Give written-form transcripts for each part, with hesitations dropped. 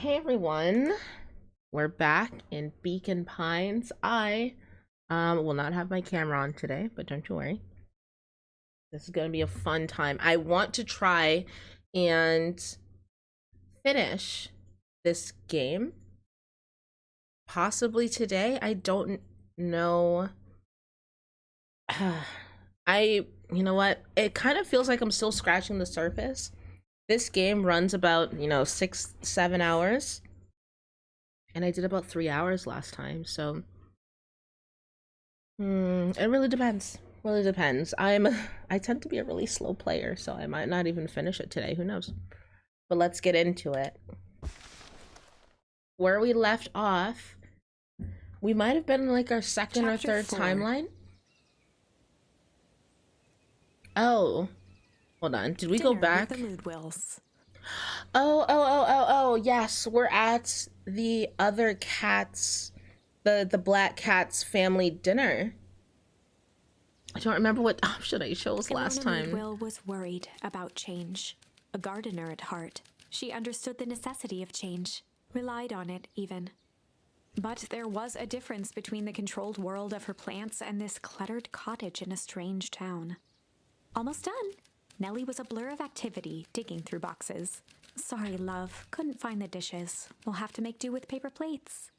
Hey everyone, we're back in Beacon Pines. I will not have my camera on today, but don't you worry. This is going to be a fun time. I want to try and finish this game possibly today. I don't know. You know what? It kind of feels like I'm still scratching the surface. This game runs about, 6-7 hours. And I did about 3 hours last time, so it really depends. Really depends. I tend to be a really slow player, so I might not even finish it today. Who knows? But let's get into it. Where we left off, we might have been in like our second or third timeline. Oh, hold on. Did we go back? The mood wills. Oh, yes. We're at the other cat's, the black cat's family dinner. I don't remember what option I chose last time. Will was worried about change. A gardener at heart, she understood the necessity of change, relied on it even. But there was a difference between the controlled world of her plants and this cluttered cottage in a strange town. Almost done. Nellie was a blur of activity, digging through boxes. Sorry, love. Couldn't find the dishes. We'll have to make do with paper plates.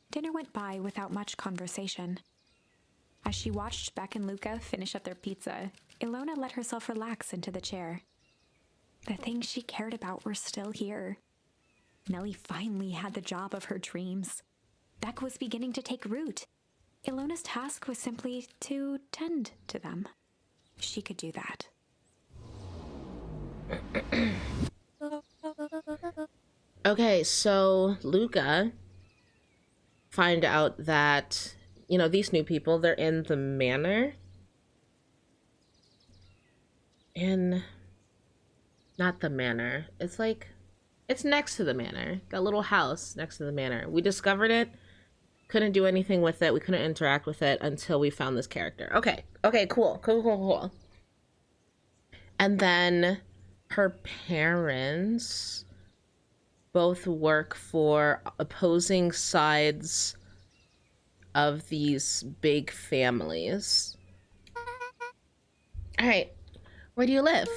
Dinner went by without much conversation. As she watched Beck and Luca finish up their pizza, Ilona let herself relax into the chair. The things she cared about were still here. Nellie finally had the job of her dreams. Beck was beginning to take root. Ilona's task was simply to tend to them. She could do that. Okay, so Luca find out that, these new people, they're in the manor. Not the manor. It's next to the manor. That little house next to the manor. We discovered it. Couldn't do anything with it. We couldn't interact with it until we found this character. Okay, cool. And then her parents both work for opposing sides of these big families. All right, where do you live?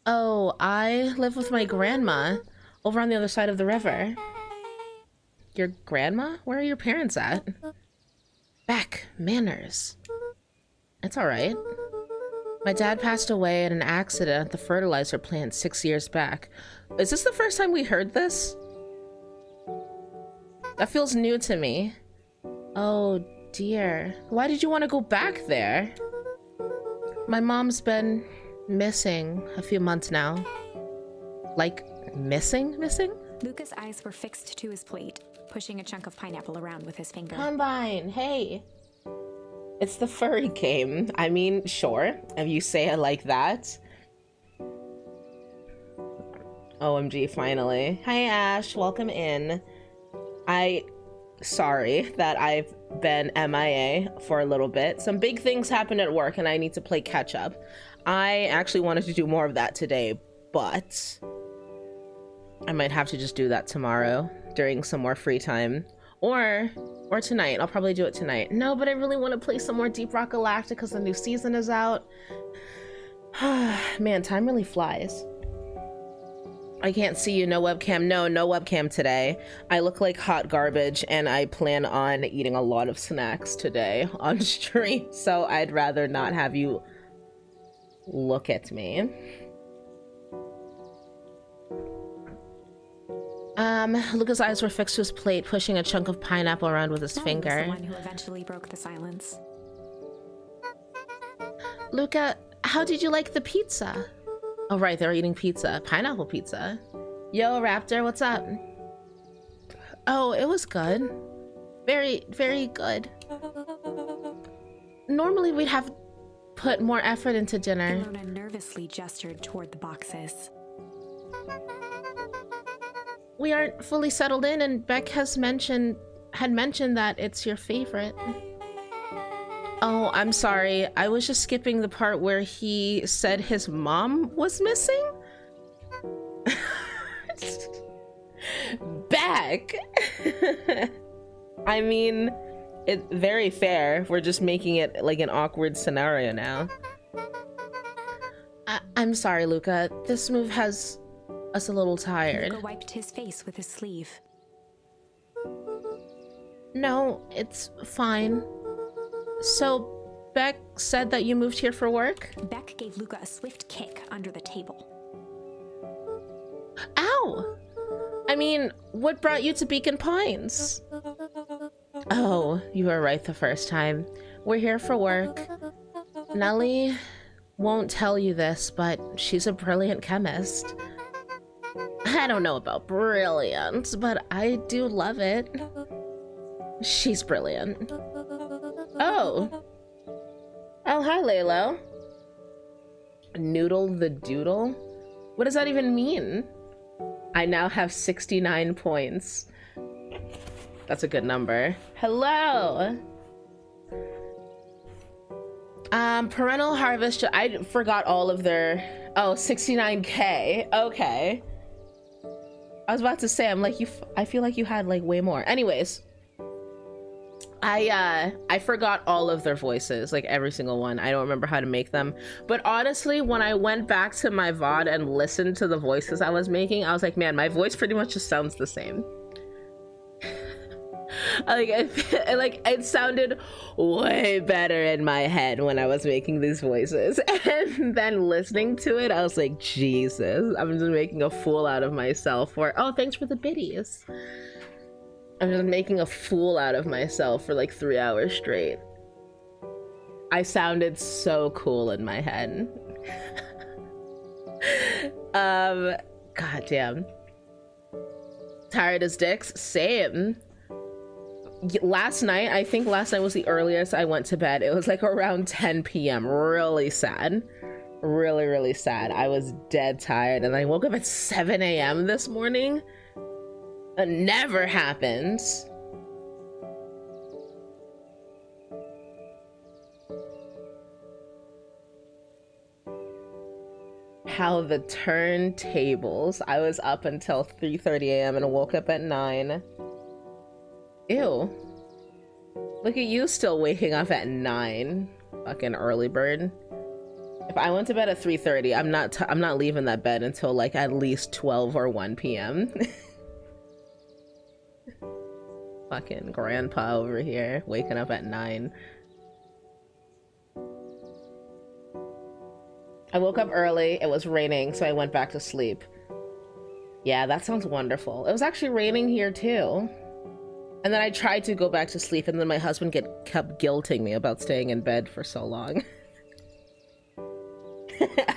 Oh, I live with my grandma over on the other side of the river. Your grandma? Where are your parents at? Beck, manners. It's all right. My dad passed away in an accident at the fertilizer plant 6 years back. Is this the first time we heard this? That feels new to me. Oh dear. Why did you want to go back there? My mom's been missing a few months now. Like, missing? Luca's eyes were fixed to his plate, pushing a chunk of pineapple around with his finger. Combine, hey. It's the furry game. I mean, sure, if you say it like that. OMG, finally. Hi, Ash, welcome in. Sorry that I've been MIA for a little bit. Some big things happened at work and I need to play catch up. I actually wanted to do more of that today, but I might have to just do that tomorrow during some more free time. Or tonight. I'll probably do it tonight. No, but I really want to play some more Deep Rock Galactic because the new season is out. Man, time really flies. I can't see you, no webcam. No webcam today. I look like hot garbage and I plan on eating a lot of snacks today on stream, so I'd rather not have you look at me. Luca's eyes were fixed to his plate, pushing a chunk of pineapple around with his finger. Was the one who eventually broke the silence. Luca, how did you like the pizza? Oh right, they're eating pizza. Pineapple pizza. Yo, Raptor, what's up? Oh, it was good. Very, very good. Normally we'd have put more effort into dinner. Ilona nervously gestured toward the boxes. We aren't fully settled in, and Beck had mentioned that it's your favorite. Oh, I'm sorry. I was just skipping the part where he said his mom was missing. back. I mean, it's very fair. We're just making it like an awkward scenario now. I'm sorry, Luca. This move has us a little tired. Luca wiped his face with his sleeve. No, it's fine. So, Beck said that you moved here for work? Beck gave Luca a swift kick under the table. Ow! I mean, what brought you to Beacon Pines? Oh, you were right the first time. We're here for work. Nellie won't tell you this, but she's a brilliant chemist. I don't know about brilliant, but I do love it. She's brilliant. Oh. Oh, hi, Laylo. Noodle the Doodle? What does that even mean? I now have 69 points. That's a good number. Hello. Parental Harvest. I forgot all of their. Oh, 69K. Okay. I was about to say, I'm like, I feel like you had like way more. Anyways. I forgot all of their voices, like every single one. I don't remember how to make them. But honestly, when I went back to my VOD and listened to the voices I was making, I was like, man, my voice pretty much just sounds the same. Like, it sounded way better in my head when I was making these voices. And then listening to it, I was like, Jesus, I'm just making a fool out of myself. Or, oh, thanks for the biddies. I'm just making a fool out of myself for like 3 hours straight. I sounded so cool in my head. God damn. Tired as dicks? Same. Last night, I think last night was the earliest I went to bed. It was like around 10 p.m. Really sad. Really, really sad. I was dead tired and I woke up at 7 a.m. this morning. It never happens. How the turntables. I was up until 3:30 a.m. and woke up at 9. Ew. Look at you still waking up at 9. Fucking early bird. If I went to bed at 3:30, I'm not leaving that bed until like at least 12 or 1 p.m. Fucking grandpa over here waking up at 9. I woke up early. It was raining, so I went back to sleep. Yeah, that sounds wonderful. It was actually raining here too. And then I tried to go back to sleep, and then my husband kept guilting me about staying in bed for so long.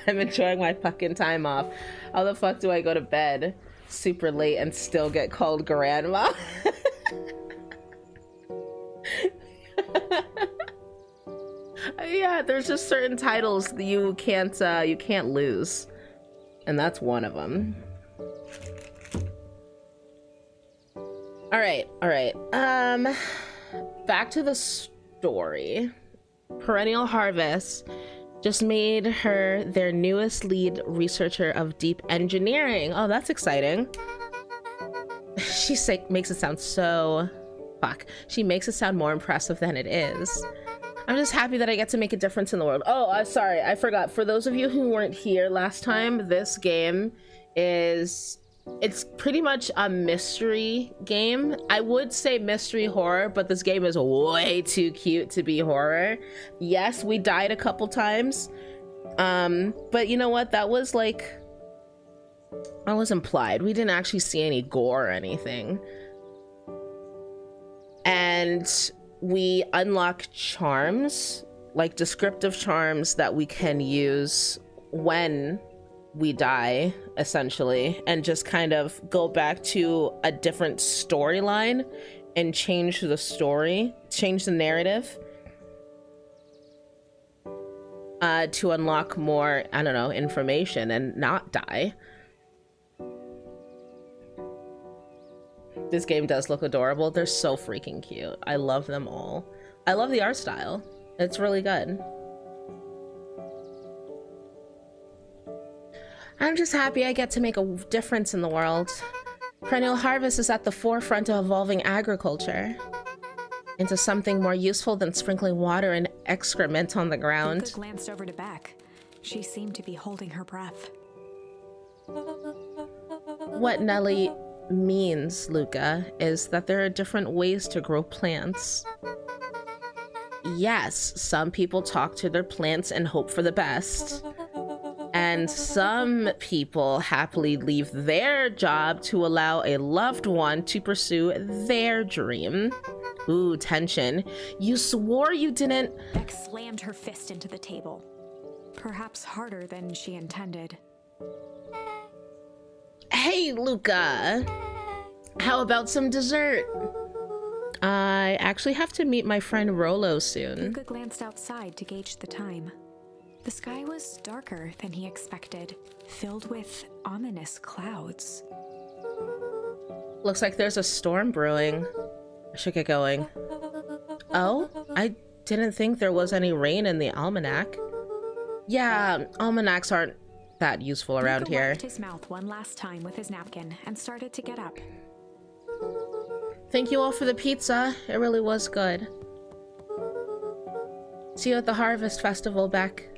I'm enjoying my fucking time off. How the fuck do I go to bed super late and still get called grandma? Yeah, there's just certain titles that you can't lose, and that's one of them. All right. Back to the story. Perennial Harvest just made her their newest lead researcher of deep engineering. Oh, that's exciting. She makes it sound so... Fuck. She makes it sound more impressive than it is. I'm just happy that I get to make a difference in the world. Oh, sorry, I forgot. For those of you who weren't here last time, this game is... It's pretty much a mystery game. I would say mystery horror, but this game is way too cute to be horror. Yes, we died a couple times. But you know what? That was implied. We didn't actually see any gore or anything. And we unlock charms, like descriptive charms that we can use when we die, essentially, and just kind of go back to a different storyline and change the story, change the narrative, to unlock more, I don't know, information and not die. This game does look adorable. They're so freaking cute. I love them all. I love the art style. It's really good. I'm just happy I get to make a difference in the world. Perennial harvest is at the forefront of evolving agriculture into something more useful than sprinkling water and excrement on the ground. Luca glanced over to Beck. She seemed to be holding her breath. What Nellie means, Luca, is that there are different ways to grow plants. Yes, some people talk to their plants and hope for the best. And some people happily leave their job to allow a loved one to pursue their dream. Ooh, tension. You swore you didn't... Beck slammed her fist into the table. Perhaps harder than she intended. Hey, Luca. How about some dessert? I actually have to meet my friend Rolo soon. Luca glanced outside to gauge the time. The sky was darker than he expected, filled with ominous clouds. Looks like there's a storm brewing. I should get going. Oh, I didn't think there was any rain in the almanac. Yeah, almanacs aren't that useful around Luca here. wiped his mouth one last time with his napkin and started to get up. Thank you all for the pizza. It really was good. See you at the Harvest Festival, Beck.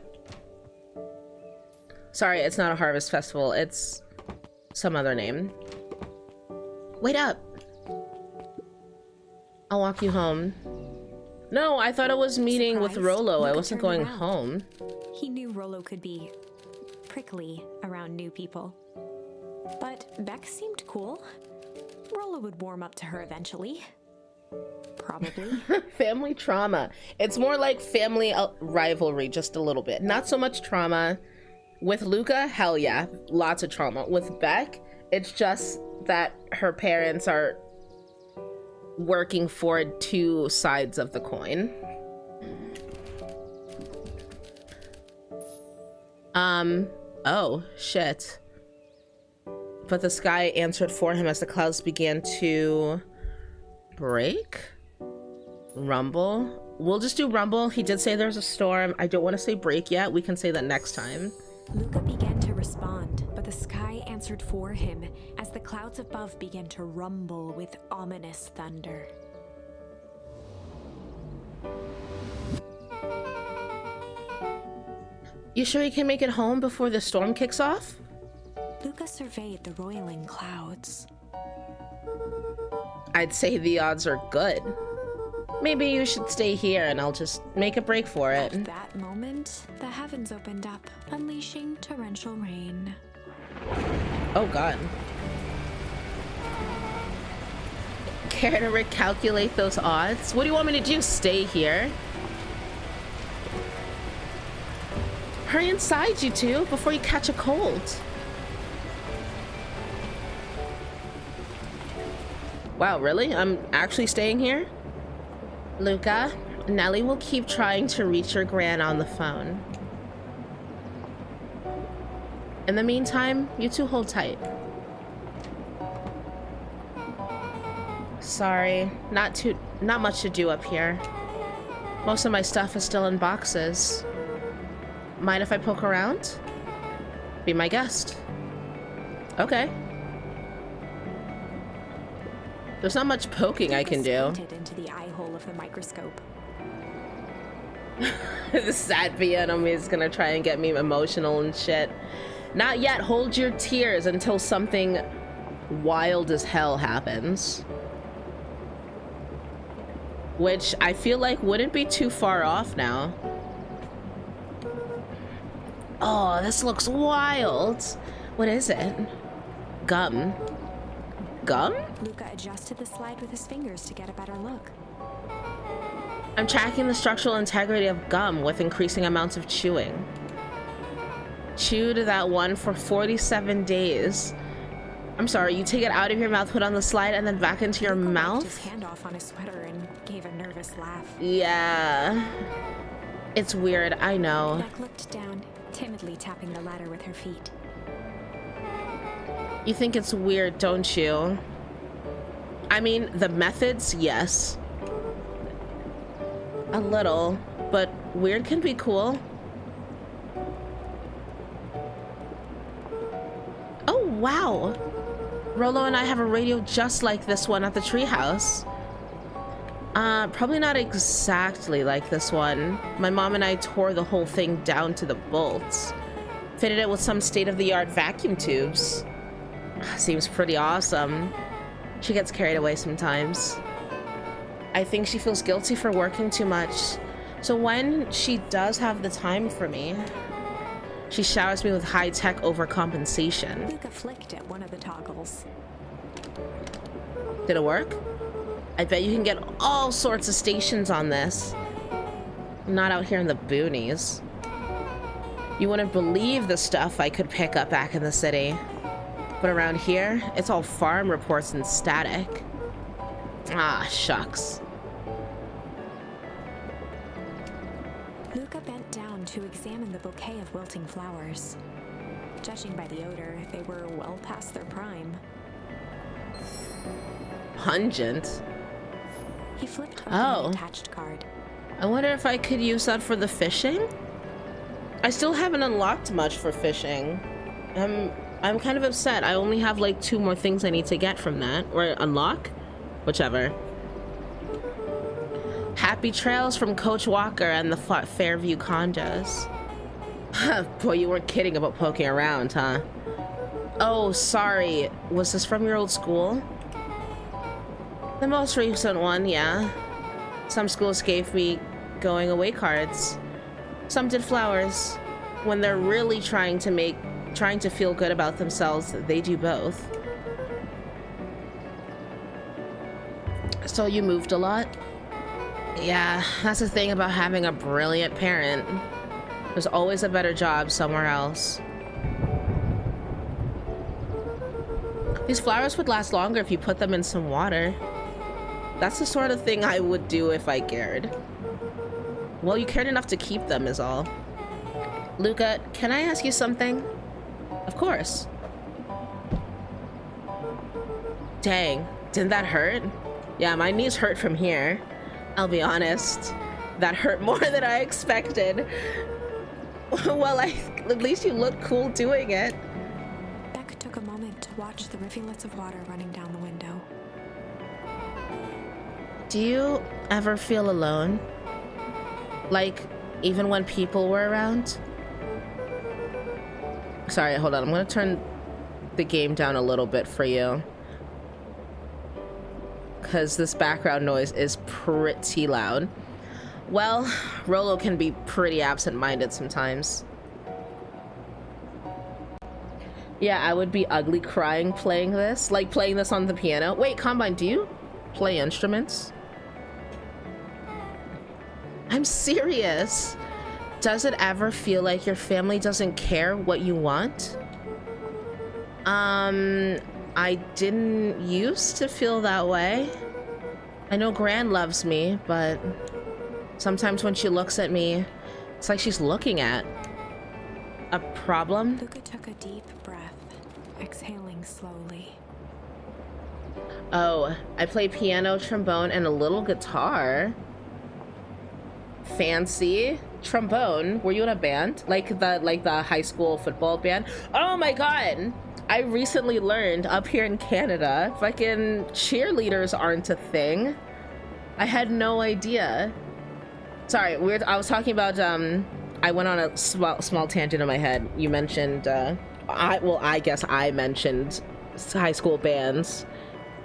Sorry, it's not a Harvest Festival. It's some other name. Wait up. I'll walk you home. No, I thought I was meeting with Surprised, Rolo. I Luca wasn't turned going around. home. He knew Rolo could be prickly around new people. But Beck seemed cool. Rolo would warm up to her eventually. Probably. Family trauma. It's more like family rivalry, just a little bit. Not so much trauma. With Luca, hell yeah, lots of trauma. With Beck, it's just that her parents are working for two sides of the coin. Oh, shit. But the sky answered for him as the clouds began to break? Rumble? We'll just do rumble. He did say there's a storm. I don't want to say break yet. We can say that next time. Luca began to respond, but the sky answered for him as the clouds above began to rumble with ominous thunder. You sure you can make it home before the storm kicks off? Luca surveyed the roiling clouds. I'd say the odds are good. Maybe you should stay here and I'll just make a break for it. At that moment, the heavens opened up, unleashing torrential rain. Oh god. Care to recalculate those odds? What do you want me to do? Stay here? Hurry inside, you two, before you catch a cold. Wow, really? I'm actually staying here? Luca, Nellie will keep trying to reach your gran on the phone. In the meantime, you two hold tight. Sorry, not much to do up here. Most of my stuff is still in boxes. Mind if I poke around? Be my guest. Okay. There's not much poking I can do. Squinted into the eye hole of the microscope. The sad enemy is gonna try and get me emotional and shit. Not yet. Hold your tears until something wild as hell happens. Which I feel like wouldn't be too far off now. Oh, this looks wild. What is it? Gum. Gum? Luca adjusted the slide with his fingers to get a better look. I'm tracking the structural integrity of gum with increasing amounts of chewing. Chewed that one for 47 days. I'm sorry, you take it out of your mouth, put on the slide, and then back into your Luca wiped mouth? his hand off on his sweater and gave a nervous laugh. Yeah. It's weird, I know. Beck looked down, timidly tapping the ladder with her feet. You think it's weird, don't you? I mean, the methods, yes. A little, but weird can be cool. Oh, wow. Rolo and I have a radio just like this one at the treehouse. Probably not exactly like this one. My mom and I tore the whole thing down to the bolts. Fitted it with some state-of-the-art vacuum tubes. Seems pretty awesome. She gets carried away sometimes. I think she feels guilty for working too much. So when she does have the time for me, she showers me with high-tech overcompensation. Luca flicked at one of the toggles. Did it work? I bet you can get all sorts of stations on this. Not out here in the boonies. You wouldn't believe the stuff I could pick up back in the city. But around here, it's all farm reports and static. Ah, shucks. Luca bent down to examine the bouquet of wilting flowers. Judging by the odor, they were well past their prime. Pungent? He flipped open Oh. the attached card. I wonder if I could use that for the fishing? I still haven't unlocked much for fishing. I'm kind of upset. I only have like 2 more things I need to get from that. Or unlock? Whichever. Happy trails from Coach Walker and the Fairview condos. Boy, you weren't kidding about poking around, huh? Oh, sorry. Was this from your old school? The most recent one, yeah. Some schools gave me going away cards. Some did flowers. When they're really trying to feel good about themselves, they do both. So you moved a lot? Yeah, that's the thing about having a brilliant parent. There's always a better job somewhere else. These flowers would last longer if you put them in some water. That's the sort of thing I would do if I cared. Well, you cared enough to keep them is all. Luca, can I ask you something? Of course. Dang, didn't that hurt? Yeah, my knees hurt from here. I'll be honest. That hurt more than I expected. Well, at least you look cool doing it. Beck took a moment to watch the rivulets of water running down the window. Do you ever feel alone? Like, even when people were around? Sorry, hold on. I'm gonna turn the game down a little bit for you. Because this background noise is pretty loud. Well, Rolo can be pretty absent-minded sometimes. Yeah, I would be ugly crying playing this. Like playing this on the piano. Wait, Combine, do you play instruments? I'm serious. Does it ever feel like your family doesn't care what you want? I didn't used to feel that way. I know Gran loves me, but sometimes when she looks at me, it's like she's looking at a problem. Luca took a deep breath, exhaling slowly. Oh, I play piano, trombone, and a little guitar. Fancy. Trombone. Were you in a band? Like the high school football band? Oh my god! I recently learned up here in Canada, fucking cheerleaders aren't a thing. I had no idea. Sorry, I was talking about, I went on a small tangent in my head. You mentioned, I guess I mentioned high school bands.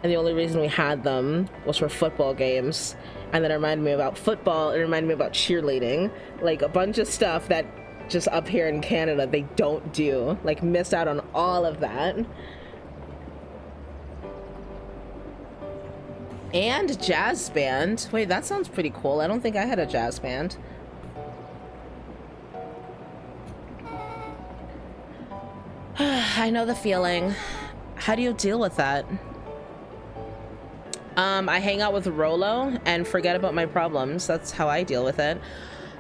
And the only reason we had them was for football games. And then it reminded me about football, it reminded me about cheerleading. Like a bunch of stuff that just up here in Canada they don't do. Like missed out on all of that. And jazz band. Wait, that sounds pretty cool. I don't think I had a jazz band. I know the feeling. How do you deal with that? I hang out with Rolo and forget about my problems. That's how I deal with it.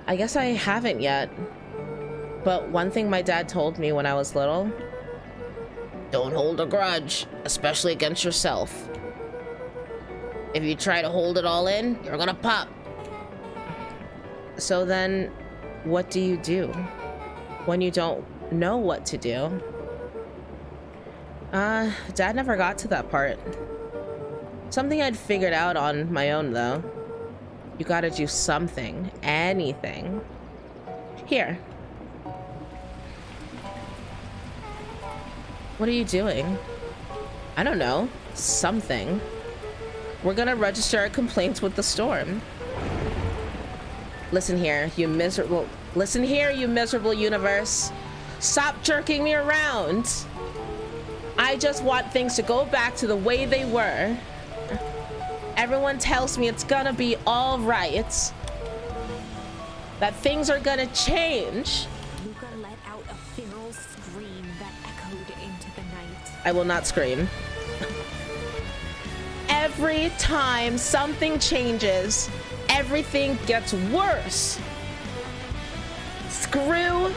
I guess I haven't yet. But one thing my dad told me when I was little: don't hold a grudge, especially against yourself. If you try to hold it all in, you're gonna pop. So then, what do you do when you don't know what to do? Dad never got to that part. Something I'd figured out on my own, though. You gotta do something. Anything. Here. What are you doing? I don't know. Something. We're gonna register our complaints with the storm. Listen here, you miserable... Listen here, you miserable universe. Stop jerking me around. I just want things to go back to the way they were. Everyone tells me it's gonna be all right. That things are gonna change. Luca let out a feral scream that echoed into the night. I will not scream. Every time something changes, everything gets worse. Screw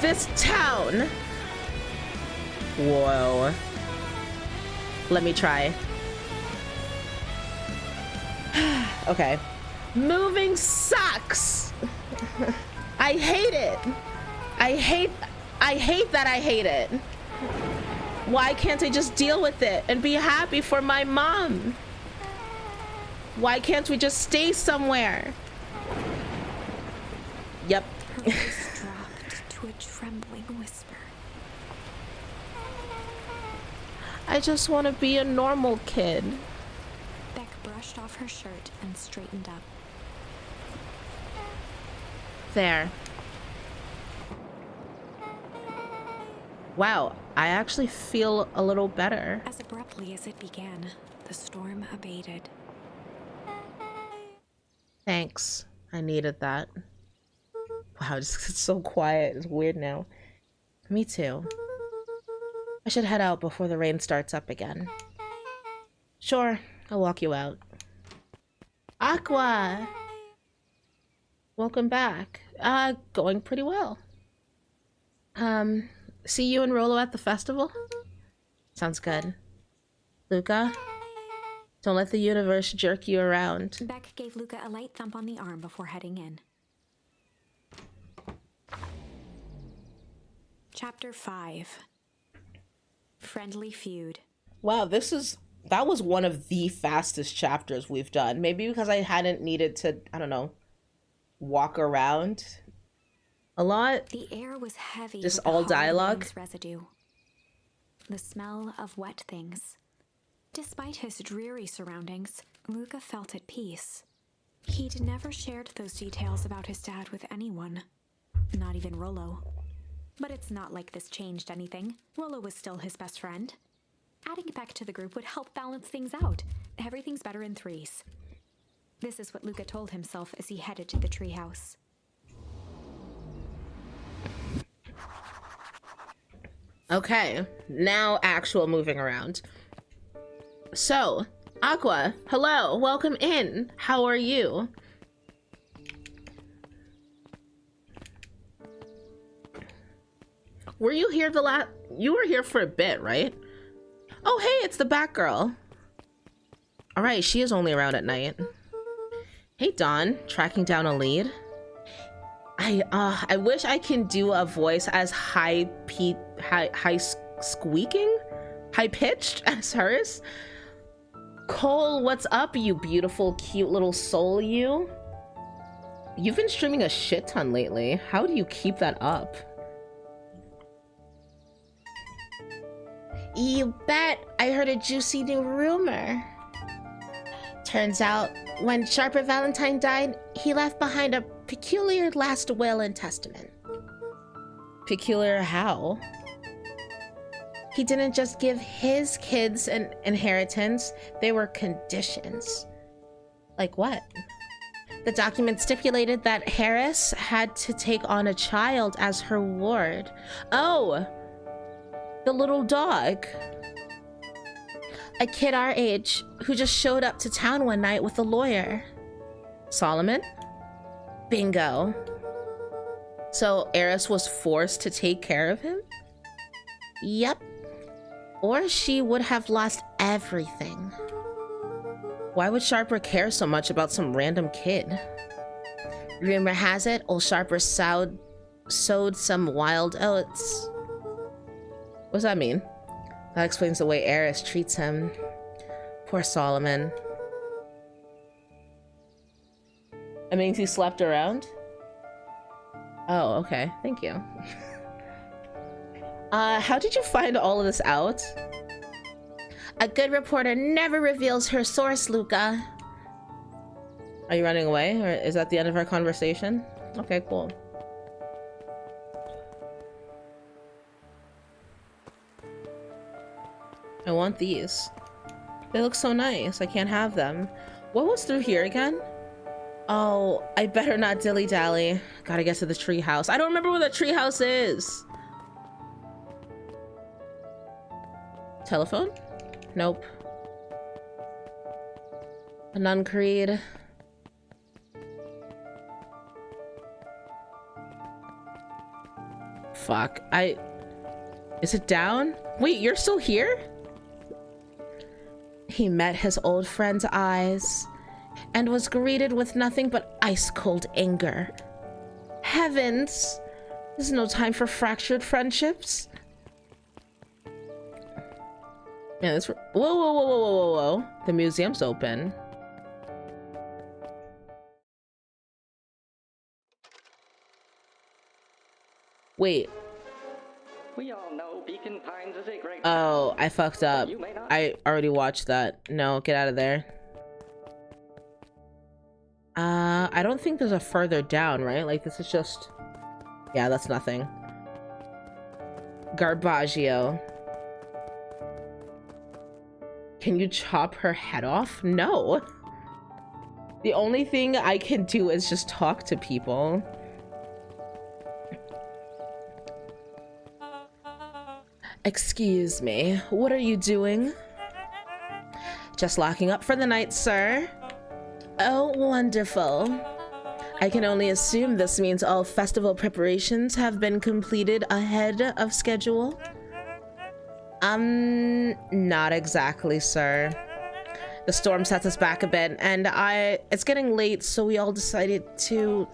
this town. Whoa. Let me try. Okay. Moving sucks. I hate it. I hate that I hate it. Why can't I just deal with it and be happy for my mom? Why can't we just stay somewhere? Yep. Her voice dropped to a trembling whisper. I just want to be a normal kid. Beck brushed off her shirt and straightened up. There. Wow, I actually feel a little better. As abruptly as it began, the storm abated. Thanks. I needed that. Wow, it's so quiet. It's weird now. Me too. I should head out before the rain starts up again. Sure, I'll walk you out. Aqua! Welcome back. Going pretty well. See you and Rolo at the festival? Sounds good. Luca? Don't let the universe jerk you around. Beck gave Luca a light thump on the arm before heading in. Chapter 5. Friendly Feud. Wow, that was one of the fastest chapters we've done. Maybe because I hadn't needed to, I don't know, walk around a lot. The air was heavy Just with the all hollow dialogue. wind's residue. The smell of wet things. Despite his dreary surroundings, Luca felt at peace. He'd never shared those details about his dad with anyone, not even Rolo. But it's not like this changed anything. Rolo was still his best friend. Adding Beck to the group would help balance things out. Everything's better in threes. This is what Luca told himself as he headed to the treehouse. Okay, now actual moving around. So, Aqua, hello, welcome in. How are you? Were you here you were here for a bit, right? Oh, hey, it's the Batgirl. All right, she is only around at night. Hey, Dawn, tracking down a lead. I wish I can do a voice as high pitched as hers. Cole, what's up, you beautiful, cute little soul, you? You've been streaming a shit ton lately. How do you keep that up? You bet. I heard a juicy new rumor. Turns out, when Sharper Valentine died, he left behind a peculiar last will and testament. Peculiar how? He didn't just give his kids an inheritance, they were conditions. Like what? The document stipulated that Harris had to take on a child as her ward. Oh! The little dog. A kid our age who just showed up to town one night with a lawyer. Solomon? Bingo. So Eris was forced to take care of him? Yep. Or she would have lost everything. Why would Sharper care so much about some random kid? Rumor has it, old Sharper sowed some wild oats. What does that mean? That explains the way Eris treats him. Poor Solomon. It means he slept around? Oh, okay. Thank you. How did you find all of this out? A good reporter never reveals her source, Luca. Are you running away, or is that the end of our conversation? Okay, cool. I want these. They look so nice. I can't have them. What was through here again? Oh, I better not dilly-dally. Gotta get to the treehouse. I don't remember where the treehouse is. Telephone? Nope. A nun creed. Fuck. Is it down? Wait, you're still here? He met his old friend's eyes and was greeted with nothing but ice-cold anger. Heavens! There's no time for fractured friendships. Yeah, this. Whoa, whoa, whoa, whoa, whoa, whoa, whoa. The museum's open. Wait. We all know Beacon Pines is a great. Oh, I fucked up. You may not. I already watched that. No, get out of there. I don't think there's a further down, right? Like, this is just... Yeah, that's nothing. Garbaggio. Can you chop her head off? No. The only thing I can do is just talk to people. Excuse me, what are you doing? Just locking up for the night, sir. Oh, wonderful. I can only assume this means all festival preparations have been completed ahead of schedule. Not exactly, sir. The storm sets us back a bit, and it's getting late, so we all decided to...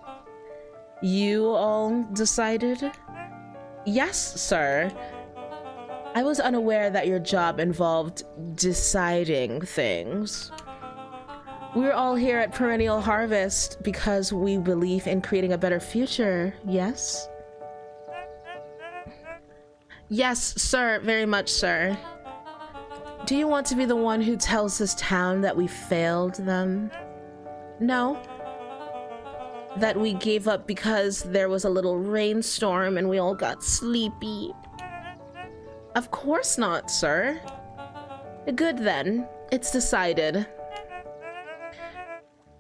You all decided? Yes, sir. I was unaware that your job involved deciding things. We're all here at Perennial Harvest because we believe in creating a better future, yes? Yes, sir, very much, sir. Do you want to be the one who tells this town that we failed them? No? That we gave up because there was a little rainstorm and we all got sleepy? Of course not, sir. Good then. It's decided.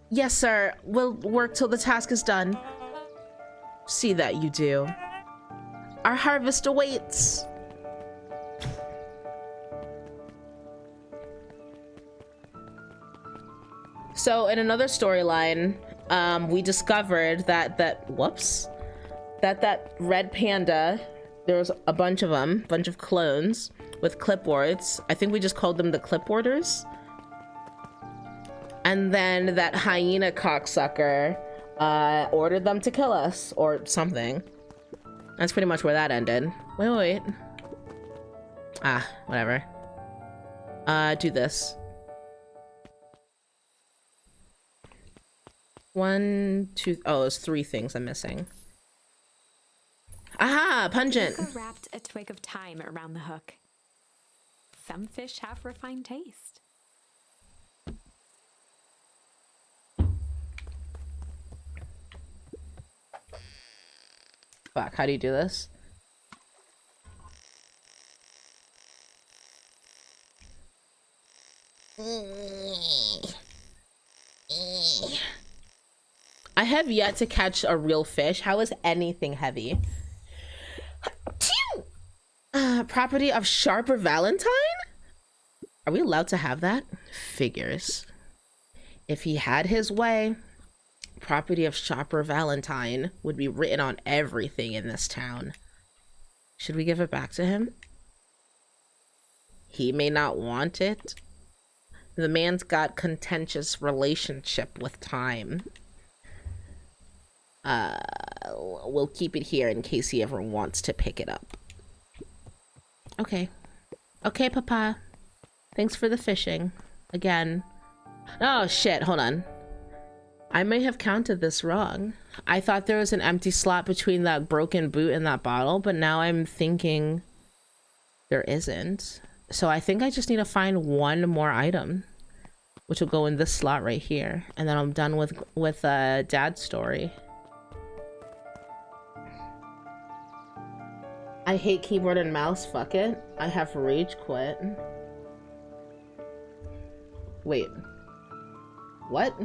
Yes, sir. We'll work till the task is done. See that you do. Our harvest awaits. So in another storyline, we discovered that that red panda, there was a bunch of them, bunch of clones with clipboards. I think we just called them the clipboarders. And then that hyena cocksucker ordered them to kill us or something. That's pretty much where that ended. Wait. Ah, whatever. Do this. 1, 2. Oh, there's 3 things I'm missing. Aha, pungent. Luca wrapped a twig of thyme around the hook. Some fish have refined taste. Fuck, how do you do this? I have yet to catch a real fish. How is anything heavy? Property of Sharper Valentine? Are we allowed to have that? Figures. If he had his way, property of Sharper Valentine would be written on everything in this town. Should we give it back to him? He may not want it. The man's got contentious relationship with time. We'll keep it here in case he ever wants to pick it up. Okay. Okay, Papa. Thanks for the fishing. Again. Oh, shit. Hold on. I may have counted this wrong. I thought there was an empty slot between that broken boot and that bottle, but now I'm thinking there isn't. So I think I just need to find one more item, which will go in this slot right here. And then I'm done with Dad's story. I hate keyboard and mouse. Fuck it. I have rage quit. Wait. What?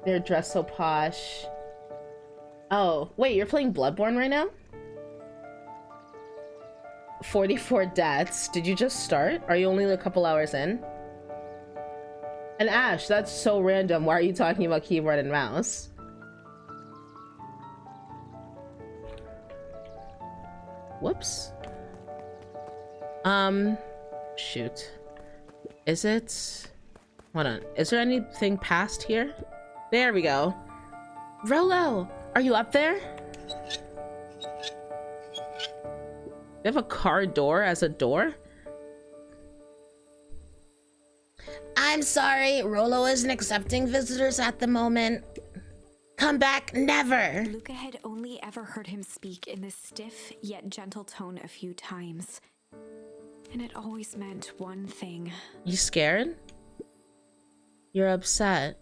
They're dressed so posh. Oh, wait, you're playing Bloodborne right now? 44 deaths. Did you just start? Are you only a couple hours in? And Ash, that's so random. Why are you talking about keyboard and mouse? Whoops. Shoot. Is it? Hold on. Is there anything past here? There we go. Rolo, are you up there? They have a car door as a door? I'm sorry, Rolo isn't accepting visitors at the moment. Come back never. Luca had only ever heard him speak in this stiff yet gentle tone a few times. And it always meant one thing. You scared? You're upset.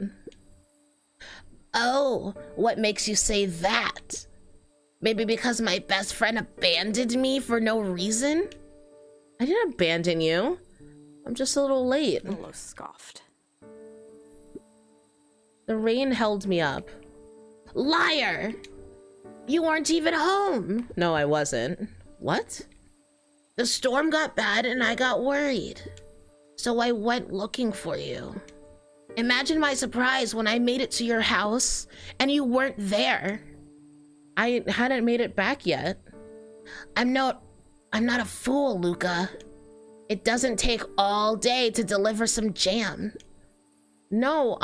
Oh, what makes you say that? Maybe because my best friend abandoned me for no reason? I didn't abandon you. I'm just a little late. Rolo scoffed. The rain held me up. Liar! You weren't even home. No, I wasn't. What? The storm got bad and I got worried. So I went looking for you. Imagine my surprise when I made it to your house and you weren't there. I hadn't made it back yet. I'm not a fool, Luca. It doesn't take all day to deliver some jam. No,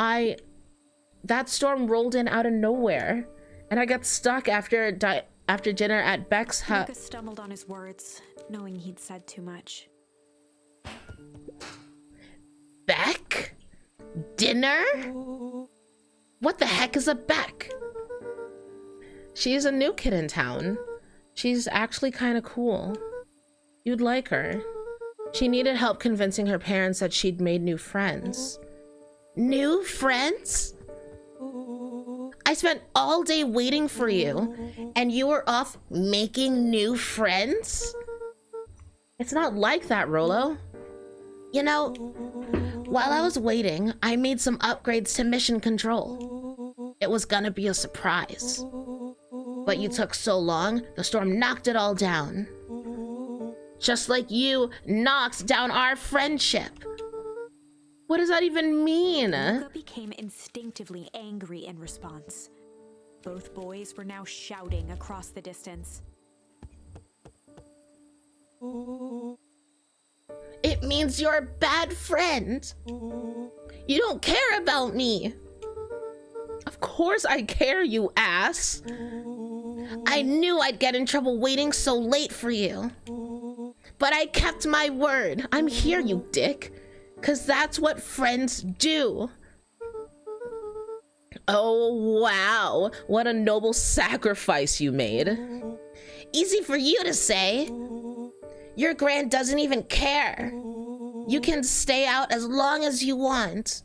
that storm rolled in out of nowhere, and I got stuck after dinner at Beck's house. Luca stumbled on his words, knowing he'd said too much. Beck? Dinner? What the heck is a Beck? She's a new kid in town. She's actually kind of cool. You'd like her. She needed help convincing her parents that she'd made new friends. New friends? I spent all day waiting for you, and you were off making new friends? It's not like that, Rolo. You know, while I was waiting, I made some upgrades to mission control. It was gonna be a surprise. But you took so long, the storm knocked it all down. Just like you knocked down our friendship. What does that even mean? Luca became instinctively angry in response. Both boys were now shouting across the distance. It means you're a bad friend. You don't care about me. Of course I care, you ass. I knew I'd get in trouble waiting so late for you. But I kept my word. I'm here, you dick. 'Cause that's what friends do. Oh, wow. What a noble sacrifice you made. Easy for you to say. Your grand doesn't even care. You can stay out as long as you want.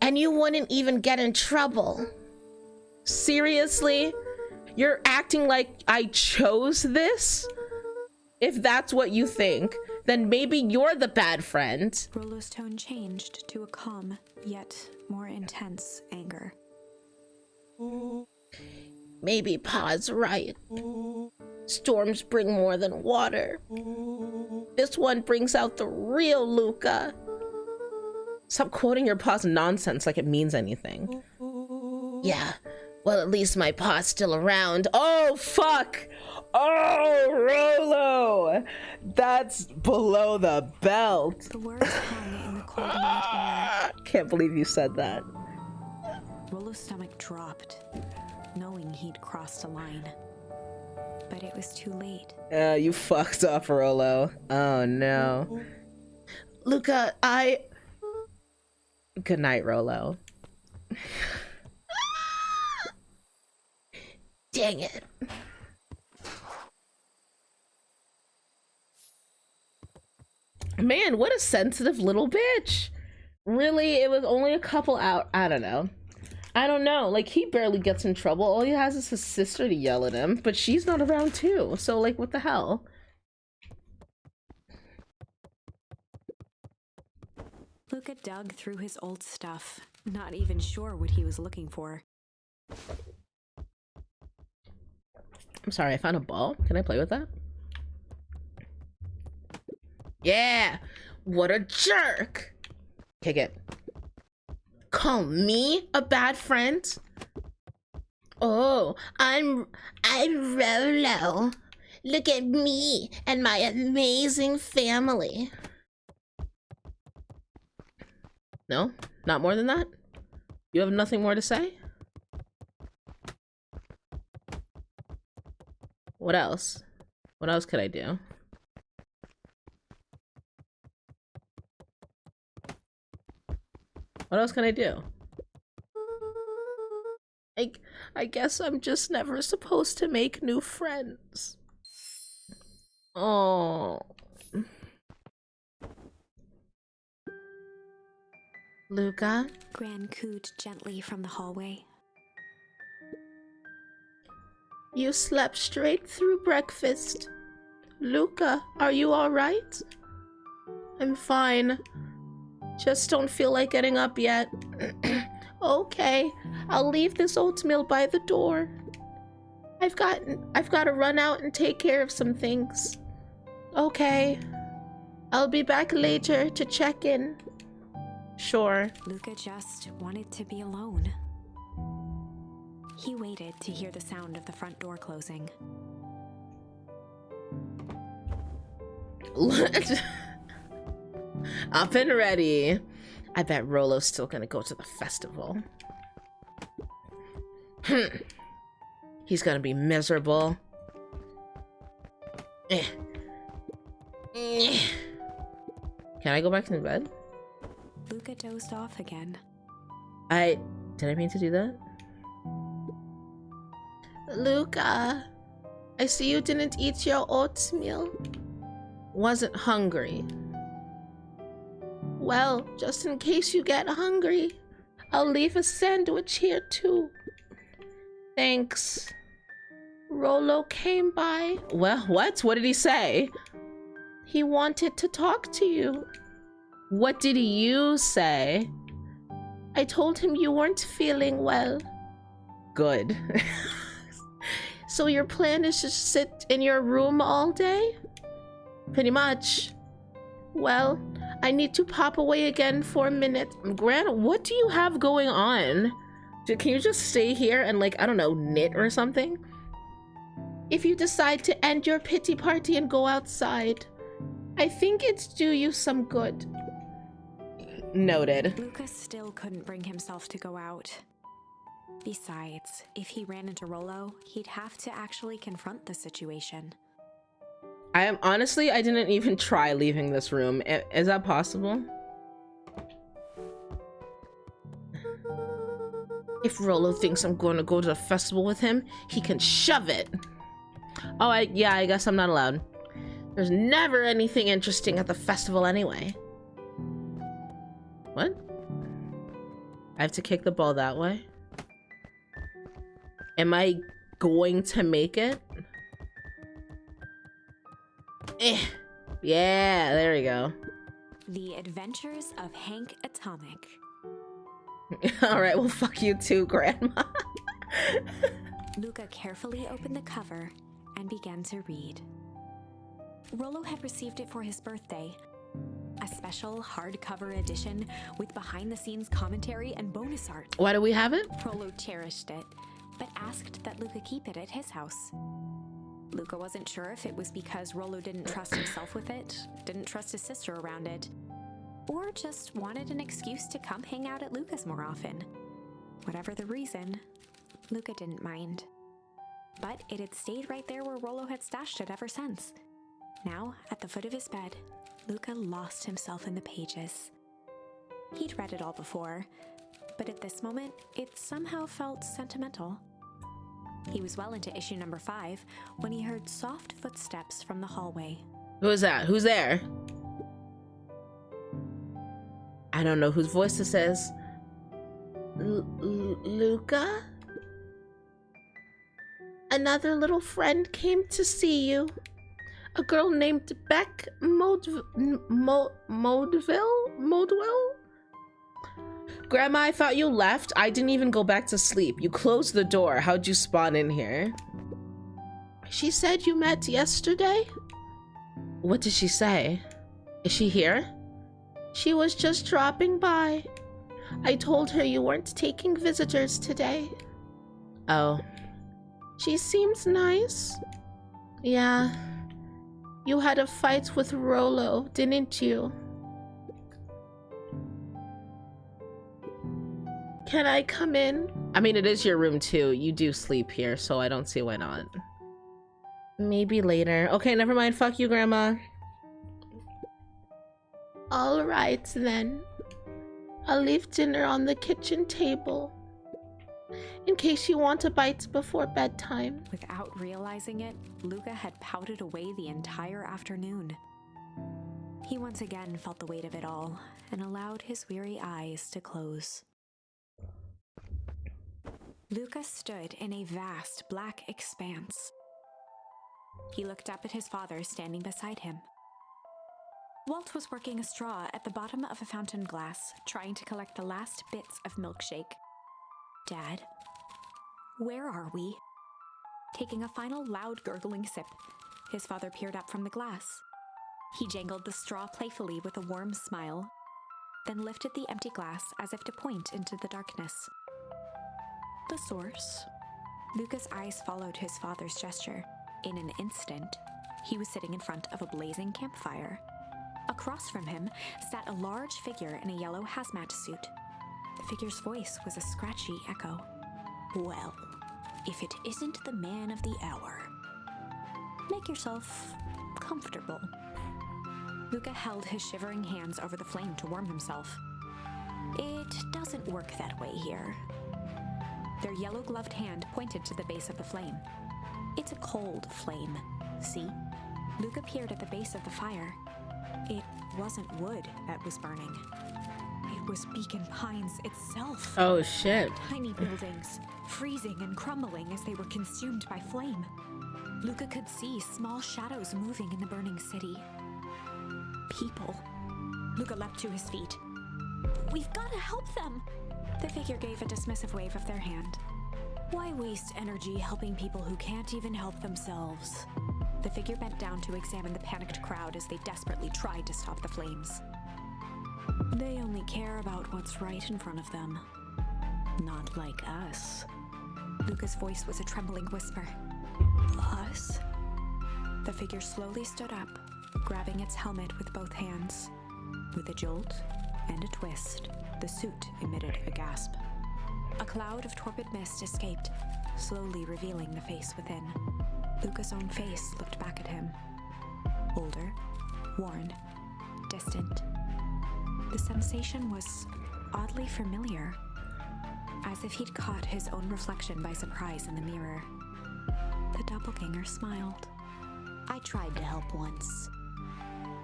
And you wouldn't even get in trouble. Seriously? You're acting like I chose this? If that's what you think, then maybe you're the bad friend. Rolo's tone changed to a calm, yet more intense anger. Maybe Pa's right. Storms bring more than water. This one brings out the real Luca. Stop quoting your Pa's nonsense like it means anything. Yeah, well, at least my Pa's still around. Oh, fuck! Oh, Rolo! That's below the belt. The words hung in the cold night air. Can't believe you said that. Rolo's stomach dropped, knowing he'd crossed a line. but it was too late. You fucked up, Rolo. Oh no. Luca, Good night, Rolo. Dang it. Man, what a sensitive little bitch. Really, it was only a couple out. I don't know. Like, he barely gets in trouble. All he has is his sister to yell at him, but she's not around too. So, like, what the hell? Luca dug through his old stuff, not even sure what he was looking for. I'm sorry, I found a ball. Can I play with that? Yeah! What a jerk! Kick it. Call me a bad friend? Oh, I'm Rolo. Look at me and my amazing family. No? Not more than that? You have nothing more to say? What else? What else could I do? What else can I do? I guess I'm just never supposed to make new friends. Oh. Luca? Gran cooed gently from the hallway. You slept straight through breakfast. Luca, are you alright? I'm fine. Just don't feel like getting up yet. Okay, I'll leave this oatmeal by the door. I've got to run out and take care of some things. Okay. I'll be back later to check in. Sure. Luca just wanted to be alone. He waited to hear the sound of the front door closing. Up and ready. I bet Rolo's still gonna go to the festival. He's gonna be miserable. Can I go back to bed? Luca dozed off again. Did I mean to do that? Luca, I see you didn't eat your oatmeal. Wasn't hungry. Well, just in case you get hungry, I'll leave a sandwich here too. Thanks. Rolo came by. Well, what? What did he say? He wanted to talk to you. What did you say? I told him you weren't feeling well. Good. So your plan is to sit in your room all day? Pretty much. Well, I need to pop away again for a minute. Gran, what do you have going on? Can you just stay here and, like, I don't know, knit or something? If you decide to end your pity party and go outside, I think it's do you some good. Noted. Lucas still couldn't bring himself to go out. Besides, if he ran into Rolo, he'd have to actually confront the situation. Honestly, I didn't even try leaving this room. Is that possible? If Rolo thinks I'm going to go to the festival with him, he can shove it. Oh, I guess I'm not allowed. There's never anything interesting at the festival anyway. What? I have to kick the ball that way? Am I going to make it? Yeah, there we go. The Adventures of Hank Atomic. Alright, well, fuck you too, Grandma. Luca carefully opened the cover and began to read. Rolo had received it for his birthday. A special hardcover edition with behind-the-scenes commentary and bonus art. Why do we have it? Rolo cherished it, but asked that Luca keep it at his house. Luca wasn't sure if it was because Rolo didn't trust himself with it, didn't trust his sister around it, or just wanted an excuse to come hang out at Luca's more often. Whatever the reason, Luca didn't mind. But it had stayed right there where Rollo had stashed it ever since. Now, at the foot of his bed, Luca lost himself in the pages. He'd read it all before, but at this moment, it somehow felt sentimental. He was well into issue number 5 when he heard soft footsteps from the hallway. Who is that? Who's there? I don't know whose voice this is. Luca? Another little friend came to see you. A girl named Beck Modeville? Grandma, I thought you left. I didn't even go back to sleep. You closed the door. How'd you spawn in here? She said you met yesterday? What did she say? Is she here? She was just dropping by. I told her you weren't taking visitors today. Oh. She seems nice. Yeah. You had a fight with Rollo, didn't you? Can I come in? I mean, it is your room too. You do sleep here, so I don't see why not. Maybe later. Okay, never mind. Fuck you, Grandma. All right, then. I'll leave dinner on the kitchen table, in case you want a bite before bedtime. Without realizing it, Luca had pouted away the entire afternoon. He once again felt the weight of it all and allowed his weary eyes to close. Luca stood in a vast black expanse. He looked up at his father standing beside him. Walt was working a straw at the bottom of a fountain glass, trying to collect the last bits of milkshake. Dad, where are we? Taking a final loud gurgling sip, his father peered up from the glass. He jangled the straw playfully with a warm smile, then lifted the empty glass as if to point into the darkness. The source? Luca's eyes followed his father's gesture. In an instant, he was sitting in front of a blazing campfire. Across from him sat a large figure in a yellow hazmat suit. The figure's voice was a scratchy echo. Well, if it isn't the man of the hour. Make yourself comfortable. Luca held his shivering hands over the flame to warm himself. It doesn't work that way here. Their yellow-gloved hand pointed to the base of the flame. It's a cold flame, see? Luca peered at the base of the fire. It wasn't wood that was burning. It was Beacon Pines itself. Oh, shit. Tiny buildings, freezing and crumbling as they were consumed by flame. Luca could see small shadows moving in the burning city. People. Luca leapt to his feet. We've got to help them! The figure gave a dismissive wave of their hand. Why waste energy helping people who can't even help themselves? The figure bent down to examine the panicked crowd as they desperately tried to stop the flames. They only care about what's right in front of them. Not like us. Luca's voice was a trembling whisper. Us? The figure slowly stood up, grabbing its helmet with both hands. With a jolt and a twist, the suit emitted a gasp. A cloud of torpid mist escaped, slowly revealing the face within. Luca's own face looked back at him. Older, worn, distant. The sensation was oddly familiar, as if he'd caught his own reflection by surprise in the mirror. The doppelganger smiled. I tried to help once.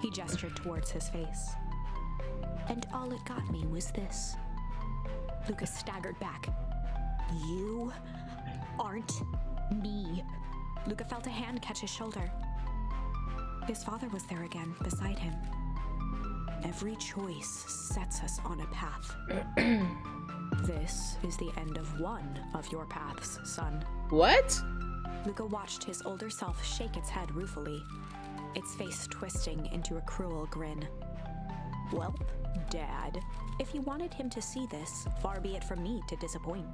He gestured towards his face. And all it got me was this. Luca staggered back. You aren't me. Luca felt a hand catch his shoulder. His father was there again, beside him. Every choice sets us on a path. This is the end of one of your paths, son. What? Luca watched his older self shake its head ruefully, its face twisting into a cruel grin. Well, Dad, if you wanted him to see this, far be it from me to disappoint.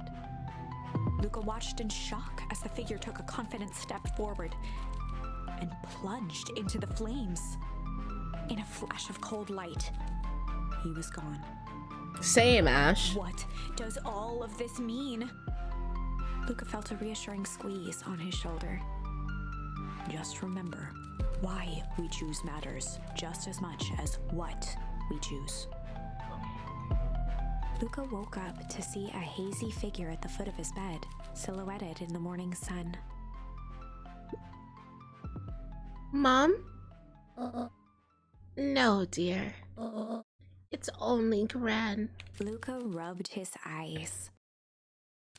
Luca watched in shock as the figure took a confident step forward and plunged into the flames. In a flash of cold light, he was gone. Same, Ash. What does all of this mean? Luca felt a reassuring squeeze on his shoulder. Just remember, why we choose matters just as much as what we choose. Luca woke up to see a hazy figure at the foot of his bed, silhouetted in the morning sun. Mom? No, dear. It's only Gran. Luca rubbed his eyes.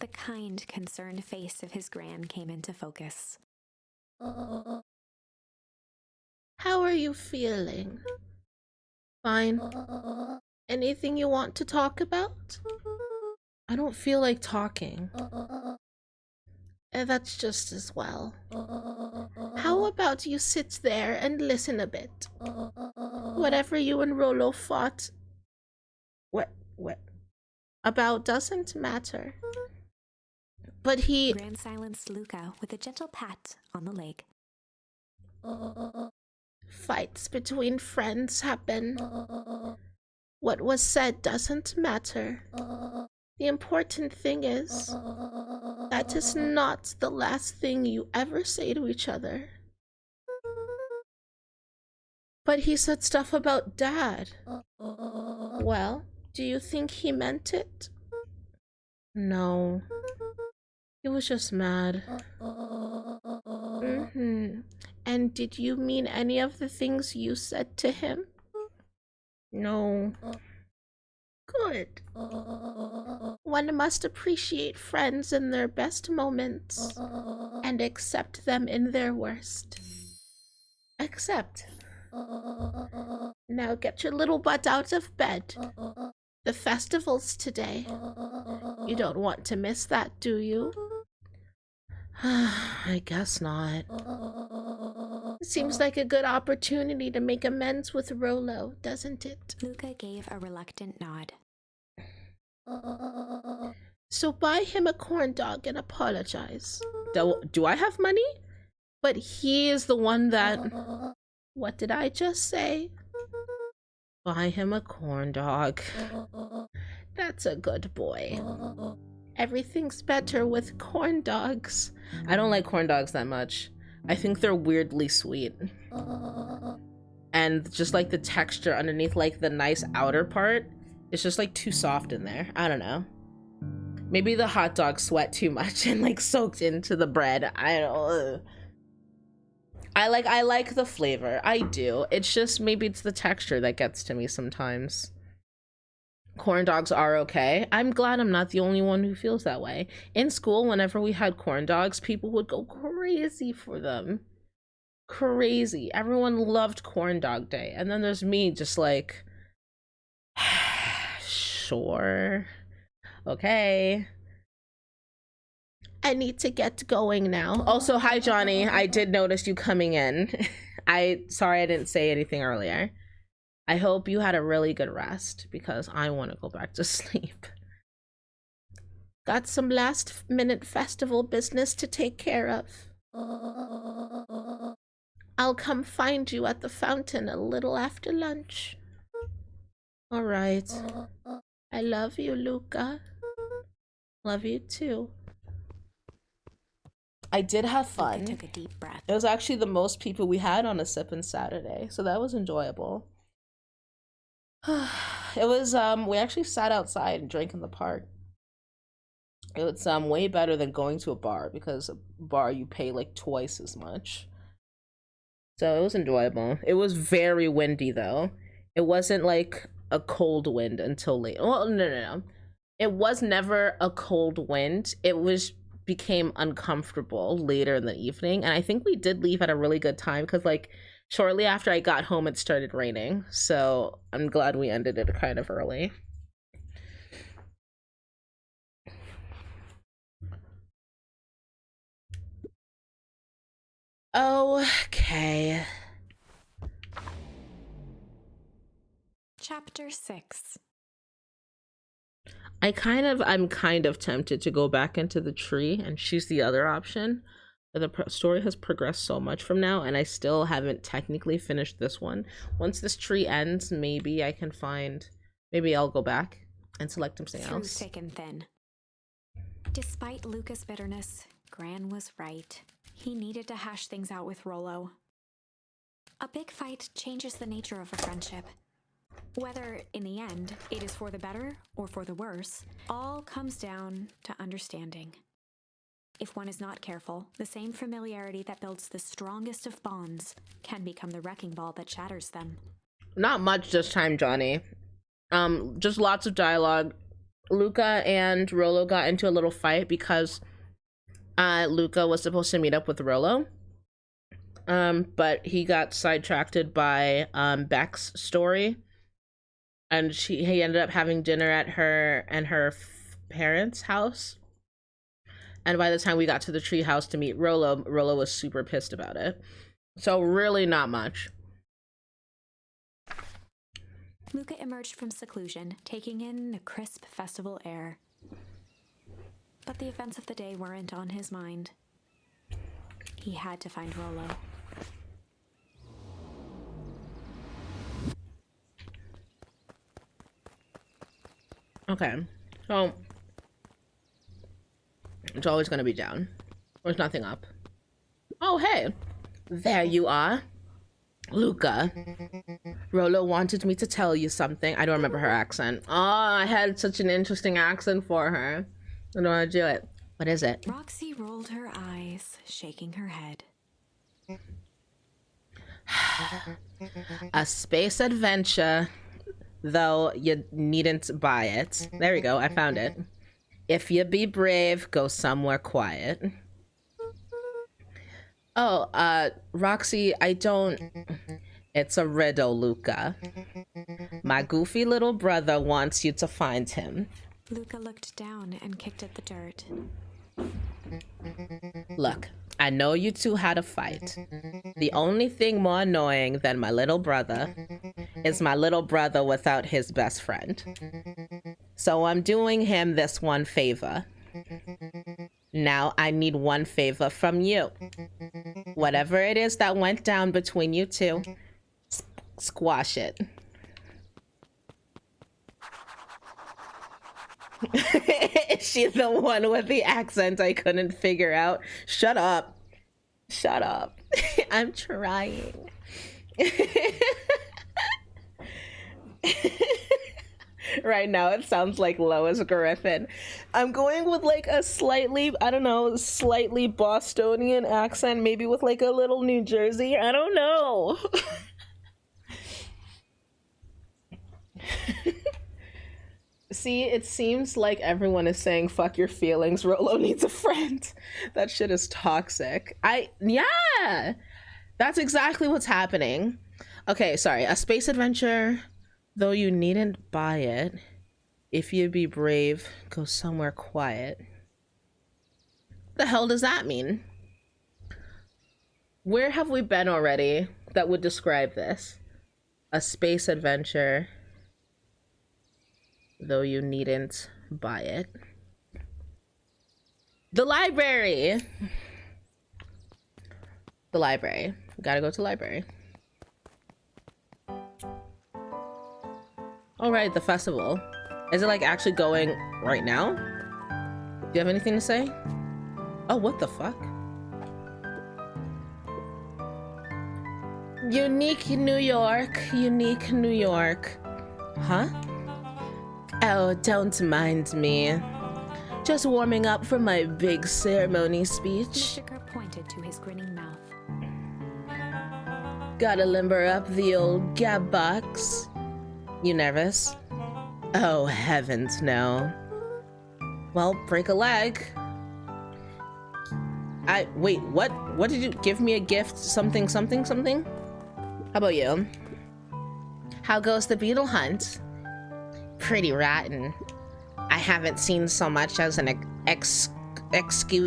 The kind, concerned face of his Gran came into focus. How are you feeling? Fine. Anything you want to talk about? I don't feel like talking. That's just as well. How about you sit there and listen a bit? Whatever you and Rollo fought what about doesn't matter. But he... Gran silenced Luca with a gentle pat on the leg. Fights between friends happen. What was said doesn't matter. The important thing is, that is not the last thing you ever say to each other. But he said stuff about Dad. Well, do you think he meant it? No. He was just mad. And did you mean any of the things you said to him? No. Good. One must appreciate friends in their best moments and accept them in their worst. Accept. Now get your little butt out of bed. The festival's today. You don't want to miss that, do you? I guess not. It seems like a good opportunity to make amends with Rollo, doesn't it? Luca gave a reluctant nod. So buy him a corn dog and apologize. Do I have money? But he is the one that... What did I just say? Buy him a corn dog. That's a good boy. Everything's better with corn dogs. I don't like corn dogs that much. I think they're weirdly sweet. And just like the texture underneath like the nice outer part, it's just like too soft in there. I don't know. Maybe the hot dog sweat too much and like soaked into the bread. I don't know. I like the flavor. I do. It's just maybe it's the texture that gets to me sometimes. Corn dogs are okay. I'm glad I'm not the only one who feels that way. In school, whenever we had corn dogs, people would go crazy for them. Crazy. Everyone loved corn dog day. And then there's me just like, sure. Okay. I need to get going now. Also, hi Johnny. I did notice you coming in. Sorry I didn't say anything earlier. I hope you had a really good rest because I want to go back to sleep. Got some last minute festival business to take care of. I'll come find you at the fountain a little after lunch. All right. I love you, Luca. Love you too. I did have fun. Luca took a deep breath. It was actually the most people we had on a Sippin' Saturday, so that was enjoyable. It was we actually sat outside and drank in the park. It was way better than going to a bar, because a bar you pay like twice as much. So it was enjoyable. It was very windy though. It wasn't like a cold wind until late. Well, no. It was never a cold wind. It became uncomfortable later in the evening, and I think we did leave at a really good time because like shortly after I got home it started raining, so I'm glad we ended it kind of early. Okay. Chapter 6. I'm kind of tempted to go back into the tree and choose the other option. But the story has progressed so much from now, and I still haven't technically finished this one. Once this tree ends, maybe I can find... Maybe I'll go back and select something else. Through thick and thin. Despite Luca's bitterness, Gran was right. He needed to hash things out with Rollo. A big fight changes the nature of a friendship. Whether, in the end, it is for the better or for the worse, all comes down to understanding. If one is not careful, the same familiarity that builds the strongest of bonds can become the wrecking ball that shatters them. Not much this time, Johnny. Just lots of dialogue. Luca and Rollo got into a little fight because Luca was supposed to meet up with Rollo. But he got sidetracked by Beck's story. And he ended up having dinner at her and her parents' house. And by the time we got to the tree house to meet Rollo, Rollo was super pissed about it. So really not much. Luca emerged from seclusion, taking in the crisp festival air. But the events of the day weren't on his mind. He had to find Rollo. Okay, so it's always gonna be down. There's nothing up. Oh, hey, there you are. Luca. Rollo wanted me to tell you something. I don't remember her accent. Oh, I had such an interesting accent for her. I don't want to do it. What is it? Roxy rolled her eyes, shaking her head. A space adventure, though you needn't buy it. There we go, I found it. If you be brave, go somewhere quiet. Oh, Roxy, I don't... It's a riddle, Luca. My goofy little brother wants you to find him. Luca looked down and kicked at the dirt. Look, I know you two had a fight. The only thing more annoying than my little brother is my little brother without his best friend. So I'm doing him this one favor. Now I need one favor from you. Whatever it is that went down between you two, squash it. Is she the one with the accent I couldn't figure out? Shut up. Shut up. I'm trying. Right now it sounds like Lois Griffin. I'm going with like a slightly, I don't know, slightly Bostonian accent, maybe with like a little New Jersey. I don't know. See, it seems like everyone is saying fuck your feelings. Rollo needs a friend. That shit is toxic. Yeah, that's exactly what's happening. Okay, sorry. A space adventure, though you needn't buy it. If you be brave, go somewhere quiet. The hell does that mean? Where have we been already that would describe this? A space adventure, though you needn't buy it. The library. The library. Gotta go to the library. All right, the festival. Is it like actually going right now? Do you have anything to say? Oh, what the fuck? Unique New York. Unique New York. Huh? Oh, don't mind me. Just warming up for my big ceremony speech. Mystiker pointed to his grinning mouth. Gotta limber up the old gab box. You nervous? Oh, heavens, no. Well, break a leg. Wait, what? What did you give me a gift? Something, something, something? How about you? How goes the beetle hunt? Pretty rotten. I haven't seen so much as an exuviae.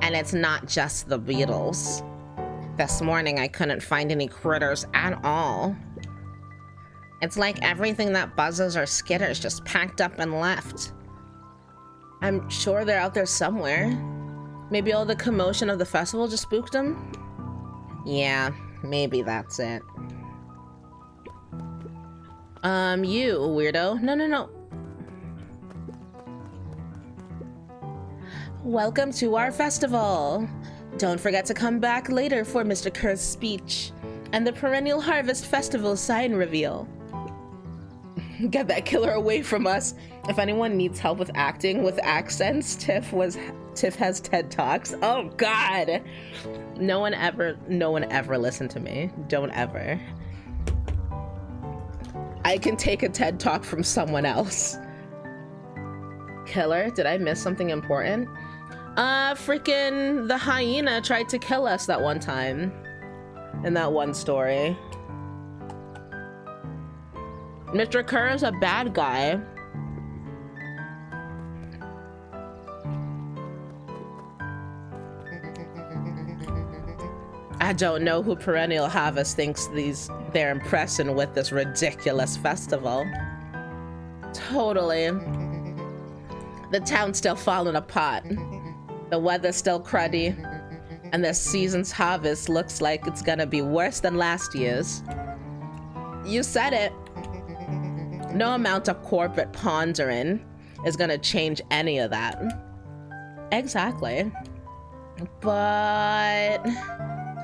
And it's not just the beetles. This morning I couldn't find any critters at all. It's like everything that buzzes or skitters just packed up and left. I'm sure they're out there somewhere. Maybe all the commotion of the festival just spooked them? Yeah, maybe that's it. You, weirdo. No. Welcome to our festival. Don't forget to come back later for Mr. Kerr's speech and the Perennial Harvest Festival sign reveal. Get that killer away from us. If anyone needs help with acting with accents, Tiff has TED Talks. Oh God. No one ever listened to me. Don't ever. I can take a TED Talk from someone else. Killer? Did I miss something important? Freaking the hyena tried to kill us that one time. In that one story. Mr. Kerr is a bad guy. I don't know who Perennial Harvest thinks they're impressing with this ridiculous festival. Totally. The town's still falling apart. The weather's still cruddy. And this season's harvest looks like it's gonna be worse than last year's. You said it. No amount of corporate pondering is gonna change any of that. Exactly. But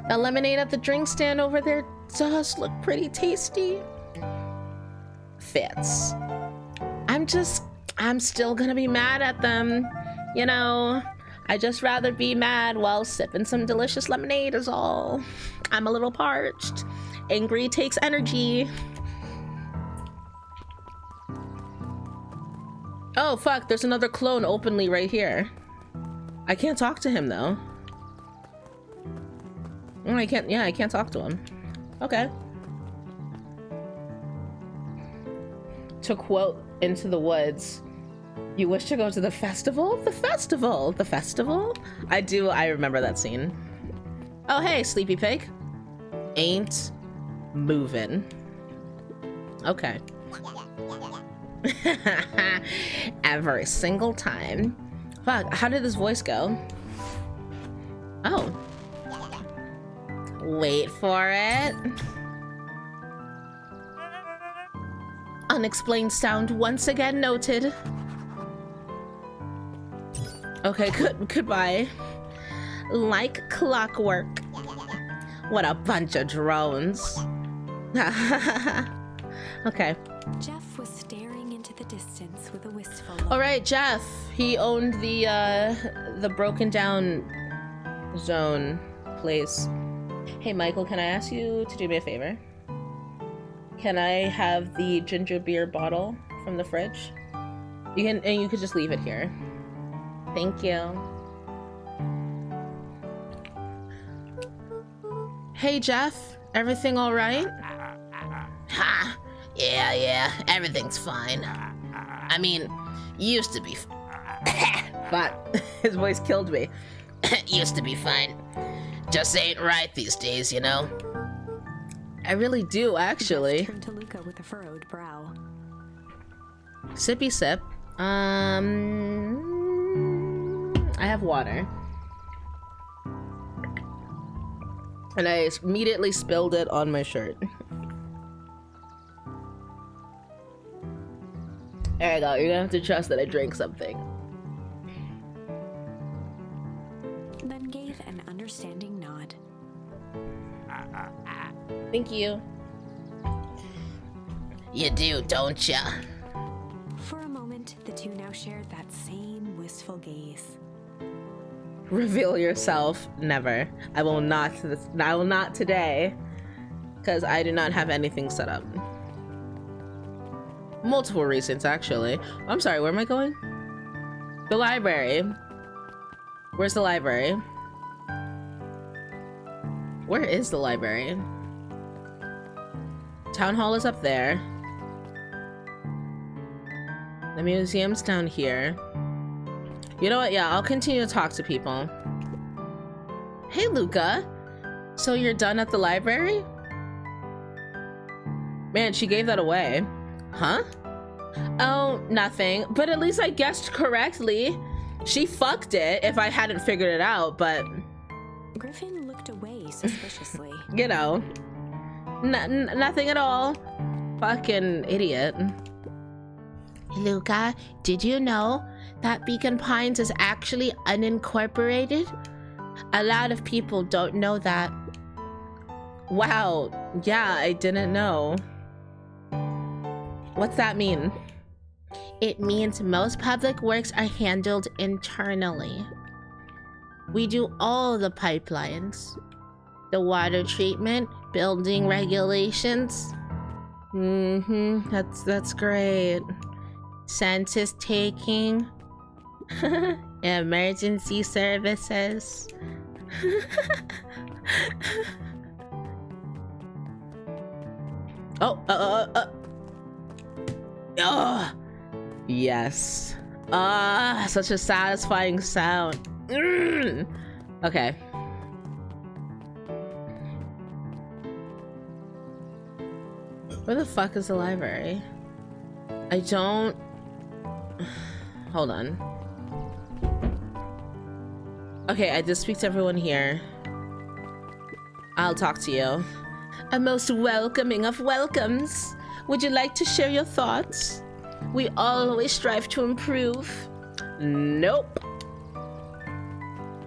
the lemonade at the drink stand over there does look pretty tasty. Fits. I'm still gonna be mad at them. You know, I'd just rather be mad while sipping some delicious lemonade is all. I'm a little parched. Angry takes energy. Oh fuck, there's another clone openly right here. I can't talk to him though. Oh, I can't talk to him. Okay. To quote Into the Woods, you wish to go to the festival? The festival? The festival? I remember that scene. Oh hey, Sleepy Pig. Ain't moving. Okay. Every single time. Fuck, how did this voice go? Oh. Wait for it. Unexplained sound once again noted. Okay, goodbye. Like clockwork. What a bunch of drones. Okay. Jeff was staring into the distance with a wistful look. All right, Jeff. He owned the broken down zone place. Hey, Michael, can I ask you to do me a favor? Can I have the ginger beer bottle from the fridge? You could just leave it here. Thank you. Hey, Jeff. Everything all right? Ha! Yeah, everything's fine. I mean, used to be But his voice killed me. used to be fine. Just ain't right these days, you know? I really do, actually. Jeff turned to Luca with a furrowed brow. Sippy sip. I have water. And I immediately spilled it on my shirt. There you go. You're gonna have to trust that I drank something. Then gave an understanding nod. Thank you. You do, don't ya? For a moment, the two now shared that same wistful gaze. Reveal yourself. Never. I will not today. Because I do not have anything set up. Multiple reasons, actually. I'm sorry, where am I going? The library. Where's the library? Where is the library? Town hall is up there. The museum's down here. You know what? Yeah, I'll continue to talk to people. Hey, Luca. So you're done at the library? Man, she gave that away. Huh? Oh, nothing. But at least I guessed correctly. She fucked it if I hadn't figured it out, but... Griffin looked away suspiciously. You know. Nothing at all. Fucking idiot. Luca, did you know that Beacon Pines is actually unincorporated? A lot of people don't know that. Wow, yeah, I didn't know. What's that mean? It means most public works are handled internally. We do all the pipelines. The water treatment, building regulations. That's great. Census taking. Emergency services. Oh, yes. Such a satisfying sound. Okay. Where the fuck is the library? I don't... Hold on. Okay, I did speak to everyone here. I'll talk to you. A most welcoming of welcomes. Would you like to share your thoughts? We always strive to improve. Nope.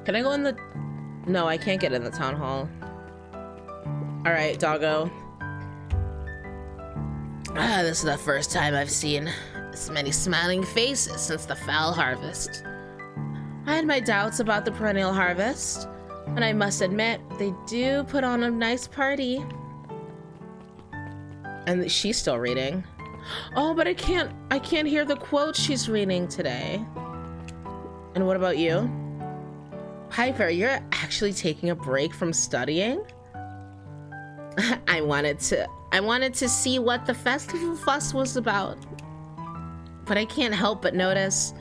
Can I go in the... No, I can't get in the town hall. Alright, doggo. This is the first time I've seen this many smiling faces since the fall harvest. I had my doubts about the perennial harvest, and I must admit, they do put on a nice party. And she's still reading. Oh, but I can't hear the quote she's reading today. And what about you? Piper, you're actually taking a break from studying? I wanted to see what the festival fuss was about. But I can't help but notice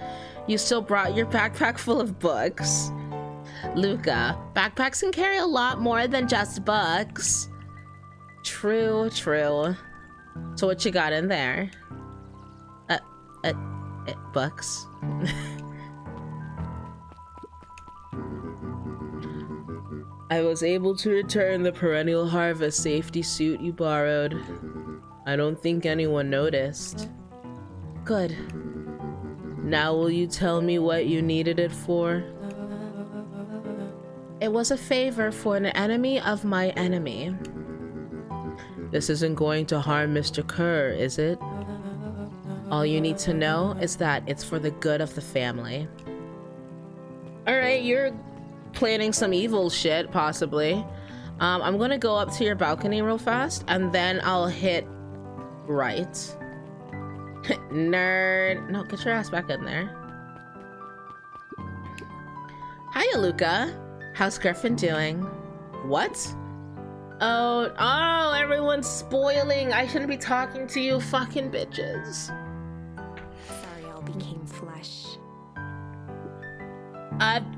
you still brought your backpack full of books. Luca, backpacks can carry a lot more than just books. True. So what you got in there? Books. I was able to return the perennial harvest safety suit you borrowed. I don't think anyone noticed. Good. Now will you tell me what you needed it for? It was a favor for an enemy of my enemy. This isn't going to harm Mr. Kerr, is it? All you need to know is that it's for the good of the family. Alright, you're planning some evil shit, possibly. I'm gonna go up to your balcony real fast, and then I'll hit right. Nerd. No, get your ass back in there. Hiya, Luca. How's Griffin doing? What? Oh, everyone's spoiling. I shouldn't be talking to you fucking bitches. Sariel became flesh.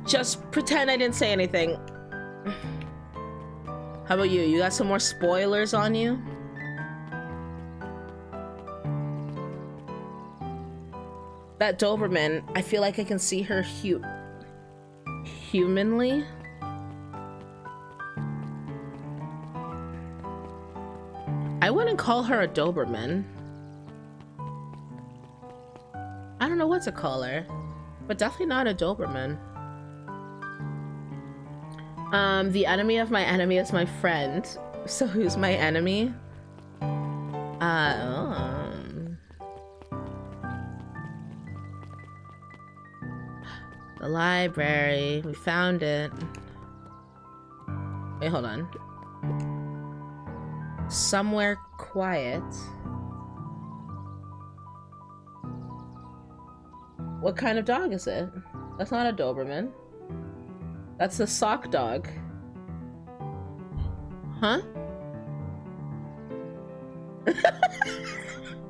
Just pretend I didn't say anything. How about you? You got some more spoilers on you? That Doberman, I feel like I can see her humanly. I wouldn't call her a Doberman. I don't know what to call her, but definitely not a Doberman. The enemy of my enemy is my friend. So who's my enemy? The library. We found it. Wait, hold on. Somewhere quiet. What kind of dog is it? That's not a Doberman. That's a sock dog. Huh?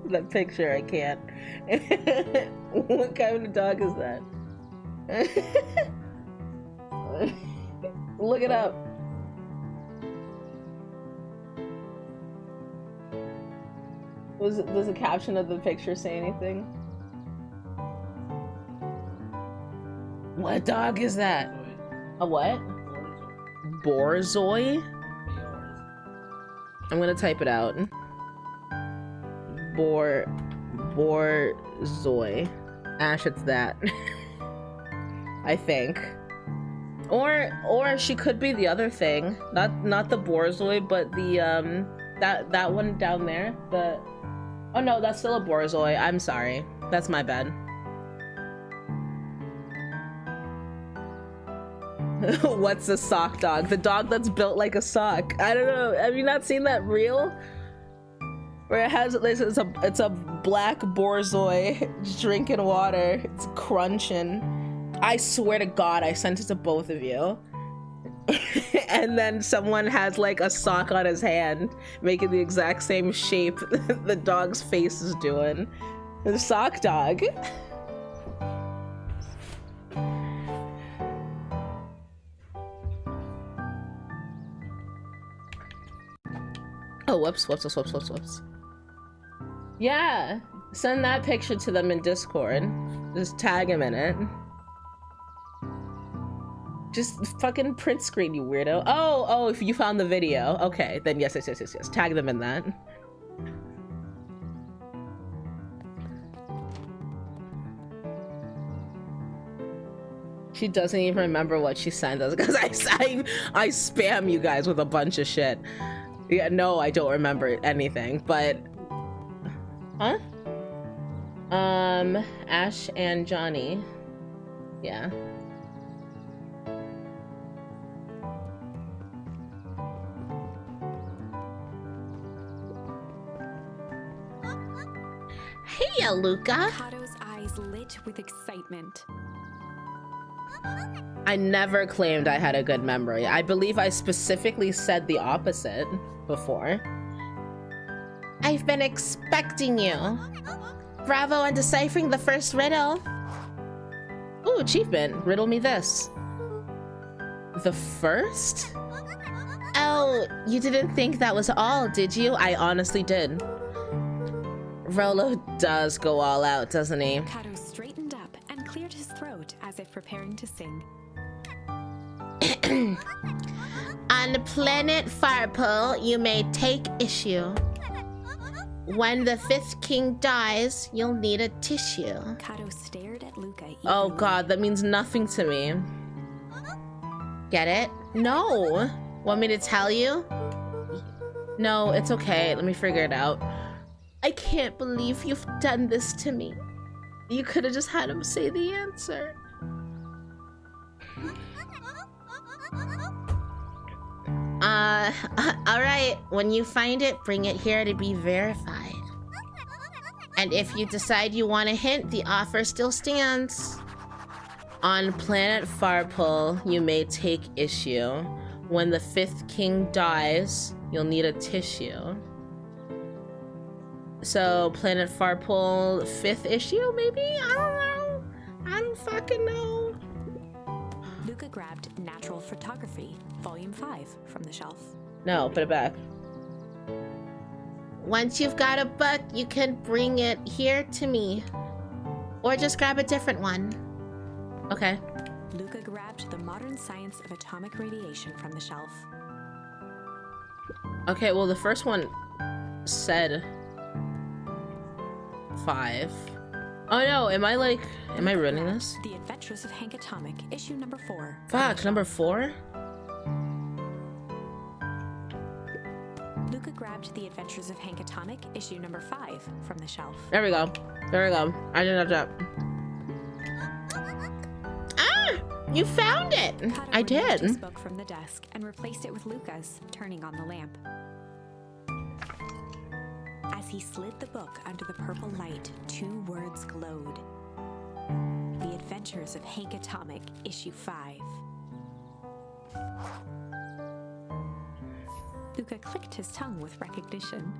That picture, I can't. What kind of dog is that? Look it up. Does the caption of the picture say anything? What dog is that? A what? Borzoi? I'm gonna type it out. Borzoi. Ash, it's that. I think. Or she could be the other thing. Not the Borzoi, but the that one down there. Oh no, that's still a Borzoi. I'm sorry. That's my bad. What's a sock dog? The dog that's built like a sock. I don't know. Have you not seen that reel? Where it has it's a black Borzoi drinking water. It's crunching. I swear to God, I sent it to both of you. And then someone has like a sock on his hand, making the exact same shape the dog's face is doing. The sock dog. Oh, whoops. Yeah, send that picture to them in Discord. Just tag him in it. Just fucking print screen, you weirdo. Oh, if you found the video. Okay, then yes. Tag them in that. She doesn't even remember what she sent us because I spam you guys with a bunch of shit. Yeah, no, I don't remember anything, but... Huh? Ash and Johnny. Yeah. Hey, Luca. Kato's eyes lit with excitement. I never claimed I had a good memory. I believe I specifically said the opposite before. I've been expecting you. Bravo on deciphering the first riddle. Ooh, achievement. Riddle me this. The first? Oh, you didn't think that was all, did you? I honestly did. Rolo does go all out, doesn't he? Kato straightened up and cleared his throat as if preparing to sing. On planet Farpool, you may take issue. When the fifth king dies, you'll need a tissue. Kato stared at Luca eagerly. Oh god, that means nothing to me. Get it? No. Want me to tell you? No, it's okay. Let me figure it out. I can't believe you've done this to me. You could have just had him say the answer. Alright. When you find it, bring it here to be verified. And if you decide you want a hint, the offer still stands. On planet Farpool, you may take issue. When the fifth king dies, you'll need a tissue. So, planet Farpool, fifth issue, maybe? I don't know. I don't fucking know. Luca grabbed Natural Photography, Volume 5, from the shelf. No, put it back. Once you've got a book, you can bring it here to me. Or just grab a different one. Okay. Luca grabbed The Modern Science of Atomic Radiation from the shelf. Okay, well, the first one said 5. Oh no, am I ruining this? The Adventures of Hank Atomic, issue number 4. Fuck, number 4? Luca grabbed The Adventures of Hank Atomic, issue number 5, from the shelf. There we go. I didn't have that. Ah! You found it! Kato I removed his did. book from the desk and replaced it with Luca's, turning on the lamp. As he slid the book under the purple light, 2 words glowed. The Adventures of Hank Atomic, issue 5. Luca clicked his tongue with recognition.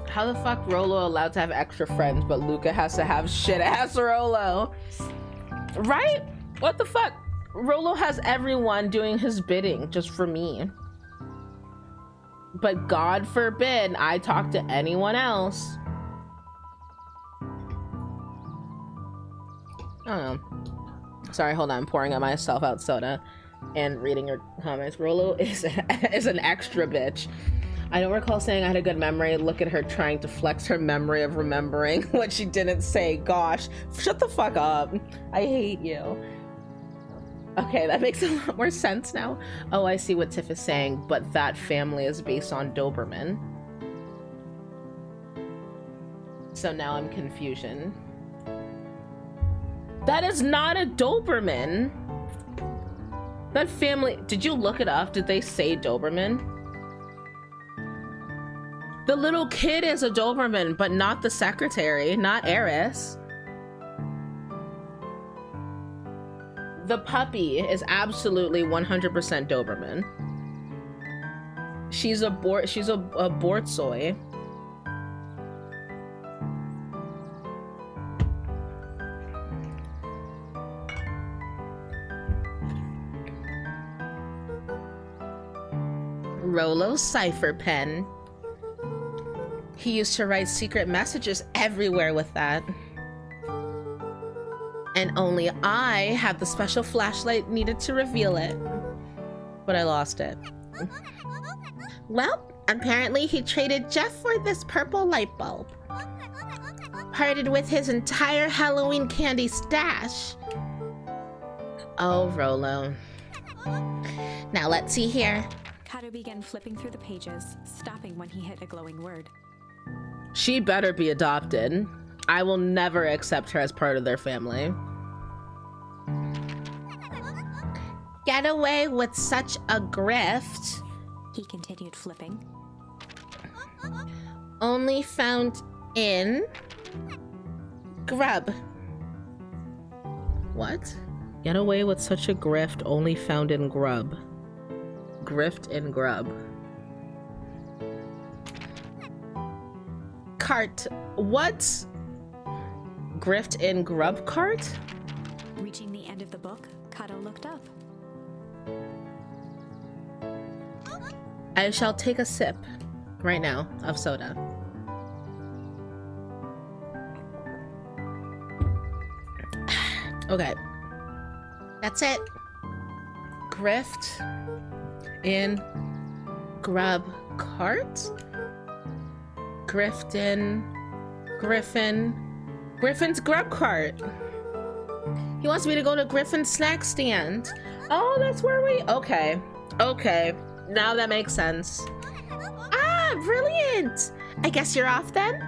How the fuck Rolo allowed to have extra friends, but Luca has to have shit-ass Rolo? Right? What the fuck? Rolo has everyone doing his bidding just for me. But God forbid I talk to anyone else. I don't know. Sorry, hold on. I'm pouring on myself out soda and reading your comments. Rolo is an extra bitch. I don't recall saying I had a good memory. Look at her trying to flex her memory of remembering what she didn't say. Gosh, shut the fuck up. I hate you. Okay, that makes a lot more sense now. Oh, I see what Tiff is saying, but that family is based on Doberman. So now I'm confusion. That is not a Doberman. That family, did you look it up? Did they say Doberman? The little kid is a Doberman, but not the secretary, not Eris. The puppy is absolutely 100% Doberman. She's a Borzoi. Rolo's cipher pen. He used to write secret messages everywhere with that. And only I had the special flashlight needed to reveal it. But I lost it. Well, apparently he traded Jeff for this purple light bulb. Parted with his entire Halloween candy stash. Oh, Rolo. Now let's see here. Kato began flipping through the pages, stopping when he hit a glowing word. She better be adopted. I will never accept her as part of their family. Get away with such a grift. He continued flipping. Only found in Grub. What? Get away with such a grift only found in Grub. Grift in Grub. Cart. What? Grift in Grub cart? Reaching the end of the book, Kato looked up. I shall take a sip right now of soda. Okay. That's it. Grift in Grub cart? Grifton, Griffin's grub cart. He wants me to go to Griffin's snack stand. Oh, that's where we, okay. Now that makes sense. Ah, brilliant. I guess you're off then?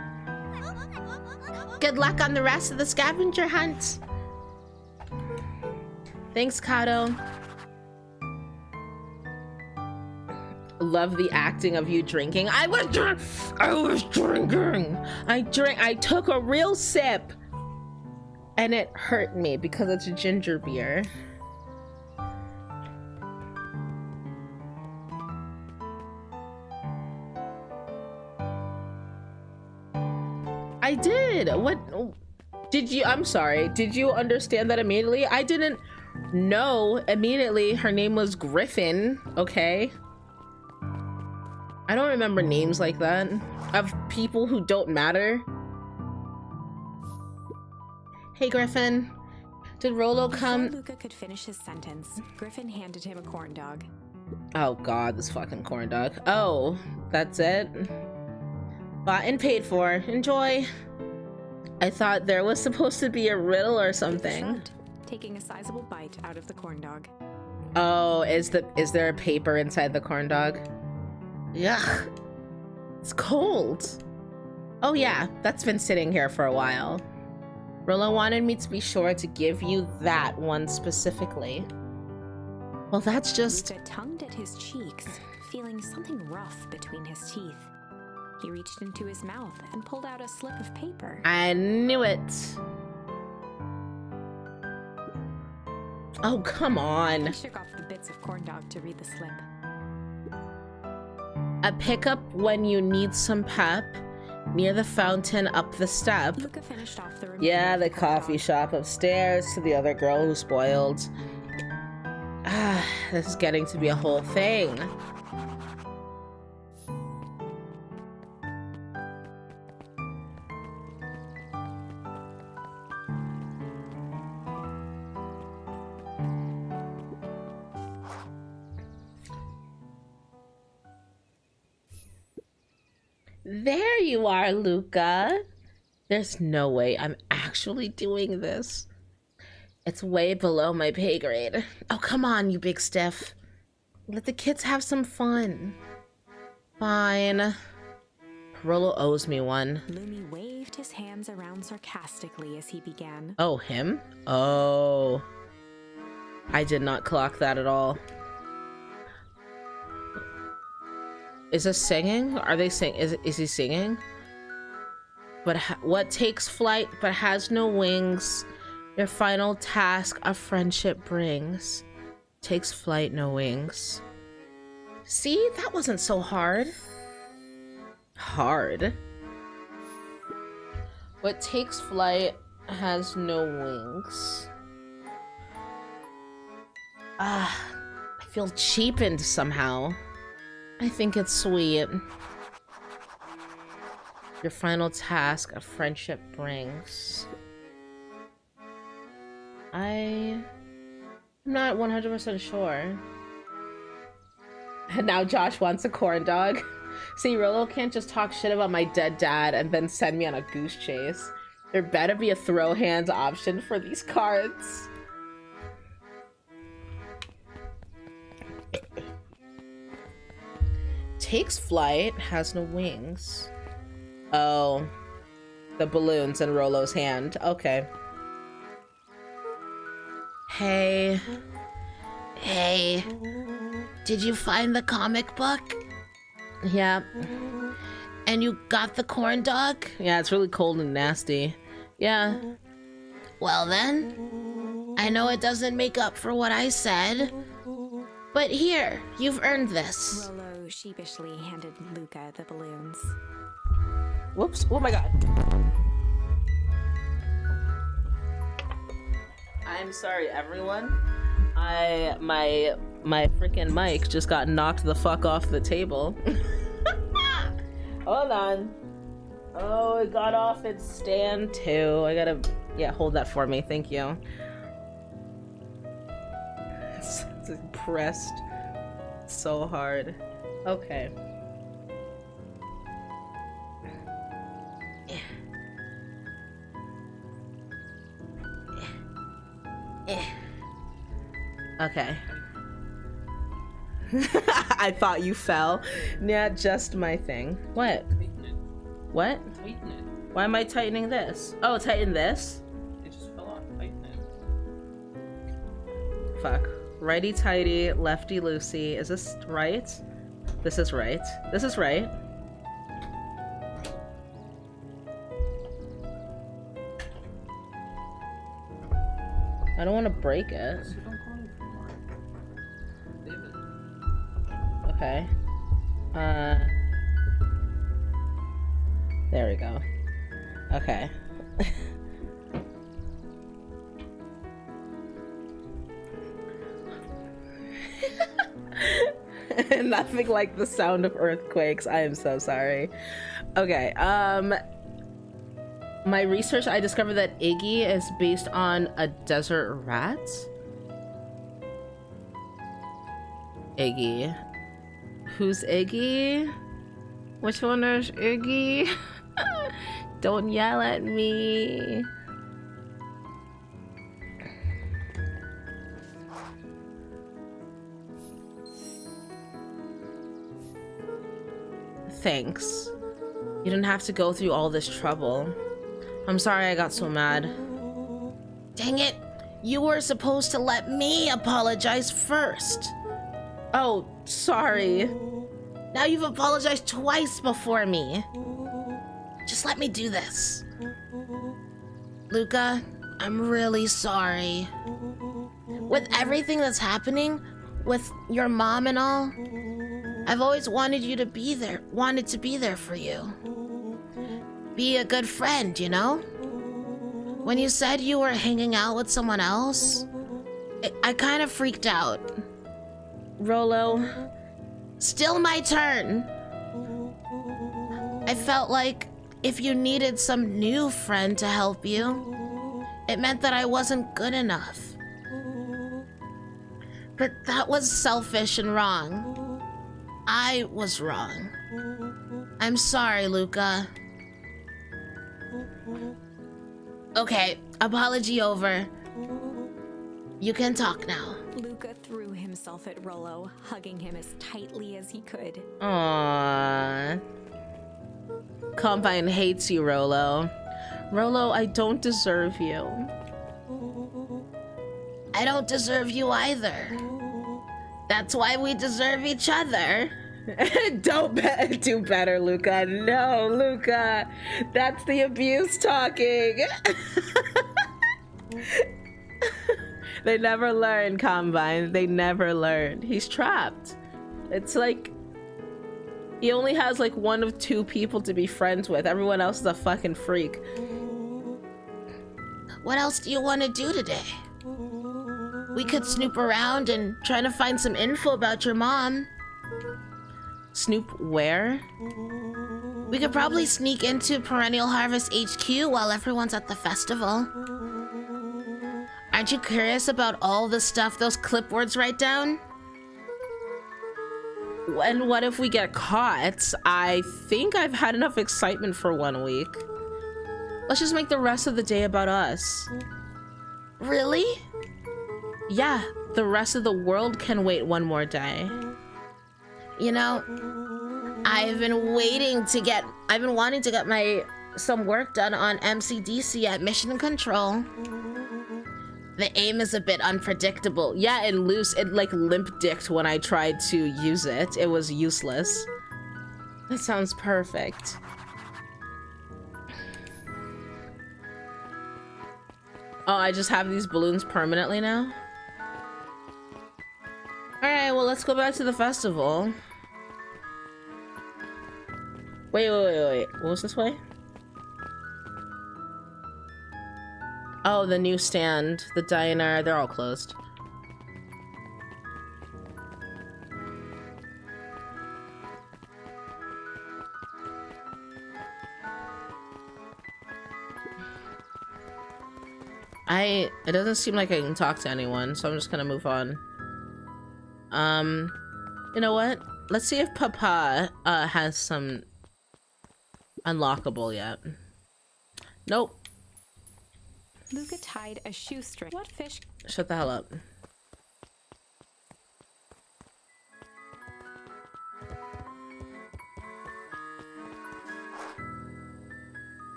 Good luck on the rest of the scavenger hunt. Thanks, Kato. Love the acting of you drinking. I was drinking. I took a real sip and it hurt me because it's a ginger beer. I did. What did you? I'm sorry. Did you understand that immediately? I didn't know immediately her name was Griffin. Okay. I don't remember names like that of people who don't matter. Hey, Griffin. Did Rolo come? Before Luca could finish his sentence, Griffin handed him a corn dog. Oh God, this fucking corn dog. Oh, that's it? Bought and paid for. Enjoy. I thought there was supposed to be a riddle or something. Shrugged, taking a sizable bite out of the corn dog. Oh, is there a paper inside the corn dog? Yuck. It's cold. Oh yeah, that's been sitting here for a while. Rolo wanted me to be sure to give you that one specifically. Well, that's just... Luca tongued at his cheeks, feeling something rough between his teeth. He reached into his mouth and pulled out a slip of paper. I knew it. Oh, come on. He shook off the bits of corn dog to read the slip. A pickup when you need some pep. Near the fountain up the step. Luca finished off the Yeah, the coffee shop upstairs to the other girl who spoiled. Ah, this is getting to be a whole thing. There you are, Luca. There's no way I'm actually doing this. It's way below my pay grade. Oh, come on, you big stiff. Let the kids have some fun. Fine. Rolo owes me one. Lumi waved his hands around sarcastically as he began. Oh, him? Oh. I did not clock that at all. Is this singing? Are they sing? Is he singing? But what takes flight but has no wings? Your final task a friendship brings. Takes flight, no wings. See, that wasn't so hard. Hard. What takes flight has no wings. I feel cheapened somehow. I think it's sweet. Your final task a friendship brings. I'm not 100% sure. And now Josh wants a corn dog. See, Rolo can't just talk shit about my dead dad and then send me on a goose chase. There better be a throw hands option for these cards. Takes flight, has no wings. Oh, the balloons in Rolo's hand. Okay. Hey. Hey, did you find the comic book? Yeah. And you got the corn dog? Yeah, it's really cold and nasty. Yeah. Well then, I know it doesn't make up for what I said, but here, you've earned this. Rolo sheepishly handed Luca the balloons. Whoops. Oh my god. I'm sorry, everyone. My freaking mic just got knocked the fuck off the table. Hold on. Oh, it got off its stand too. I gotta, yeah, hold that for me. Thank you. It's pressed so hard. Okay. Okay. I thought you fell. Yeah, just my thing. What? What? Tighten it. Why am I tightening this? Oh, tighten this? It just fell off. Tighten it. Fuck. Righty tighty, lefty loosey. Is this right? This is right. This is right. I don't want to break it. So don't call me for David. Okay. There we go. Okay. Nothing like the sound of earthquakes. I am so sorry. Okay, my research, I discovered that Iggy is based on a desert rat. Iggy. Who's Iggy? Which one is Iggy? Don't yell at me. Thanks. You didn't have to go through all this trouble. I'm sorry I got so mad. Dang it, you were supposed to let me apologize first. Oh, sorry. Now you've apologized twice before me. Just let me do this. Luca, I'm really sorry. With everything that's happening, with your mom and all, I've always wanted you to be there, wanted to be there for you. Be a good friend, you know? When you said you were hanging out with someone else, I kind of freaked out. Rolo. Still my turn. I felt like if you needed some new friend to help you, it meant that I wasn't good enough. But that was selfish and wrong. I was wrong. I'm sorry, Luca. Okay, apology over. You can talk now. Luca threw himself at Rollo, hugging him as tightly as he could. Aww. Combine hates you, Rollo. Rollo, I don't deserve you. I don't deserve you either. That's why we deserve each other. Don't do better, Luca. No, Luca. That's the abuse talking. They never learn, Combine. They never learn. He's trapped. It's like he only has like one of two people to be friends with. Everyone else is a fucking freak. What else do you want to do today? We could snoop around and try to find some info about your mom. Snoop where? We could probably sneak into Perennial Harvest HQ while everyone's at the festival. Aren't you curious about all the stuff those clipboards write down? And what if we get caught? I think I've had enough excitement for 1 week. Let's just make the rest of the day about us. Really? Yeah, the rest of the world can wait 1 more day. You know, I've been wanting to get some work done on MCDC at Mission Control. The aim is a bit unpredictable. Yeah, and loose. It like limp-dicked when I tried to use it. It was useless. That sounds perfect. Oh, I just have these balloons permanently now? Alright, well, let's go back to the festival. Wait. What was this way? Oh, the newsstand, the diner, they're all closed. It doesn't seem like I can talk to anyone, so I'm just gonna move on. You know what? Let's see if Papa has some unlockable yet. Nope. Luca tied a shoestring. What fish? Shut the hell up.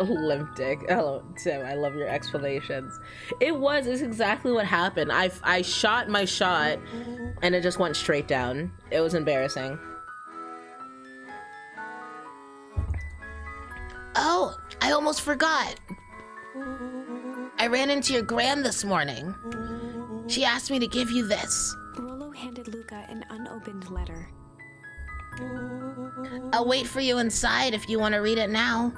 Limp dick. Hello, Tim. I love your explanations. It's exactly what happened. I shot my shot and it just went straight down. It was embarrassing. Oh, I almost forgot. I ran into your gran this morning. She asked me to give you this. Rollo handed Luca an unopened letter. I'll wait for you inside if you want to read it now.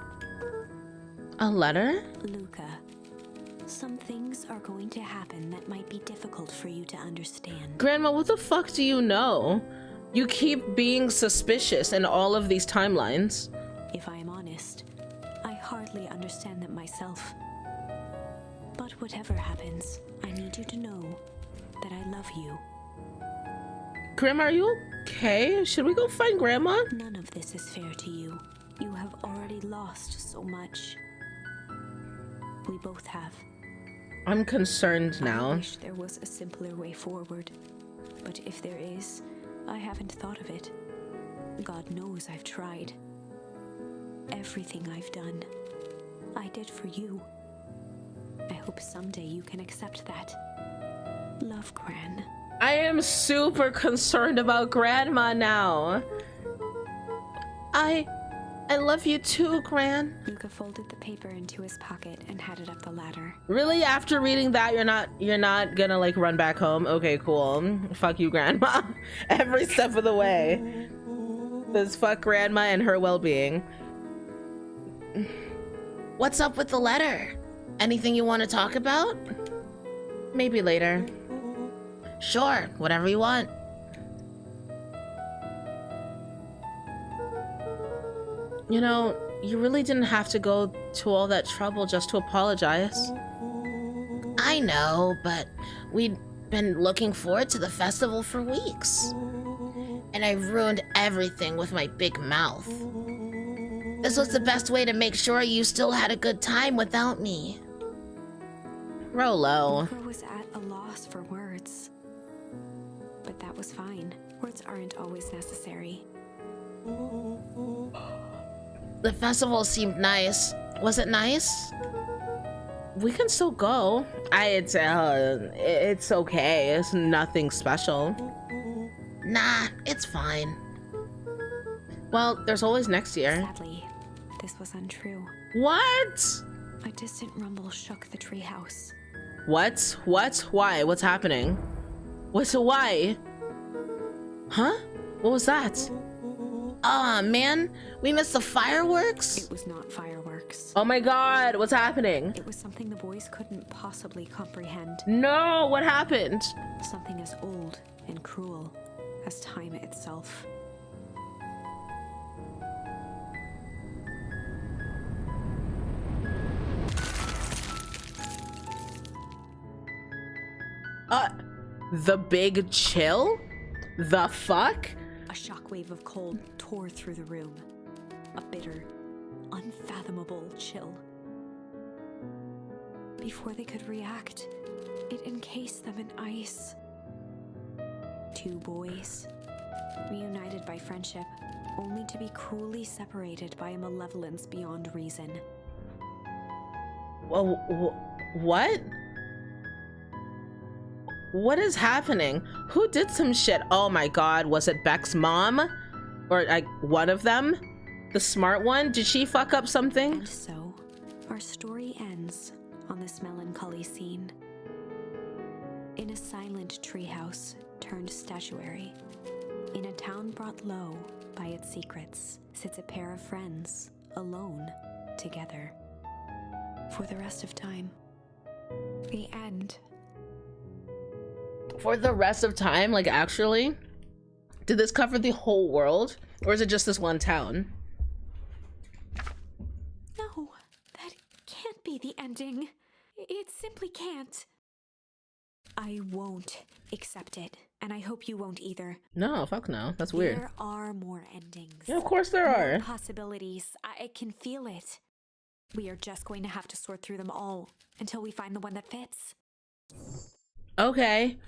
A letter? Luca, some things are going to happen that might be difficult for you to understand. Grandma, what the fuck do you know? You keep being suspicious in all of these timelines. If I am honest, I hardly understand them myself. But whatever happens, I need you to know that I love you. Grandma, are you okay? Should we go find Grandma? None of this is fair to you. You have already lost so much. We both have. I'm concerned I now. wish there was a simpler way forward. But if there is, I haven't thought of it. God knows I've tried. Everything I've done, I did for you. I hope someday you can accept that. Love, Gran. I am super concerned about Grandma now. I love you too, Gran. Luca folded the paper into his pocket and headed up the ladder. Really? After reading that, you're not gonna like run back home? Okay, cool. Fuck you, Grandma. Every step of the way. This fuck Grandma and her well-being. What's up with the letter? Anything you want to talk about? Maybe later. Sure, whatever you want. You know, you really didn't have to go to all that trouble just to apologize. I know, but we'd been looking forward to the festival for weeks. And I ruined everything with my big mouth. This was the best way to make sure you still had a good time without me. Rolo. Luca was at a loss for words. But that was fine. Words aren't always necessary. The festival seemed nice. Was it nice? We can still go. It's okay. It's nothing special. Nah, it's fine. Well, there's always next year. Sadly, this was untrue. What? A distant rumble shook the treehouse. What? What? Why? What's happening? Why? Huh? What was that? Aw, man, we missed the fireworks? It was not fireworks. Oh my god, what's happening? It was something the boys couldn't possibly comprehend. No, what happened? Something as old and cruel as time itself. The big chill? The fuck? A shockwave of cold tore through the room. A bitter, unfathomable chill. Before they could react, it encased them in ice. Two boys, reunited by friendship, only to be cruelly separated by a malevolence beyond reason. Well, what? What is happening? Who did some shit? Oh my god, was it Beck's mom? Or like one of them? The smart one? Did she fuck up something? And so, our story ends on this melancholy scene. In a silent treehouse turned statuary, in a town brought low by its secrets, sits a pair of friends, alone, together. For the rest of time. The end. For the rest of time, like actually? Did this cover the whole world? Or is it just this one town? No, that can't be the ending. It simply can't. I won't accept it, and I hope you won't either. No, fuck no. That's weird. There are more endings. Yeah, of course there More are. possibilities. I can feel it. We are just going to have to sort through them all until we find the one that fits. Okay.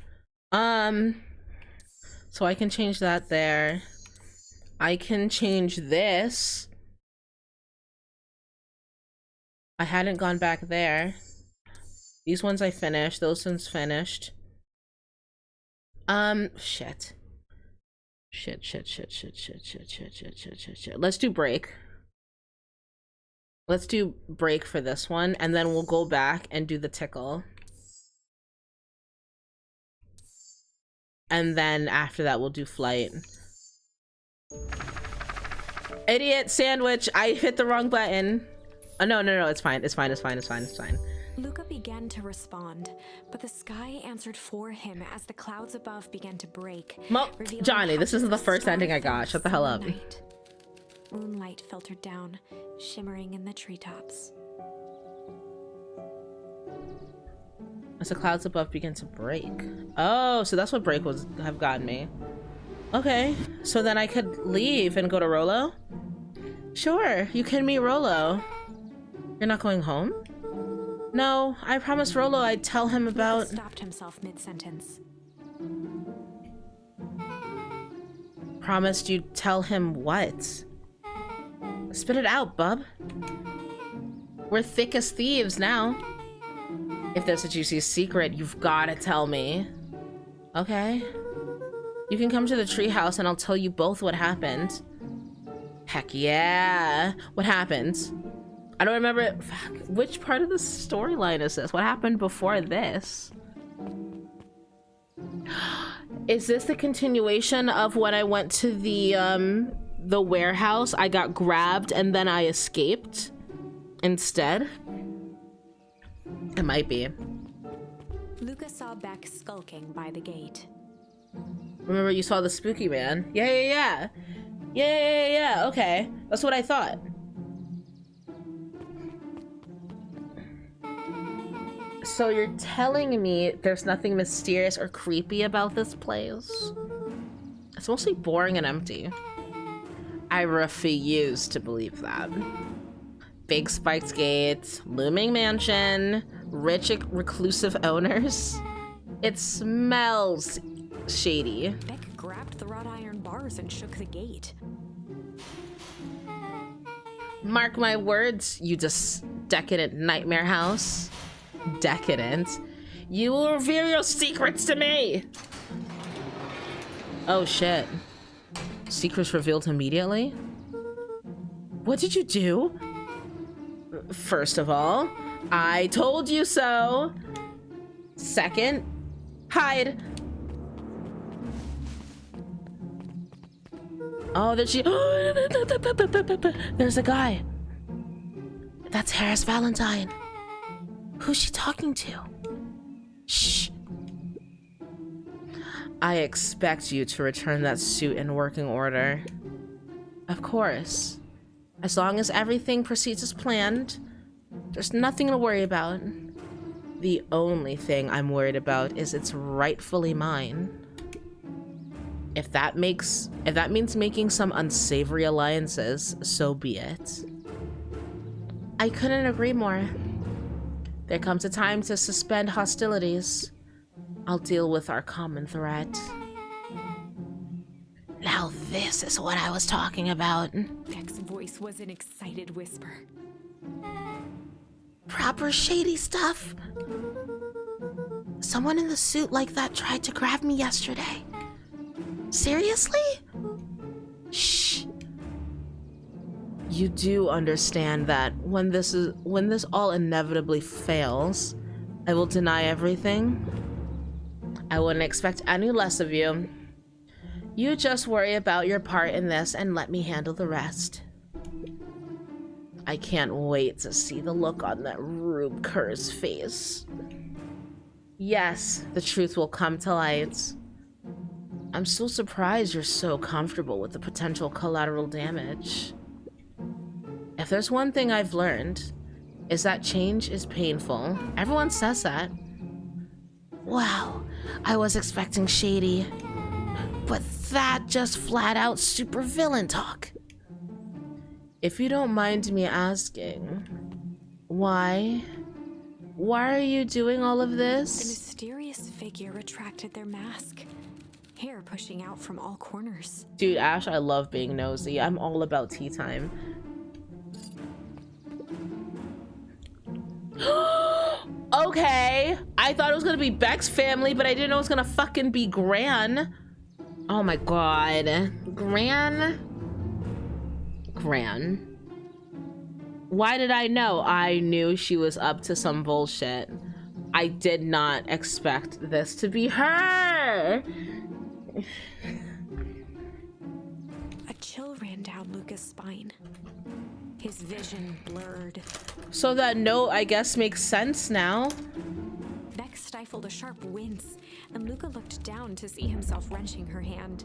So I can change that there. I can change this. I hadn't gone back there. These ones I finished. Those ones finished. Shit. Shit. Let's do break. Let's do break for this one, and then we'll go back and do the tickle. And then after that, we'll do flight. Idiot sandwich! I hit the wrong button. Oh, no, it's fine. It's fine. Luca began to respond, but the sky answered for him as the clouds above began to break. revealing Johnny, this isn't the patches of first ending I got. star-filled Shut the hell up. night. Moonlight filtered down, shimmering in the treetops. As the clouds above begin to break. Oh, so that's what break was have gotten me. Okay, so then I could leave and go to Rolo? Sure, you can meet Rolo. You're not going home? No, I promised Rolo I'd tell him about... Luca stopped himself mid-sentence. Promised you'd tell him what? Spit it out, bub. We're thick as thieves now. If there's a juicy secret, you've gotta tell me. Okay. You can come to the treehouse and I'll tell you both what happened. Heck yeah. What happened? I don't remember. Fuck. Which part of the storyline is this? What happened before this? Is this the continuation of when I went to the warehouse? I got grabbed and then I escaped instead? It might be. Luca saw Beck skulking by the gate. Remember you saw the spooky man? Yeah. Okay. That's what I thought. So you're telling me there's nothing mysterious or creepy about this place? It's mostly boring and empty. I refuse to believe that. Big spiked gates, looming mansion, rich reclusive owners. It smells shady. Beck grabbed the wrought iron bars and shook the gate. Mark my words, you decadent nightmare house. Decadent. You will reveal your secrets to me. Oh shit. Secrets revealed immediately? What did you do? First of all, I told you so. Second, hide. Oh, there's she. There's a guy. That's Harris Valentine. Who's she talking to? Shh. I expect you to return that suit in working order. Of course. As long as everything proceeds as planned, there's nothing to worry about. The only thing I'm worried about is it's rightfully mine. If that means making some unsavory alliances, so be it. I couldn't agree more. There comes a time to suspend hostilities. I'll deal with our common threat. Now this is what I was talking about. Beck's voice was an excited whisper. Proper shady stuff. Someone in the suit like that tried to grab me yesterday. Seriously? Shh. You do understand that when this all inevitably fails, I will deny everything. I wouldn't expect any less of you. You just worry about your part in this and let me handle the rest. I can't wait to see the look on that Rube Kerr's face. Yes, the truth will come to light. I'm so surprised you're so comfortable with the potential collateral damage. If there's one thing I've learned, is that change is painful. Everyone says that. Wow, I was expecting shady. But that just flat out supervillain talk. If you don't mind me asking, why? Why are you doing all of The this? mysterious figure retracted their mask, hair pushing out from all corners. Dude, Ash, I love being nosy. I'm all about tea time. Okay, I thought it was gonna be Beck's family, but I didn't know it was gonna fucking be Gran. Oh my god. Gran? Why did I know? I knew she was up to some bullshit. I did not expect this to be her. A chill ran down Luca's spine. His vision blurred. So that note, I guess, makes sense now. Beck stifled a sharp wince, and Luca looked down to see himself wrenching her hand.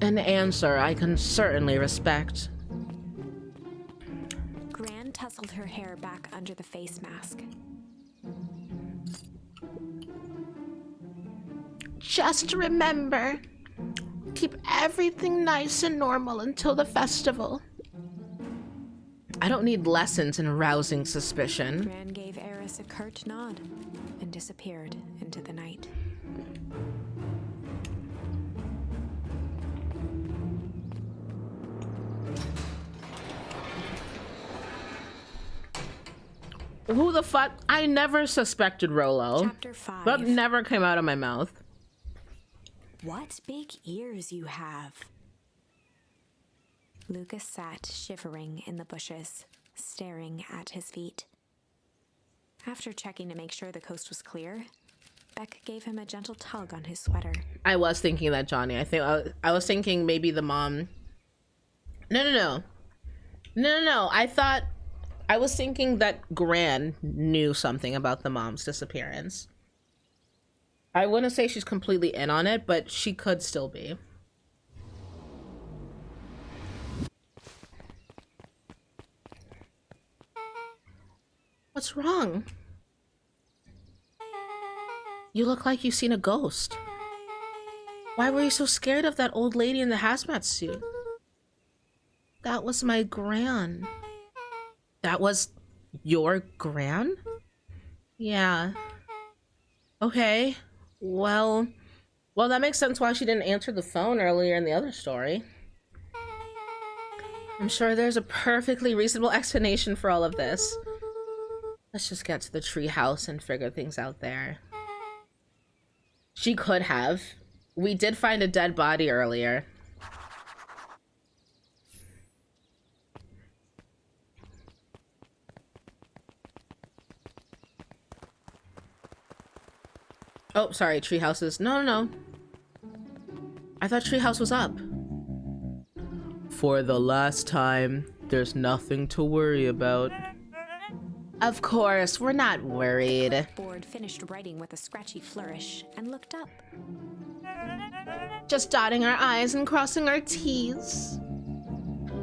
An answer I can certainly respect. Gran tousled her hair back under the face mask. Just remember, keep everything nice and normal until the festival. I don't need lessons in rousing suspicion. Gran gave Eris a curt nod and disappeared into the night. Who the fuck? I never suspected Rolo. Chapter 5. That never came out of my mouth. What big ears you have. Lucas sat shivering in the bushes, staring at his feet. After checking to make sure the coast was clear, Beck gave him a gentle tug on his sweater. I was thinking that, Johnny. I was thinking maybe the mom. No. I was thinking that Gran knew something about the mom's disappearance. I wouldn't say she's completely in on it, but she could still be. What's wrong? You look like you've seen a ghost. Why were you so scared of that old lady in the hazmat suit? That was my gran. That was your gran? Yeah. Okay. Well, that makes sense why she didn't answer the phone earlier in the other story. I'm sure there's a perfectly reasonable explanation for all of this. Let's just get to the tree house and figure things out there. She could have. We did find a dead body earlier. Oh, sorry, tree houses. No. I thought treehouse was up. For the last time, there's nothing to worry about. Of course, we're not worried. Board finished writing with a scratchy flourish and looked up. Just dotting our I's and crossing our T's.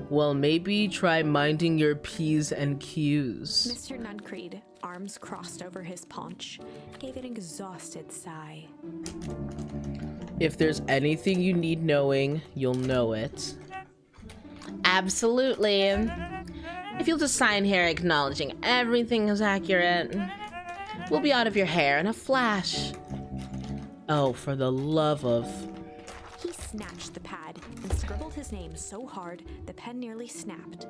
Well, maybe try minding your P's and Q's. Mr. Nuncreed, arms crossed over his paunch, gave an exhausted sigh. If there's anything you need knowing, you'll know it. Absolutely. If you'll just sign here acknowledging everything is accurate, we'll be out of your hair in a flash. Oh, for the love of... He snatched the pad and scribbled his name so hard the pen nearly snapped.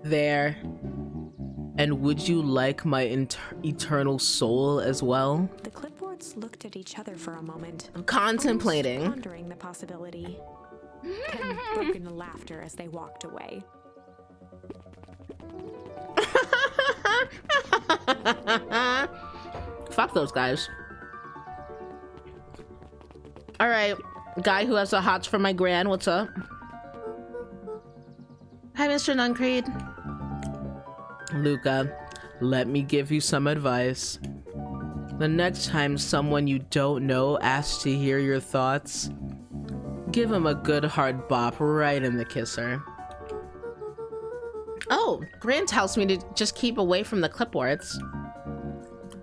There. And would you like my eternal soul as well? The clipboards looked at each other for a moment, Contemplating. pondering the possibility. Then broke into laughter as they walked away. Fuck those guys. Alright, guy who has the hots for my gran, what's up? Hi, Mr. Nuncreed. Luca, let me give you some advice. The next time someone you don't know asks to hear your thoughts, give him a good hard bop right in the kisser. Oh, Gran tells me to just keep away from the clipboards.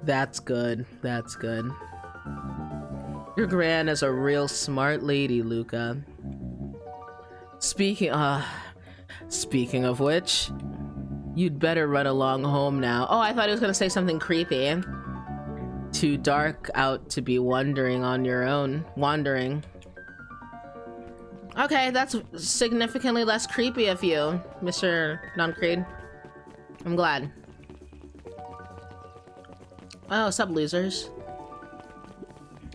That's good. That's good. Your Gran is a real smart lady, Luca. Speaking of which, you'd better run along home now. Oh, I thought he was gonna say something creepy. Too dark out to be wandering on your own. Wandering. Okay, that's significantly less creepy of you, Mr. Nuncreed. I'm glad. Oh, what's up, losers?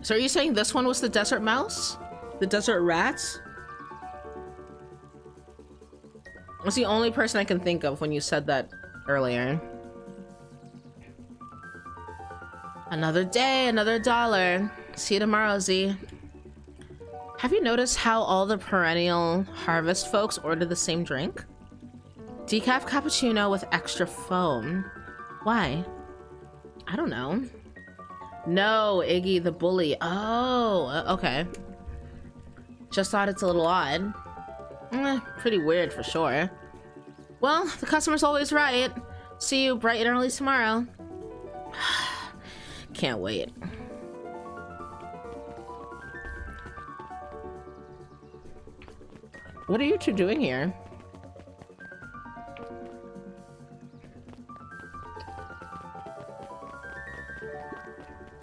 So are you saying this one was the desert mouse? The desert rats? That's the only person I can think of when you said that earlier. Another day, another dollar. See you tomorrow, Z. Have you noticed how all the perennial harvest folks order the same drink? Decaf cappuccino with extra foam. Why? I don't know. No, Iggy the bully. Oh, okay. Just thought it's a little odd. Pretty weird for sure. Well, the customer's always right. See you bright and early tomorrow. Can't wait. What are you two doing here?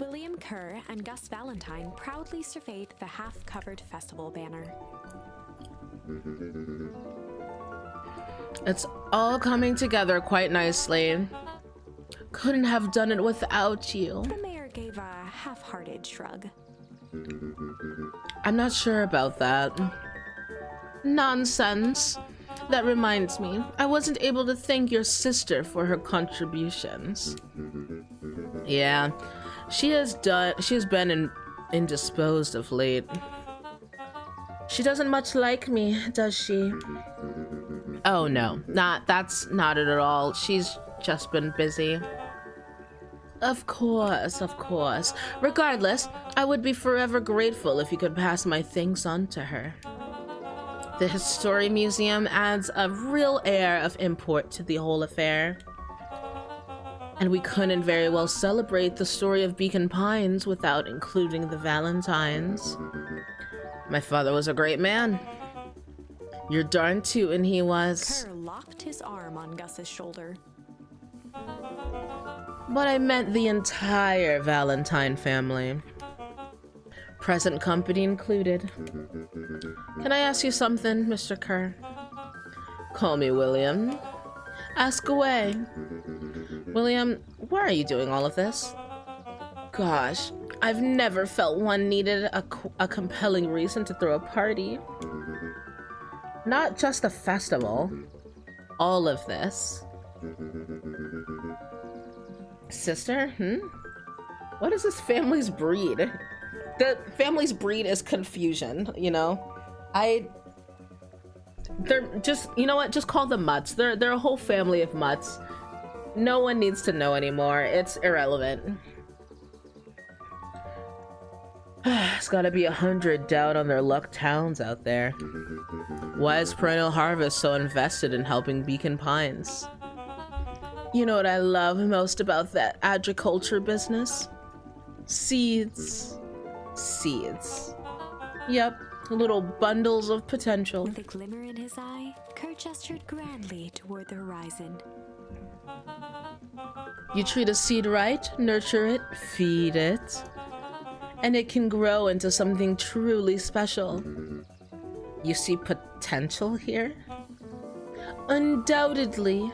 William Kerr and Gus Valentine proudly surveyed the half-covered festival banner. It's all coming together quite nicely. Couldn't have done it without you. The mayor gave a half-hearted shrug. I'm not sure about that. Nonsense. That reminds me, I wasn't able to thank your sister for her contributions. Yeah, she has been indisposed of late. She doesn't much like me, does she? Oh no, that's not it at all. She's just been busy. Of course, of course. Regardless, I would be forever grateful if you could pass my thanks on to her. The History Museum adds a real air of import to the whole affair. And we couldn't very well celebrate the story of Beacon Pines without including the Valentines. My father was a great man. You're darn tootin' he was. Kerr locked his arm on Gus's shoulder. But I meant the entire Valentine family. Present company included. Can I ask you something, Mr. Kerr? Call me William. Ask away. William, why are you doing all of this? Gosh, I've never felt one needed a compelling reason to throw a party. Not just a festival. All of this. Sister, What is this family's breed? The family's breed is confusion, you know? They're just, you know what? Just call them mutts. They're a whole family of mutts. No one needs to know anymore. It's irrelevant. It's gotta be 100 down on their luck towns out there. Why is Perennial Harvest so invested in helping Beacon Pines? You know what I love most about that agriculture business? Seeds. Seeds. Yep, little bundles of potential. With a glimmer in his eye, Kerr gestured grandly toward the horizon. You treat a seed right, nurture it, feed it, and it can grow into something truly special. You see potential here? Undoubtedly.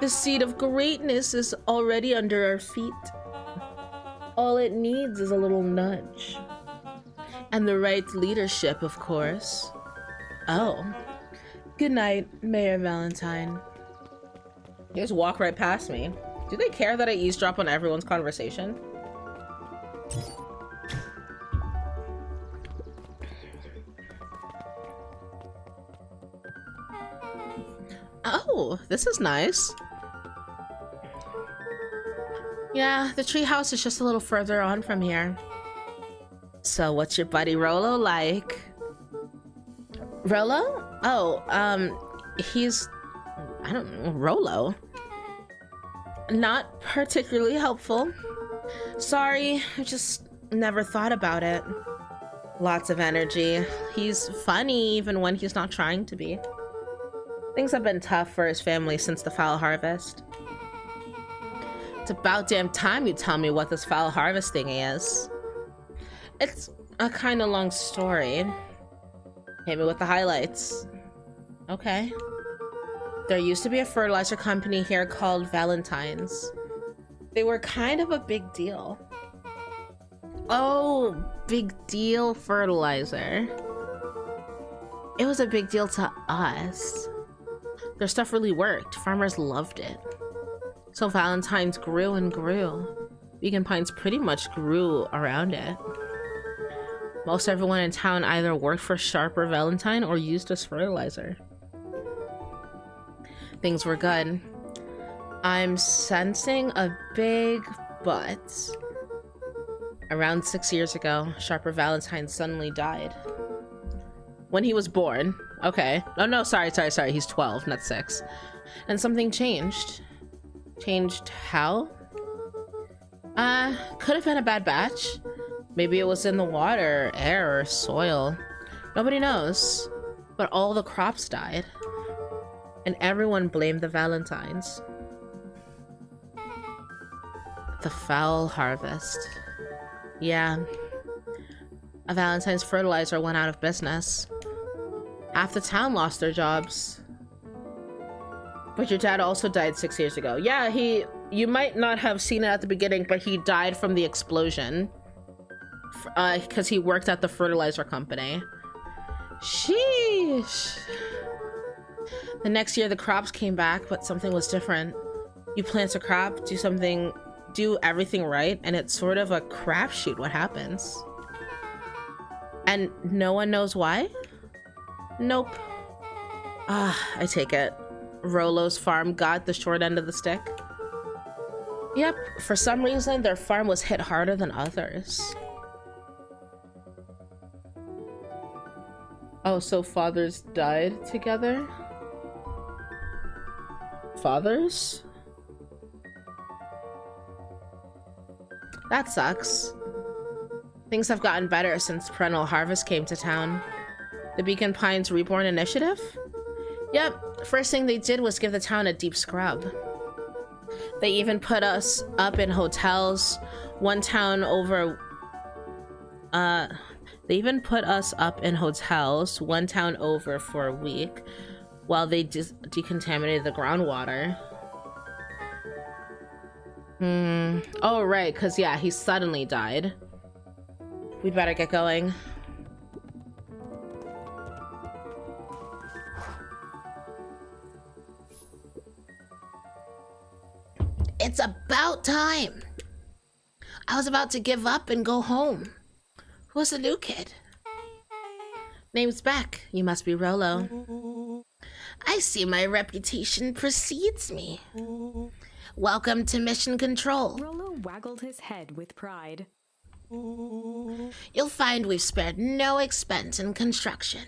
The seed of greatness is already under our feet. All it needs is a little nudge. And the right leadership, of course. Oh. Good night, Mayor Valentine. You just walk right past me. Do they care that I eavesdrop on everyone's conversation? Oh, this is nice. Yeah, the treehouse is just a little further on from here. So what's your buddy Rolo like? Rolo? Oh, he's... I don't know, Rolo. Not particularly helpful. Sorry, I just never thought about it. Lots of energy. He's funny even when he's not trying to be. Things have been tough for his family since the foul harvest. It's about damn time you tell me what this foul harvest thing is. It's a kind of long story. Hit me with the highlights. Okay. There used to be a fertilizer company here called Valentine's. They were kind of a big deal. Oh, big deal fertilizer. It was a big deal to us. Their stuff really worked. Farmers loved it. So Valentine's grew and grew. Beacon Pines pretty much grew around it. Most everyone in town either worked for Sharp or Valentine or used as fertilizer. Things were good. I'm sensing a big but. Around 6 years ago, Sharper Valentine suddenly died. When he was born. Okay. Oh no, sorry. He's 12, not 6. And something changed. Changed how? Could have been a bad batch. Maybe it was in the water, air, or soil. Nobody knows. But all the crops died. And everyone blamed the Valentines. The foul harvest. Yeah. A Valentine's fertilizer went out of business. Half the town lost their jobs. But your dad also died 6 years ago. Yeah, you might not have seen it at the beginning, but he died from the explosion. Because he worked at the fertilizer company. Sheesh. The next year the crops came back, but something was different. You plant a crop, do everything right, and it's sort of a crapshoot what happens. And no one knows why? Nope. I take it. Rolo's farm got the short end of the stick. Yep, for some reason their farm was hit harder than others. Oh, so fathers died together? Fathers? That sucks. Things have gotten better since Perennial Harvest came to town. The Beacon Pines Reborn Initiative? Yep, first thing they did was give the town a deep scrub. They even put us up in hotels, one town over... They even put us up in hotels, one town over for a week, while they decontaminated the groundwater. Oh, right, because, yeah, he suddenly died. We'd better get going. It's about time. I was about to give up and go home. Who's the new kid? Name's Beck. You must be Rolo. I see my reputation precedes me. Welcome to Mission Control. Rolo waggled his head with pride. You'll find we've spared no expense in construction.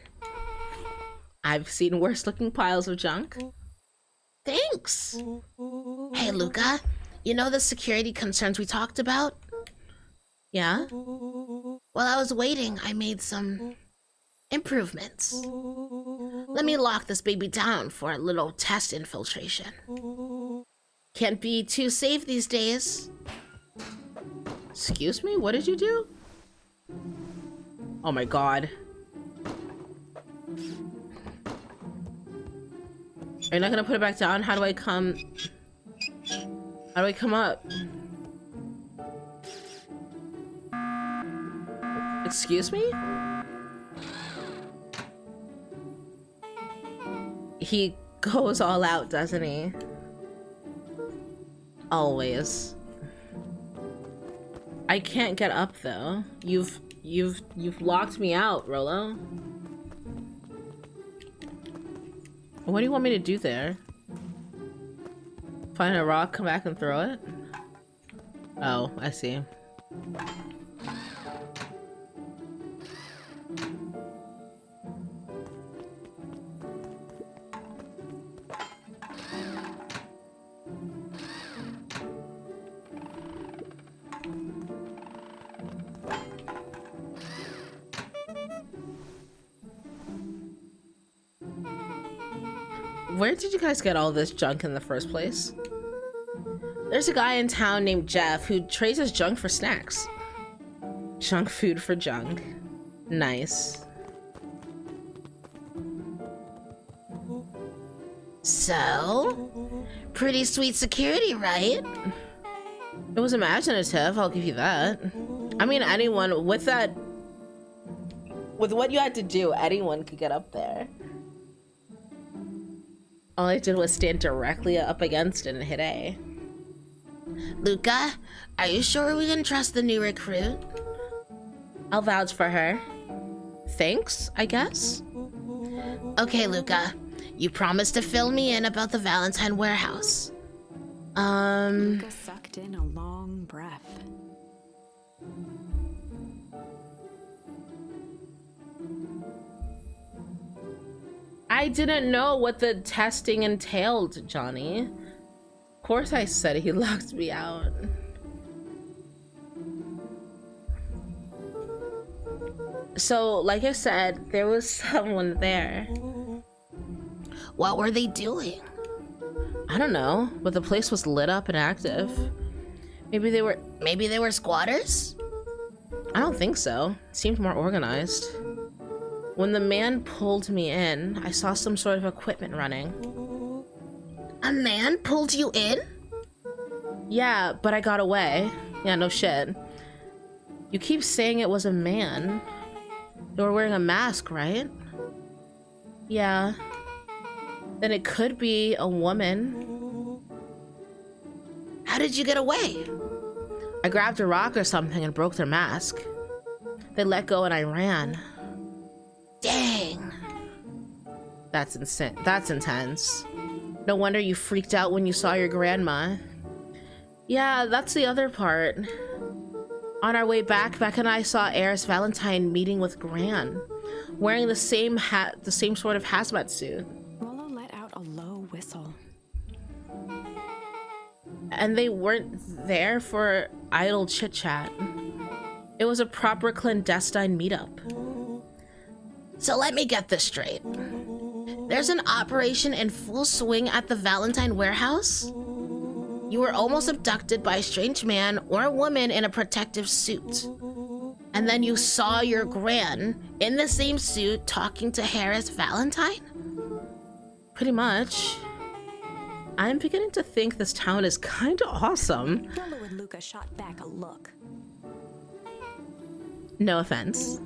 I've seen worse looking piles of junk. Thanks. Hey, Luca, you know the security concerns we talked about? Yeah? While I was waiting, I made some improvements. Let me lock this baby down for a little test infiltration. Can't be too safe these days. Excuse me? What did you do? Oh my god. Are you not gonna put it back down? How do I come up? Excuse me? He goes all out, doesn't he? Always. I can't get up though. You've locked me out, Rolo. What do you want me to do there? Find a rock, come back and throw it? Oh, I see. Where did you guys get all this junk in the first place? There's a guy in town named Jeff who trades his junk for snacks. Junk food for junk. Nice. So, pretty sweet security, right? It was imaginative, I'll give you that. I mean, anyone with that... With what you had to do, anyone could get up there. All I did was stand directly up against it and hit A. Luca, are you sure we can trust the new recruit? I'll vouch for her. Thanks, I guess? Okay, Luca. You promised to fill me in about the Valentine warehouse. Luca sucked in a long breath. I didn't know what the testing entailed, Johnny. Of course I said he locked me out. So, like I said, there was someone there. What were they doing? I don't know, but the place was lit up and active. Maybe they were squatters? I don't think so. It seemed more organized. When the man pulled me in, I saw some sort of equipment running. A man pulled you in? Yeah, but I got away. Yeah, no shit. You keep saying it was a man. They were wearing a mask, right? Yeah. Then it could be a woman. How did you get away? I grabbed a rock or something and broke their mask. They let go and I ran. Dang. That's insane. That's intense. No wonder you freaked out when you saw your grandma. Yeah, that's the other part. On our way back, Beck and I saw Eris Valentine meeting with Gran. wearing the same hat, the same sort of hazmat suit. Rollo let out a low whistle. And they weren't there for idle chit-chat. It was a proper clandestine meetup. So let me get this straight. There's an operation in full swing at the Valentine warehouse? You were almost abducted by a strange man or a woman in a protective suit. And then you saw your gran in the same suit talking to Harris Valentine? Pretty much. I'm beginning to think this town is kind of awesome. Rollo and Luca shot back a look. No offense.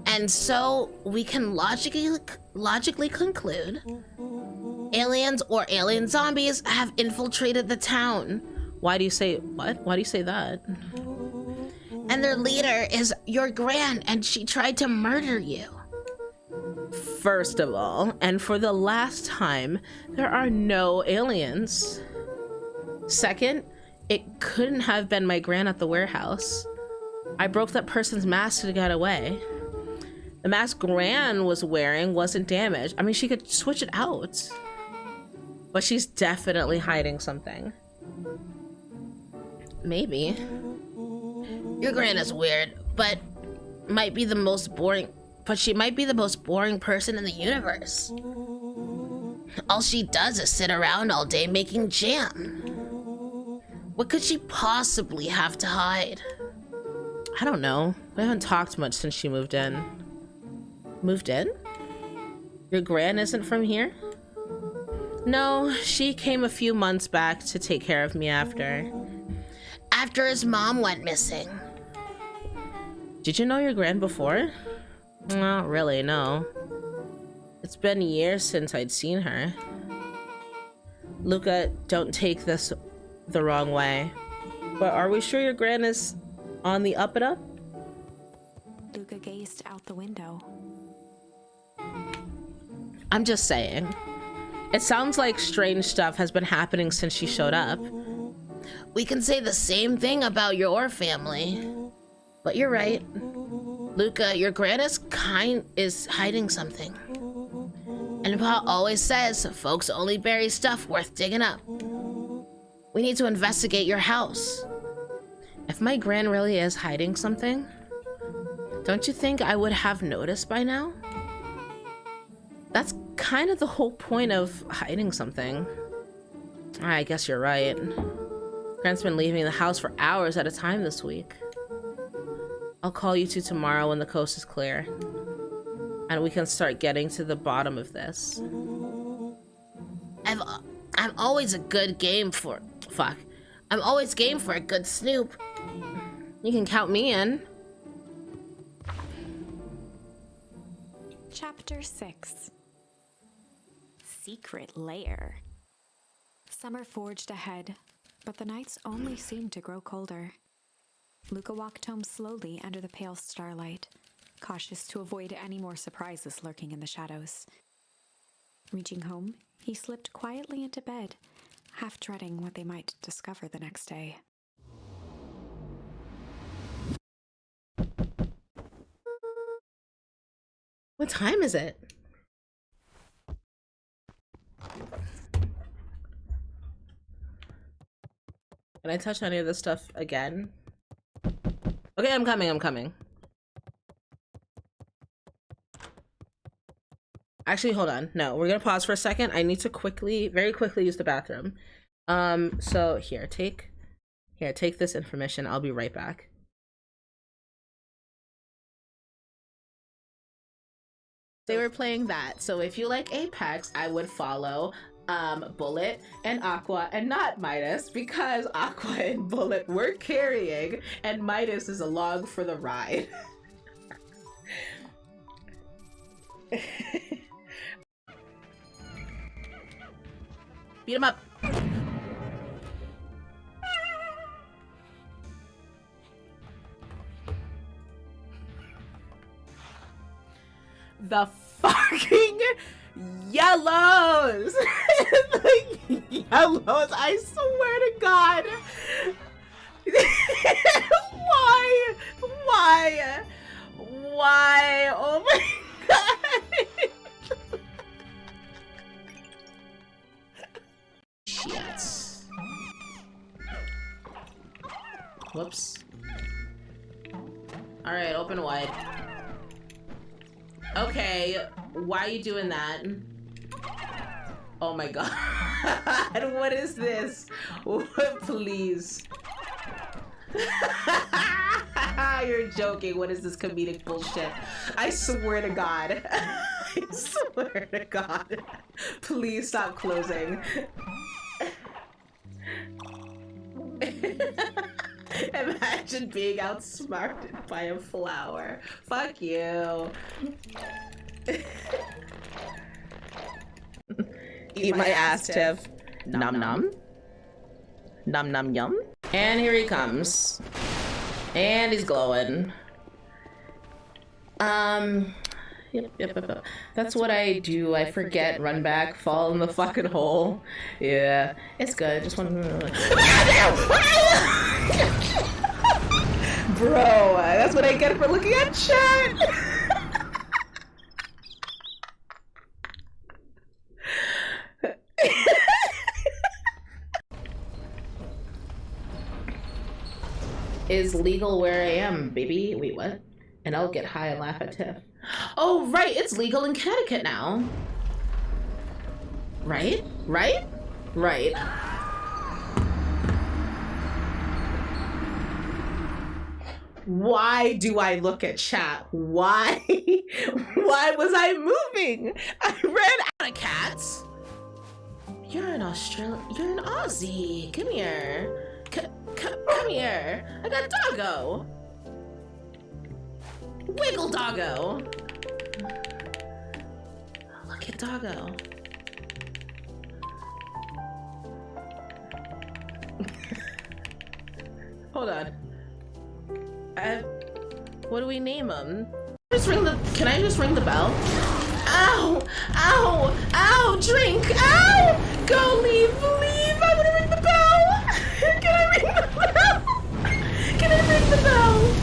And so we can logically conclude aliens or alien zombies have infiltrated the town. Why do you say what? Why do you say that? And their leader is your gran, and she tried to murder you. First of all, and for the last time, there are no aliens. Second, it couldn't have been my gran at the warehouse. I broke that person's mask to get away. The mask Gran was wearing wasn't damaged. I mean, she could switch it out. But she's definitely hiding something. Maybe. Your gran is weird, but she might be the most boring person in the universe. All she does is sit around all day making jam. What could she possibly have to hide? I don't know. We haven't talked much since she moved in. Moved in? Your gran isn't from here? No, she came a few months back to take care of me after. After his mom went missing. Did you know your gran before? Not really, no. It's been years since I'd seen her. Luca, don't take this the wrong way. But are we sure your gran is on the up and up? Luca gazed out the window. I'm just saying. It sounds like strange stuff has been happening since she showed up. We can say the same thing about your family. But you're right. Luca, your gran is hiding something. And Pa always says folks only bury stuff worth digging up. We need to investigate your house. If my gran really is hiding something, don't you think I would have noticed by now? That's kind of the whole point of hiding something. I guess you're right. Gran's been leaving the house for hours at a time this week. I'll call you two tomorrow when the coast is clear. And we can start getting to the bottom of this. I'm always game for a good snoop. You can count me in. Chapter 6. Secret Lair. Summer forged ahead, but the nights only seemed to grow colder. Luca walked home slowly under the pale starlight, cautious to avoid any more surprises lurking in the shadows. Reaching home, he slipped quietly into bed, half dreading what they might discover the next day. What time is it? Can I touch any of this stuff again? Okay, I'm coming. Actually, hold on. No, we're gonna pause for a second. I need to very quickly use the bathroom. So here, take this information. I'll be right back. They were playing that, so if you like Apex, I would follow Bullet and Aqua and not Midas, because Aqua and Bullet were carrying and Midas is along for the ride. Beat him up. The fucking yellows. The yellows, I swear to God. Why? Oh Whoops. All right, open wide. Okay, why are you doing that? Oh my god. What is this? Please. You're joking. What is this comedic bullshit? I swear to God. I swear to God. Please stop closing. Imagine being outsmarted by a flower. Fuck you. Eat my ass, Tiff. Nom nom. Nom nom yum. And here he comes. And he's glowing. Yep. That's what I do. I forget, run back, fall in the fucking hole. Yeah, it's good. Just one. Bro, that's what I get for looking at chat. Is legal where I am, baby. Wait, what? And I'll get high and laugh at Tiff. Oh, right, it's legal in Connecticut now. Right? Right? Right. Why do I look at chat? Why? Why was I moving? I ran out of cats. You're an You're an Aussie. Come here. Come here. I got doggo. Wiggle doggo. Look at doggo. Hold on. What do we name him? Can I just ring the bell? Ow! Ow! Ow! Drink! Ow! Go leave! Leave! I wanna ring the bell! Can I ring the bell? Can I ring the bell?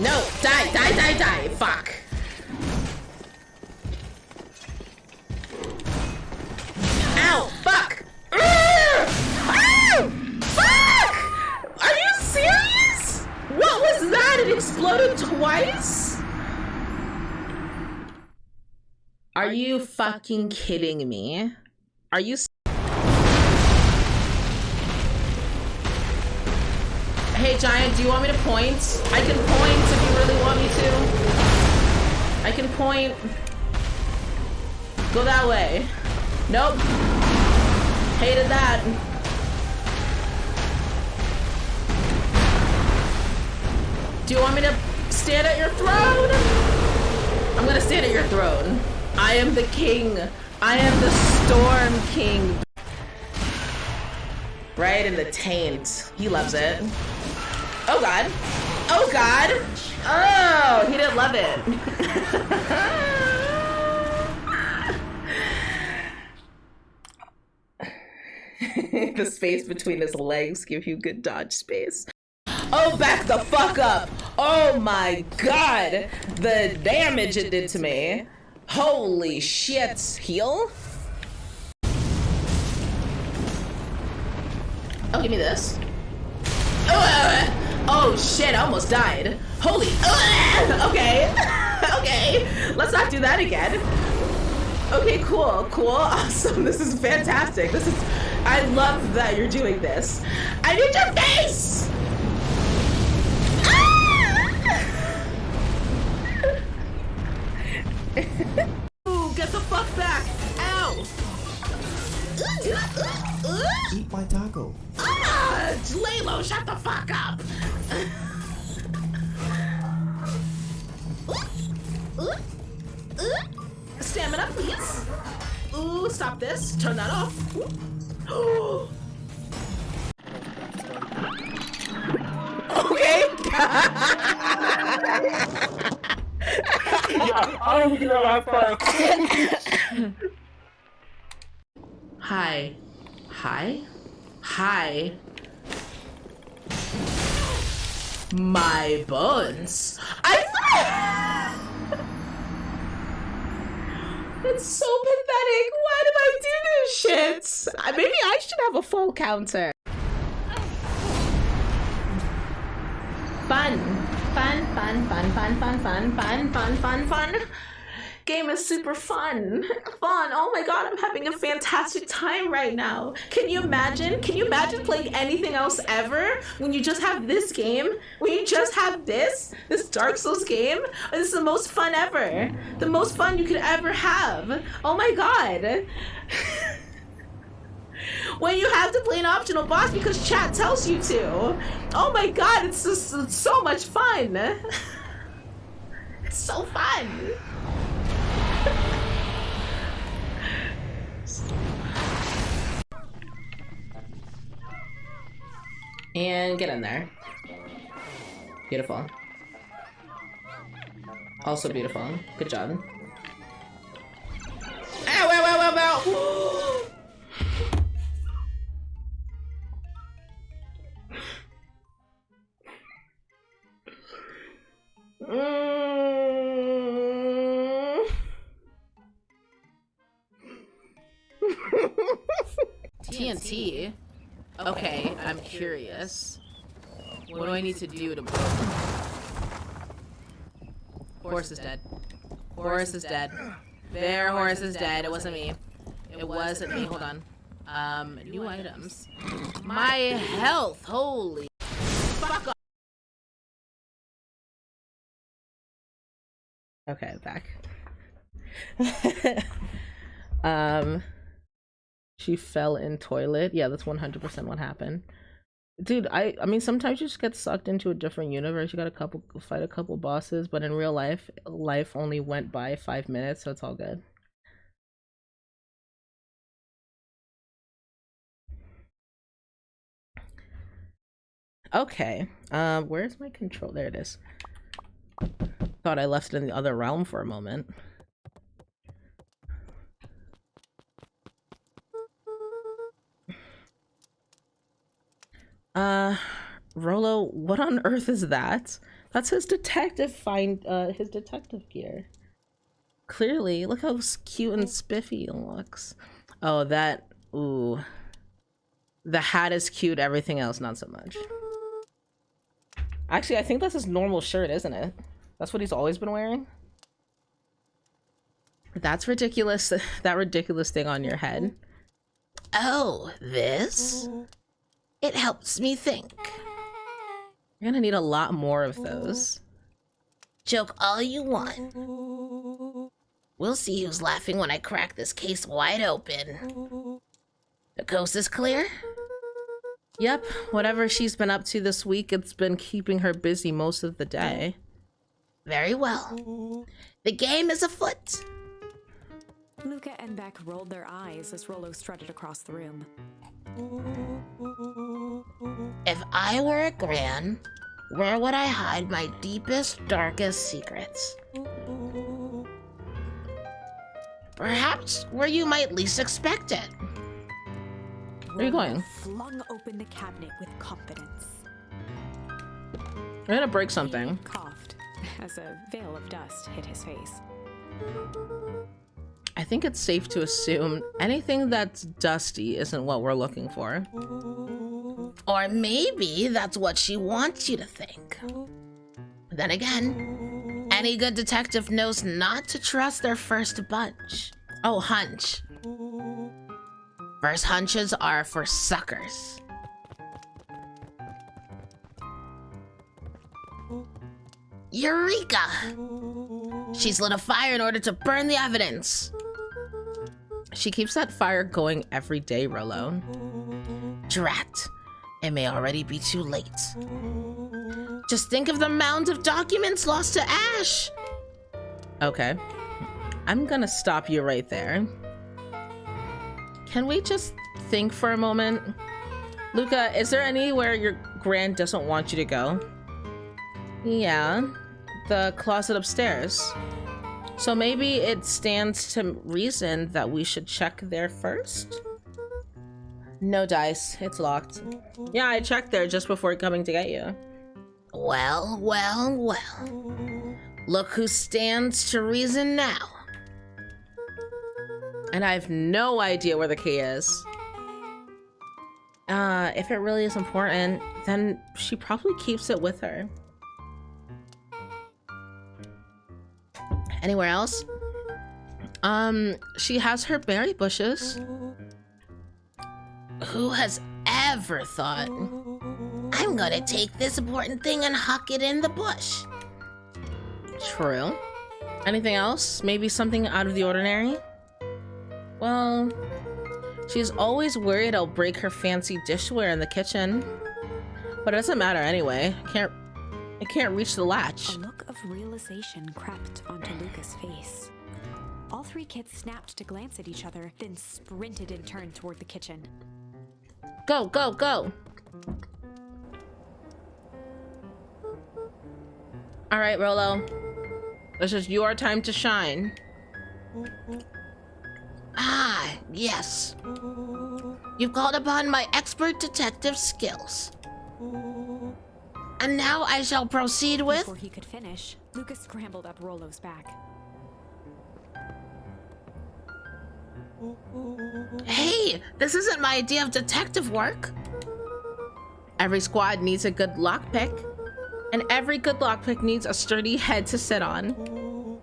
No! Die! Die! Die! Die! Fuck! Ow! Fuck! Ow! Fuck! Are you serious? What was that? It exploded twice? Are you fucking kidding me? Are you? Hey, Giant, do you want me to point? I can point if you really want me to. I can point. Go that way. Nope. Hated that. Do you want me to stand at your throne? I'm gonna stand at your throne. I am the king. I am the Storm King. Right in the taint. He loves it. Oh god. Oh god. Oh, he didn't love it. The space between his legs give you good dodge space. Oh, back the fuck up. Oh my god. The damage it did to me. Holy shit. Heal? Oh, give me this. Oh shit, I almost died. Holy. Okay. Okay. Let's not do that again. Okay, cool. Cool. Awesome. This is fantastic. This is. I love that you're doing this. I need your face! Ooh, get the fuck back! Ow! Eat my taco. Ah! Laylo, shut the fuck up! Stamina, please. Ooh, stop this. Turn that off. Okay. I'm gonna laugh first. Hi. Hi? Hi. My bones. It's so pathetic. Why did I do this shit? Maybe I should have a full counter. Fun. Fun. Game is super fun. Oh my god, I'm having a fantastic time right now. Can you imagine? Can you imagine playing anything else ever when you just have this game? When you just have this Dark Souls game? This is the most fun ever. The most fun you could ever have. Oh my god. When you have to play an optional boss because chat tells you to. Oh my god, it's so much fun. It's so fun. And get in there. Beautiful. Also beautiful. Good job. Ow, ow, ow, ow, ow. TNT? Okay, I'm curious. What do I need to do to... Horse is dead. Horse is dead. Their horse is dead. It wasn't me. It wasn't me. Hold on. New items. My health. Holy fuck off. Okay, back. She fell in toilet. Yeah, that's 100% what happened. Dude, I mean, sometimes you just get sucked into a different universe. You gotta fight a couple bosses, but in real life, life only went by 5 minutes, so it's all good. Okay, where's my control? There it is. Thought I left it in the other realm for a moment. Rolo, what on earth is that? That's his detective his detective gear. Clearly, look how cute and spiffy it looks. Oh, that, ooh. The hat is cute, everything else not so much. Actually, I think that's his normal shirt, isn't it? That's what he's always been wearing. That's ridiculous, that ridiculous thing on your head. Oh, this? It helps me think. You're gonna need a lot more of those. Joke all you want. We'll see who's laughing when I crack this case wide open. The coast is clear? Yep, whatever she's been up to this week, it's been keeping her busy most of the day. Very well. The game is afoot. Luca and Beck rolled their eyes as Rolo strutted across the room. If I were a Gran, where would I hide my deepest, darkest secrets? Perhaps where you might least expect it. Where are you going? Flung open the cabinet with confidence. I'm gonna break something. He coughed as a veil of dust hit his face. I think it's safe to assume anything that's dusty isn't what we're looking for. Or maybe that's what she wants you to think. Then again, any good detective knows not to trust their first bunch. Oh, hunch. First hunches are for suckers. Eureka! She's lit a fire in order to burn the evidence. She keeps that fire going every day, Rolo. Drat. It may already be too late. Just think of the mound of documents lost to ash. Okay. I'm gonna stop you right there. Can we just think for a moment? Luca, is there anywhere your Gran doesn't want you to go? Yeah, the closet upstairs. So maybe it stands to reason that we should check there first? No dice, it's locked. Yeah, I checked there just before coming to get you. Well, well, well. Look who stands to reason now. And I have no idea where the key is. If it really is important, then she probably keeps it with her. Anywhere else? She has her berry bushes. Who has ever thought, I'm gonna take this important thing and huck it in the bush? True. Anything else? Maybe something out of the ordinary? Well, she's always worried I'll break her fancy dishware in the kitchen. But it doesn't matter anyway. It can't reach the latch. A look of realization crept onto Luca's face. All three kids snapped to glance at each other, then sprinted in turn toward the kitchen. Go, go, go! Alright, Rolo. This is your time to shine. Ah, yes. You've called upon my expert detective skills. And now I shall proceed with... Before he could finish, Luca scrambled up Rolo's back. Hey, this isn't my idea of detective work. Every squad needs a good lockpick. And every good lockpick needs a sturdy head to sit on.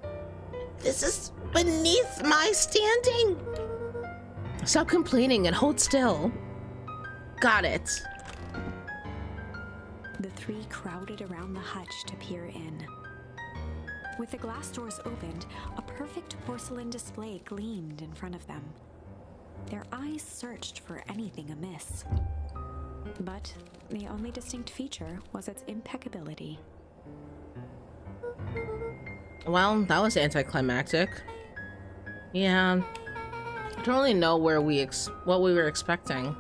This is beneath my standing. Stop complaining and hold still. Got it. The three crowded around the hutch to peer in. With the glass doors opened, a perfect porcelain display gleamed in front of them. Their eyes searched for anything amiss. But the only distinct feature was its impeccability. Well, that was anticlimactic. Yeah. I don't really know what we were expecting.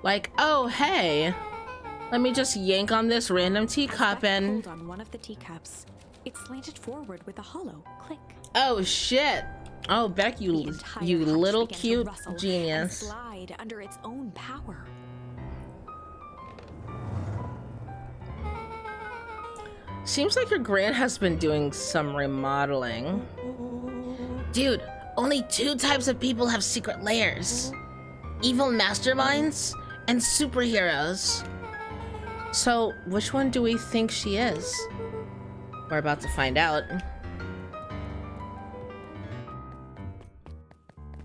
Like, oh, hey. Let me just yank on this random teacup and... Pulled on one of the teacups. It slanted forward with a hollow click. Oh, shit. Oh, Beck, you little cute genius. And slide under its own power. Seems like your grand has been doing some remodeling. Dude, only two types of people have secret lairs. Evil masterminds and superheroes. So, which one do we think she is? We're about to find out.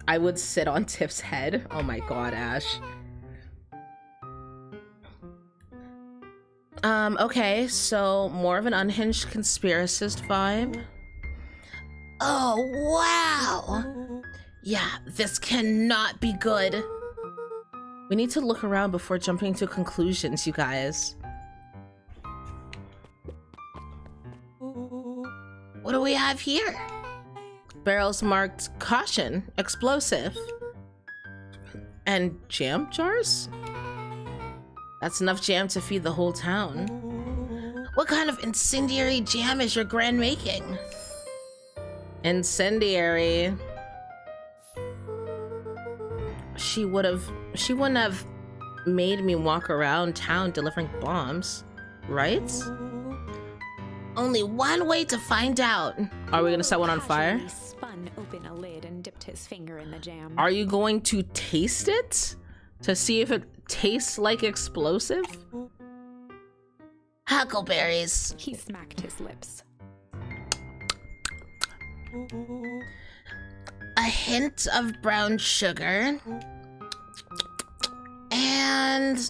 I would sit on Tiff's head. Oh my god, Ash. Okay, so more of an unhinged conspiracist vibe. Oh, wow. Yeah, this cannot be good. We need to look around before jumping to conclusions, you guys. What do we have here? Barrels marked caution, explosive. And jam jars? That's enough jam to feed the whole town. What kind of incendiary jam is your grand making? Incendiary. She wouldn't have made me walk around town delivering bombs, right? Only one way to find out. Are we gonna set one on fire? Casually spun open a lid and dipped his finger in the jam. Are you going to taste it? To see if it tastes like explosive? Huckleberries. He smacked his lips. A hint of brown sugar. And...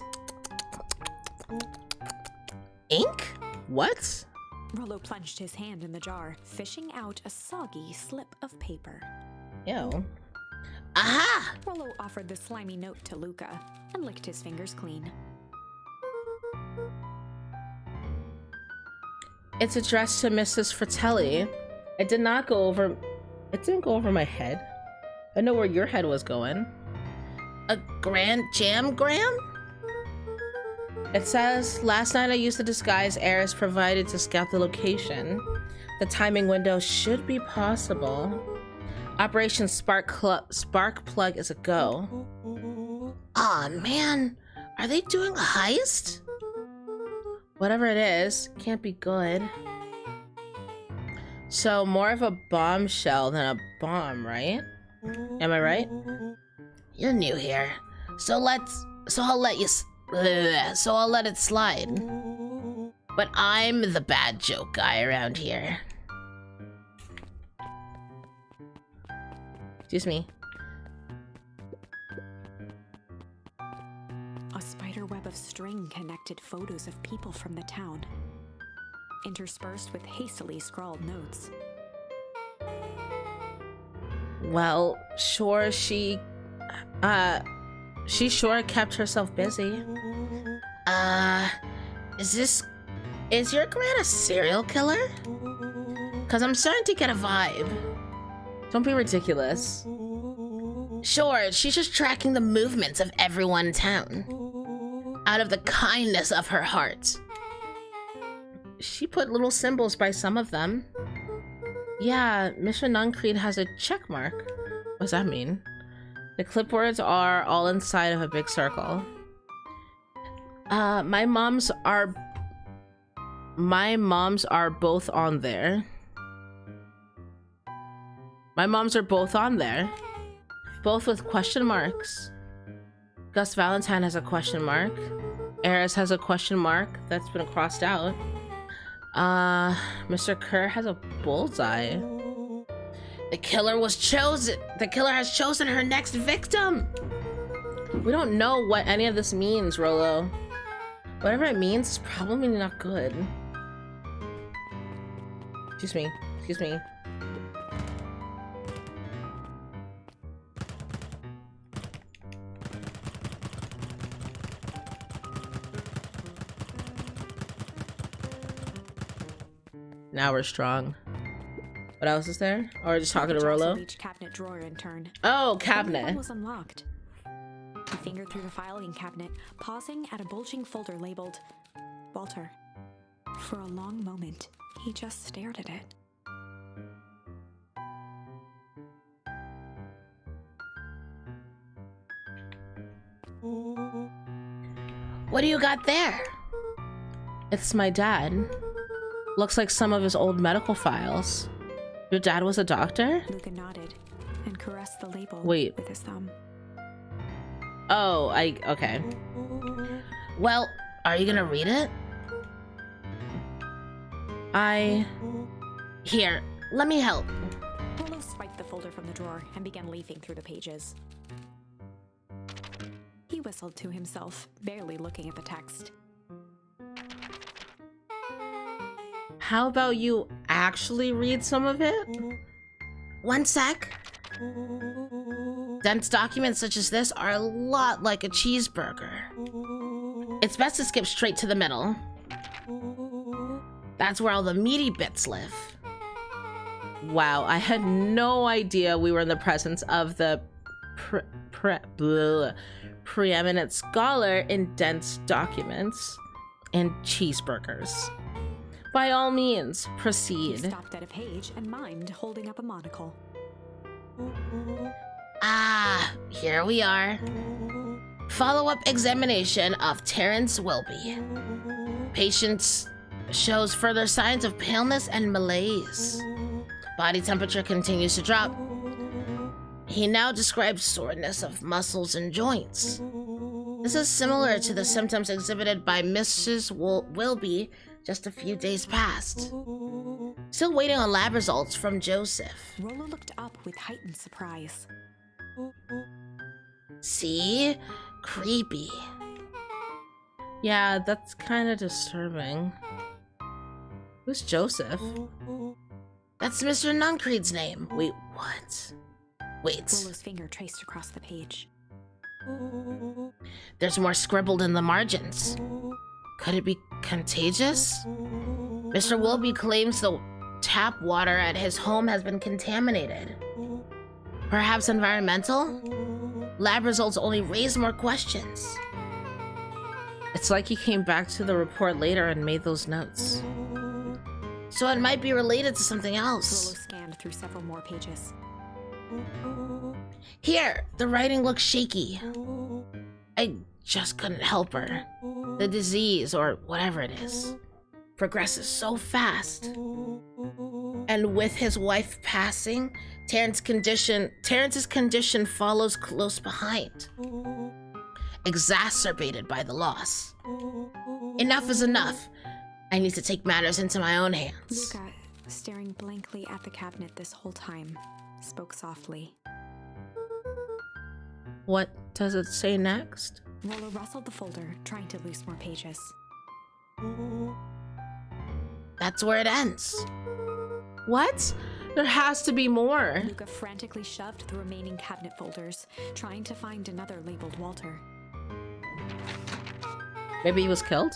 ink? What? Rollo plunged his hand in the jar, fishing out a soggy slip of paper. Ew. Aha! Rollo offered the slimy note to Luca and licked his fingers clean. It's addressed to Mrs. Fratelli. It didn't go over my head. I know where your head was going. A grand jamgram? It says, last night I used the disguise Eris provided to scout the location. The timing window should be possible. Operation Spark Plug is a go. Aw, man. Are they doing a heist? Whatever it is, can't be good. So more of a bombshell than a bomb, right? Am I right? You're new here, so I'll let it slide. But I'm the bad joke guy around here. Excuse me. A spider web of string connected photos of people from the town, interspersed with hastily scrawled notes. Well, sure, she sure kept herself busy. Is your gran a serial killer? Cause I'm starting to get a vibe. Don't be ridiculous. Sure, she's just tracking the movements of everyone in town. Out of the kindness of her heart. She put little symbols by some of them. Yeah, Mission Nuncreed has a check mark. What does that mean? The clipboards are all inside of a big circle. My moms are both on there. My moms are both on there. Both with question marks. Gus Valentine has a question mark. Eris has a question mark that's been crossed out. Mr. Kerr has a bullseye. The killer has chosen her next victim. We don't know what any of this means, Rolo. Whatever it means is probably not good. Excuse me. Excuse me. Now we're strong. What else is there? Or just talking to Rolo? Each cabinet drawer in turn. Oh, One cabinet. was unlocked. He fingered through the filing cabinet, pausing at a bulging folder labeled Walter. For a long moment, he just stared at it. What do you got there? It's my dad. Looks like some of his old medical files. Your dad was a doctor? Luca nodded and caressed the label Wait. with his thumb. Oh, okay. Well, are you gonna read it? Here, let me help. Rolo swiped the folder from the drawer and began leafing through the pages. He whistled to himself, barely looking at the text. How about you actually read some of it? One sec. Dense documents such as this are a lot like a cheeseburger. It's best to skip straight to the middle. That's where all the meaty bits live. Wow, I had no idea we were in the presence of the preeminent scholar in dense documents and cheeseburgers. By all means, He proceed. stopped at a page and mimed, holding up a monocle. Ah, here we are. Follow-up examination of Terrence Wilby. Patient shows further signs of paleness and malaise. Body temperature continues to drop. He now describes soreness of muscles and joints. This is similar to the symptoms exhibited by Mrs. Wilby just a few days past. Still waiting on lab results from Joseph. Rolo looked up with heightened surprise. See? Creepy. Yeah, that's kind of disturbing. Who's Joseph? That's Mr. Nuncreed's name. Wait, what? Wait. Rolo's finger traced across the page. There's more scribbled in the margins. Could it be contagious? Mr. Wilby claims the tap water at his home has been contaminated. Perhaps environmental? Lab results only raise more questions. It's like he came back to the report later and made those notes. So it might be related to something Rolo else. scanned through several more pages. Here, the writing looks shaky. I just couldn't help her. The disease, or whatever it is, progresses so fast. And with his wife passing, Terrence's condition follows close behind, exacerbated by the loss. Enough is enough. I need to take matters into my own hands. Luca, staring blankly at the cabinet this whole time, spoke softly. What does it say next? Rolo rustled the folder, trying to loose more pages. That's where it ends. What? There has to be more. Luca frantically shoved the remaining cabinet folders, trying to find another labeled Walter. Maybe he was killed?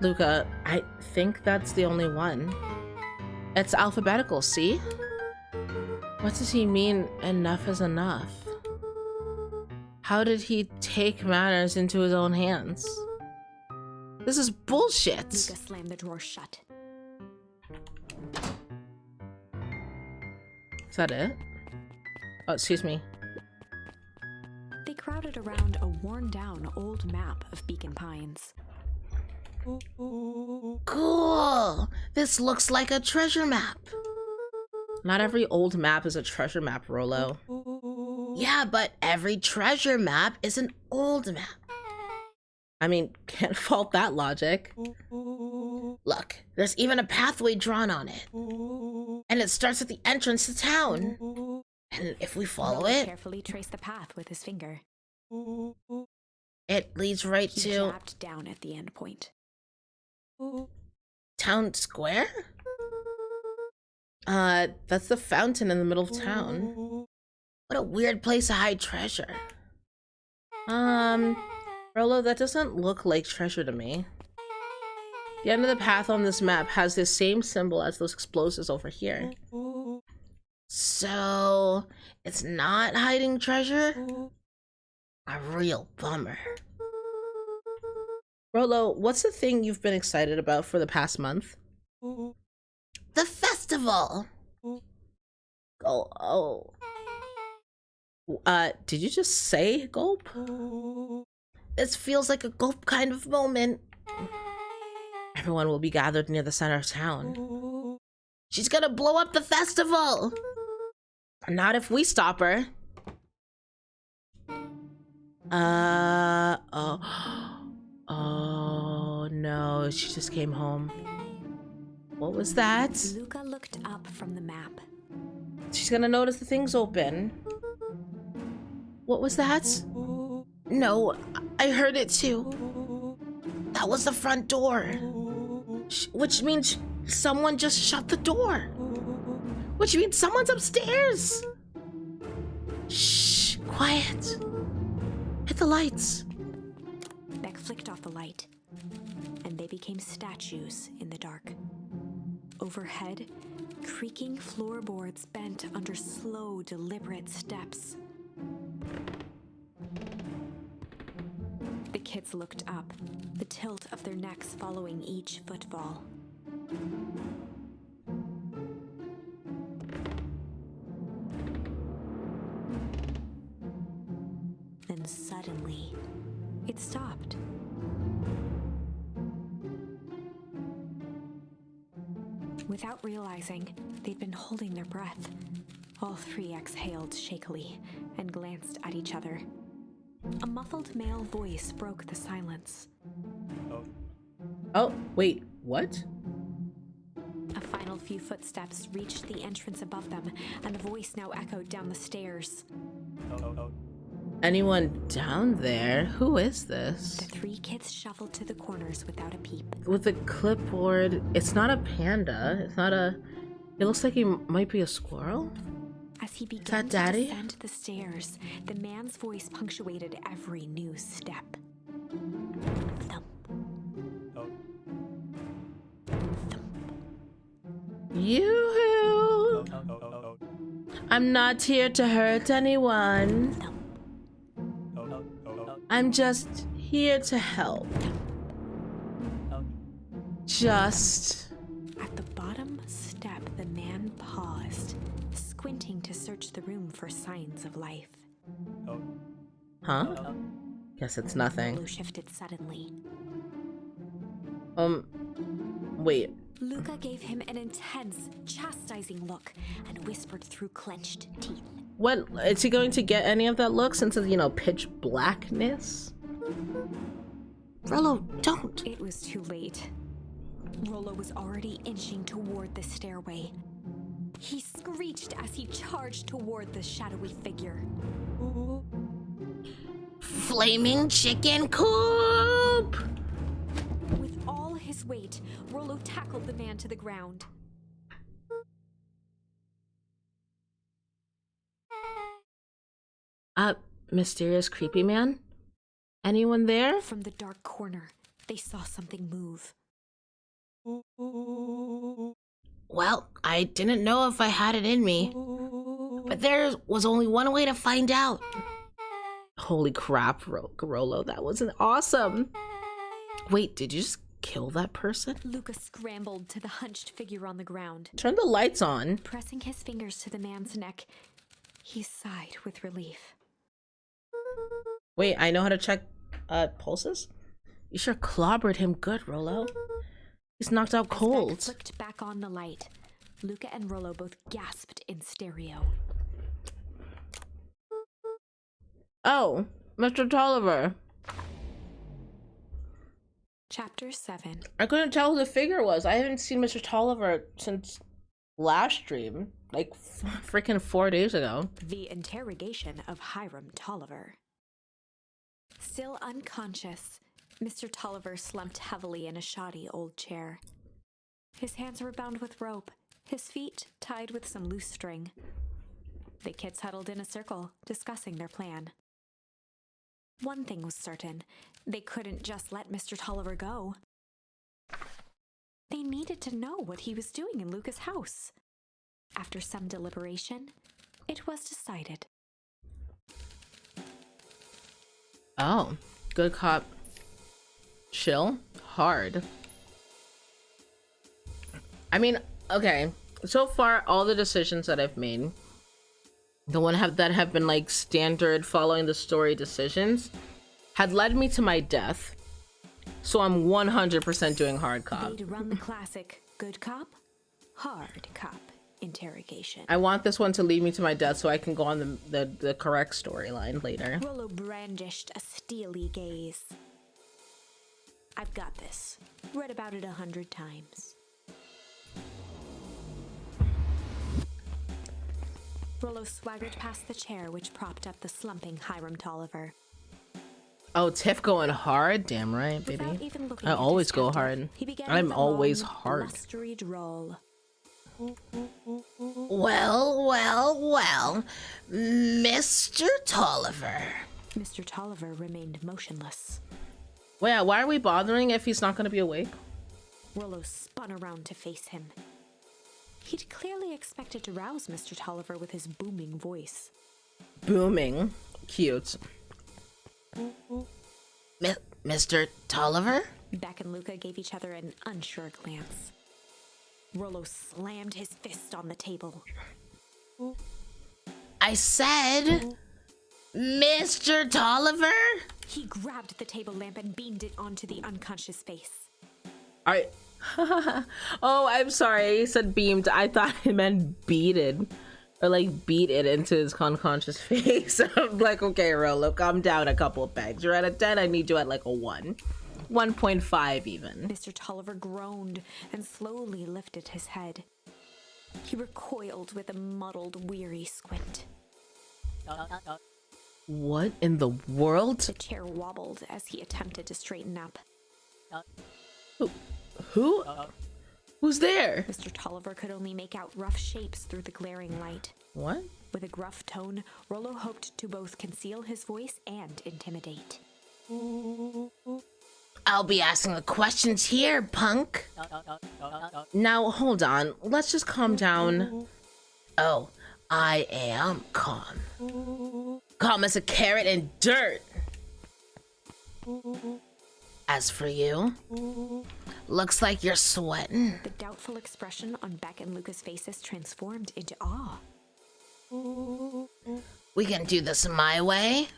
Luca, I think that's the only one. It's alphabetical, see? What does he mean, enough is enough? How did he take matters into his own hands? This is bullshit. Luca slammed the drawer shut. Is that it? Oh, excuse me. They crowded around a worn-down old map of Beacon Pines. Cool! This looks like a treasure map. Not every old map is a treasure map, Rolo. Yeah, but every treasure map is an old map. I mean, can't fault that logic. Look, there's even a pathway drawn on it. And it starts at the entrance to town. And if we follow Rolo it, carefully traced the path with his finger. it leads right He to jabbed down at the end point. town square? That's the fountain in the middle of town. What a weird place to hide treasure. Rolo, that doesn't look like treasure to me. The end of the path on this map has the same symbol as those explosives over here. So, it's not hiding treasure? A real bummer. Rolo, what's the thing you've been excited about for the past month? The festival! Oh. Did you just say gulp? This feels like a gulp kind of moment. Everyone will be gathered near the center of town. She's gonna blow up the festival! Not if we stop her. Oh no, she just came home. What was that? Luca looked up from the map. She's gonna notice the thing's open. What was that? No, I heard it too. That was the front door. Which means someone just shut the door. Which means someone's upstairs. Shh, quiet. Hit the lights. Beck flicked off the light, and they became statues in the dark. Overhead, creaking floorboards bent under slow, deliberate steps. The kids looked up, the tilt of their necks following each footfall. Then suddenly, it stopped. Without realizing, they'd been holding their breath. All three exhaled shakily and glanced at each other. A muffled male voice broke the silence. Oh, wait, what? A final few footsteps reached the entrance above them, and the voice now echoed down the stairs. Anyone down there? Who is this? The three kids shuffled to the corners without a peep. With a clipboard. It's not a panda. It's not a... It looks like he might be a squirrel. As he began to Daddy? descend the stairs, the man's voice punctuated every new step. Thump. Yoo-hoo! I'm not here to hurt anyone. I'm just here to help. Just... At the bottom step, the man paused, squinting to search the room for signs of life. Huh? Guess it's nothing. Blue shifted suddenly. Wait. Luca gave him an intense, chastising look and whispered through clenched teeth. When is he going to get any of that look since it's, you know, pitch blackness? Rollo, don't. It was too late. Rollo was already inching toward the stairway. He screeched as he charged toward the shadowy figure. Flaming chicken coop! With all his weight, Rollo tackled the man to the ground. Mysterious creepy man? Anyone there? From the dark corner, they saw something move. Well, I didn't know if I had it in me, but there was only one way to find out. Holy crap, Rollo, that wasn't awesome. Wait, did you just kill that person? Luca scrambled to the hunched figure on the ground. Turn the lights on. Pressing his fingers to the man's neck, he sighed with relief. Wait, I know how to check pulses? You sure clobbered him good, Rollo. He's knocked out cold. As Beck flicked back on the light, Luca and Rollo both gasped in stereo. Oh, Mr. Tolliver. Chapter 7. I couldn't tell who the figure was. I haven't seen Mr. Tolliver since last stream, like freaking 4 days ago. The interrogation of Hiram Tolliver. Still unconscious, Mr. Tolliver slumped heavily in a shoddy old chair. His hands were bound with rope, his feet tied with some loose string. The kids huddled in a circle, discussing their plan. One thing was certain, they couldn't just let Mr. Tolliver go. They needed to know what he was doing in Luca's house. After some deliberation, it was decided. Oh, good cop. Chill? Hard. I mean, okay. So far, all the decisions that I've made, that have been like standard following the story decisions, had led me to my death. So I'm 100% doing hard cop. They'd run the classic good cop, hard cop interrogation. I want this one to lead me to my death so I can go on the correct storyline later. Rollo brandished a steely gaze. I've got this. Read about it 100 times. Rollo swaggered past the chair which propped up the slumping Hiram Tolliver. Oh, Tiff going hard? Damn right, baby. Without even looking I at always his go captor, hard. he began I'm with a always long, hard. blustery drawl. Well, Mr. Tolliver. Mr. Tolliver remained motionless. Wait, why are we bothering if he's not going to be awake? Rollo spun around to face him. He'd clearly expected to rouse Mr. Tolliver with his booming voice. Booming. Cute. Mr. Tolliver? Beck and Luca gave each other an unsure glance. Rollo slammed his fist on the table. I said, Mr. Tolliver? He grabbed the table lamp and beamed it onto the unconscious face. Alright. Oh, I'm sorry. I said beamed. I thought it meant beated. Or like beat it into his unconscious face. I'm like, okay, Rollo, calm down a couple of pegs. You're at a 10, I need you at like a 1. 1.5 even. Mr. Tolliver groaned and slowly lifted his head. He recoiled with a muddled, weary squint. What in the world? The chair wobbled as he attempted to straighten up. Who? Who's there? Mr. Tolliver could only make out rough shapes through the glaring light. What? With a gruff tone, Rollo hoped to both conceal his voice and intimidate. I'll be asking the questions here, punk. Now, hold on. Let's just calm down. Oh, I am calm. Calm as a carrot in dirt. As for you, looks like you're sweating. The doubtful expression on Beck and Luca's faces transformed into awe. We can do this my way.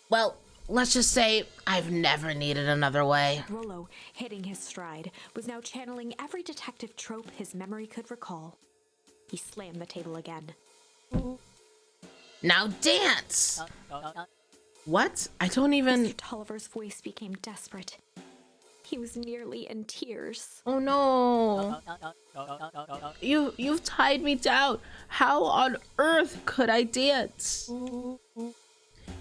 Well, let's just say I've never needed another way. Rollo, hitting his stride, was now channeling every detective trope his memory could recall. He slammed the table again. Now dance! What? I don't even... Mr. Tolliver's voice became desperate. He was nearly in tears. Oh no. You've tied me down. How on earth could I dance?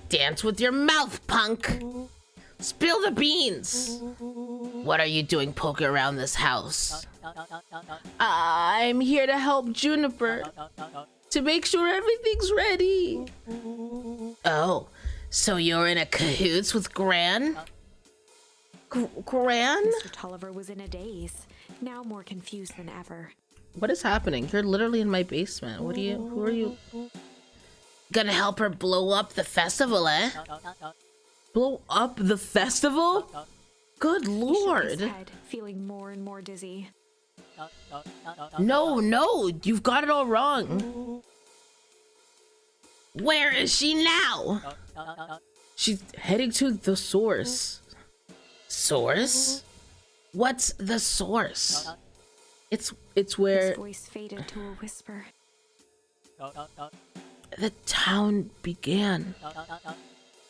Dance with your mouth, punk. Spill the beans. What are you doing poking around this house? I'm here to help Juniper. To make sure everything's ready. Oh, so you're in a cahoots with Gran? Gran? Mr. Tolliver was in a daze, now more confused than ever. What is happening? You're literally in my basement. Who are you? Gonna help her blow up the festival, eh? Blow up the festival? Good He shook lord. his head, feeling more and more dizzy. No, you've got it all wrong. Where is she now? She's heading to the source. Source? What's the source? It's where His voice faded to a whisper. the town began.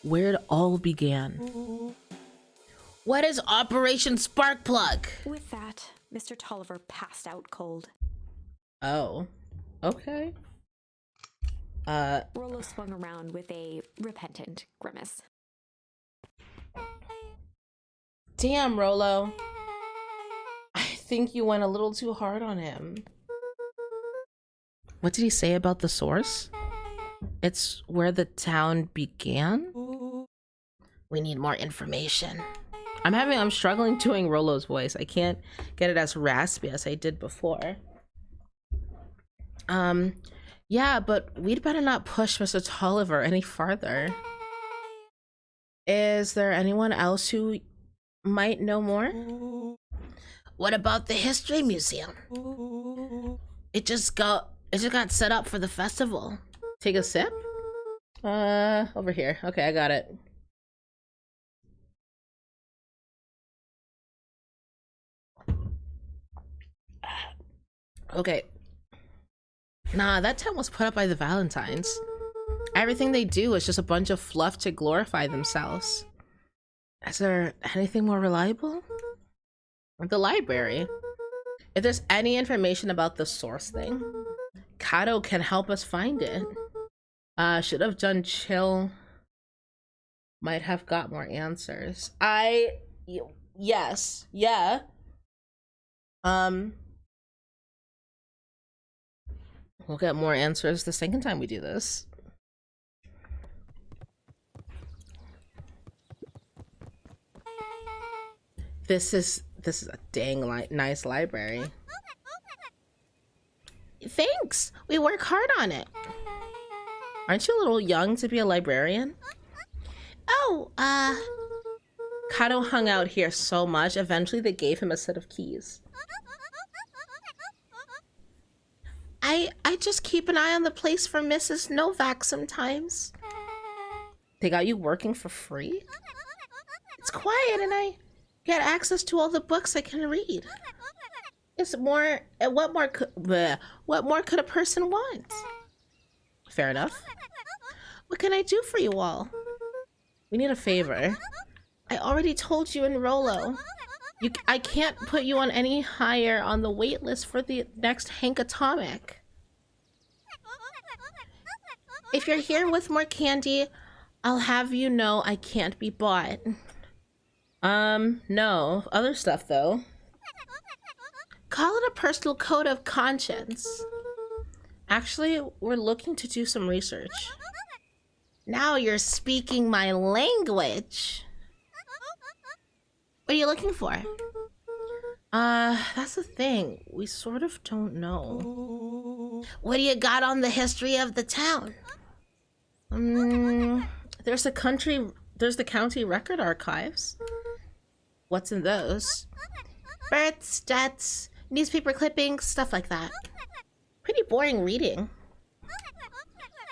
Where it all began. What is Operation Sparkplug? With that, Mr. Tolliver passed out cold. Oh. Okay. Rollo swung around with a repentant grimace. Damn, Rollo. I think you went a little too hard on him. What did he say about the source? It's where the town began? We need more information. I'm struggling doing Rollo's voice. I can't get it as raspy as I did before. Yeah, but we'd better not push Mr. Tolliver any farther. Is there anyone else who might know more? What about the History Museum? It just got set up for the festival. Take a sip? Over here. Okay, I got it. Okay. Nah, that tent was put up by the Valentines. Everything they do is just a bunch of fluff to glorify themselves. Is there anything more reliable? The library. If there's any information about the source thing, Kato can help us find it. Should have done chill. Might have got more answers. Yes. Yeah. We'll get more answers the second time we do this. This is a dang nice library. Thanks. We work hard on it. Aren't you a little young to be a librarian? Oh, Kato hung out here so much, eventually they gave him a set of keys. I just keep an eye on the place for Mrs. Novak sometimes. They got you working for free? It's quiet and I get access to all the books I can read. It's more, what more could a person want? Fair enough. What can I do for you all? We need a favor. I already told you in Rollo. I can't put you on any higher on the wait list for the next Hank Atomic. If you're here with more candy, I'll have you know I can't be bought. No. Other stuff, though. Call it a personal code of conscience. Actually, we're looking to do some research. Now you're speaking my language. What are you looking for? That's the thing. We sort of don't know. What do you got on the history of the town? There's the county record archives. What's in those? Births, deaths, newspaper clippings, stuff like that. Pretty boring reading.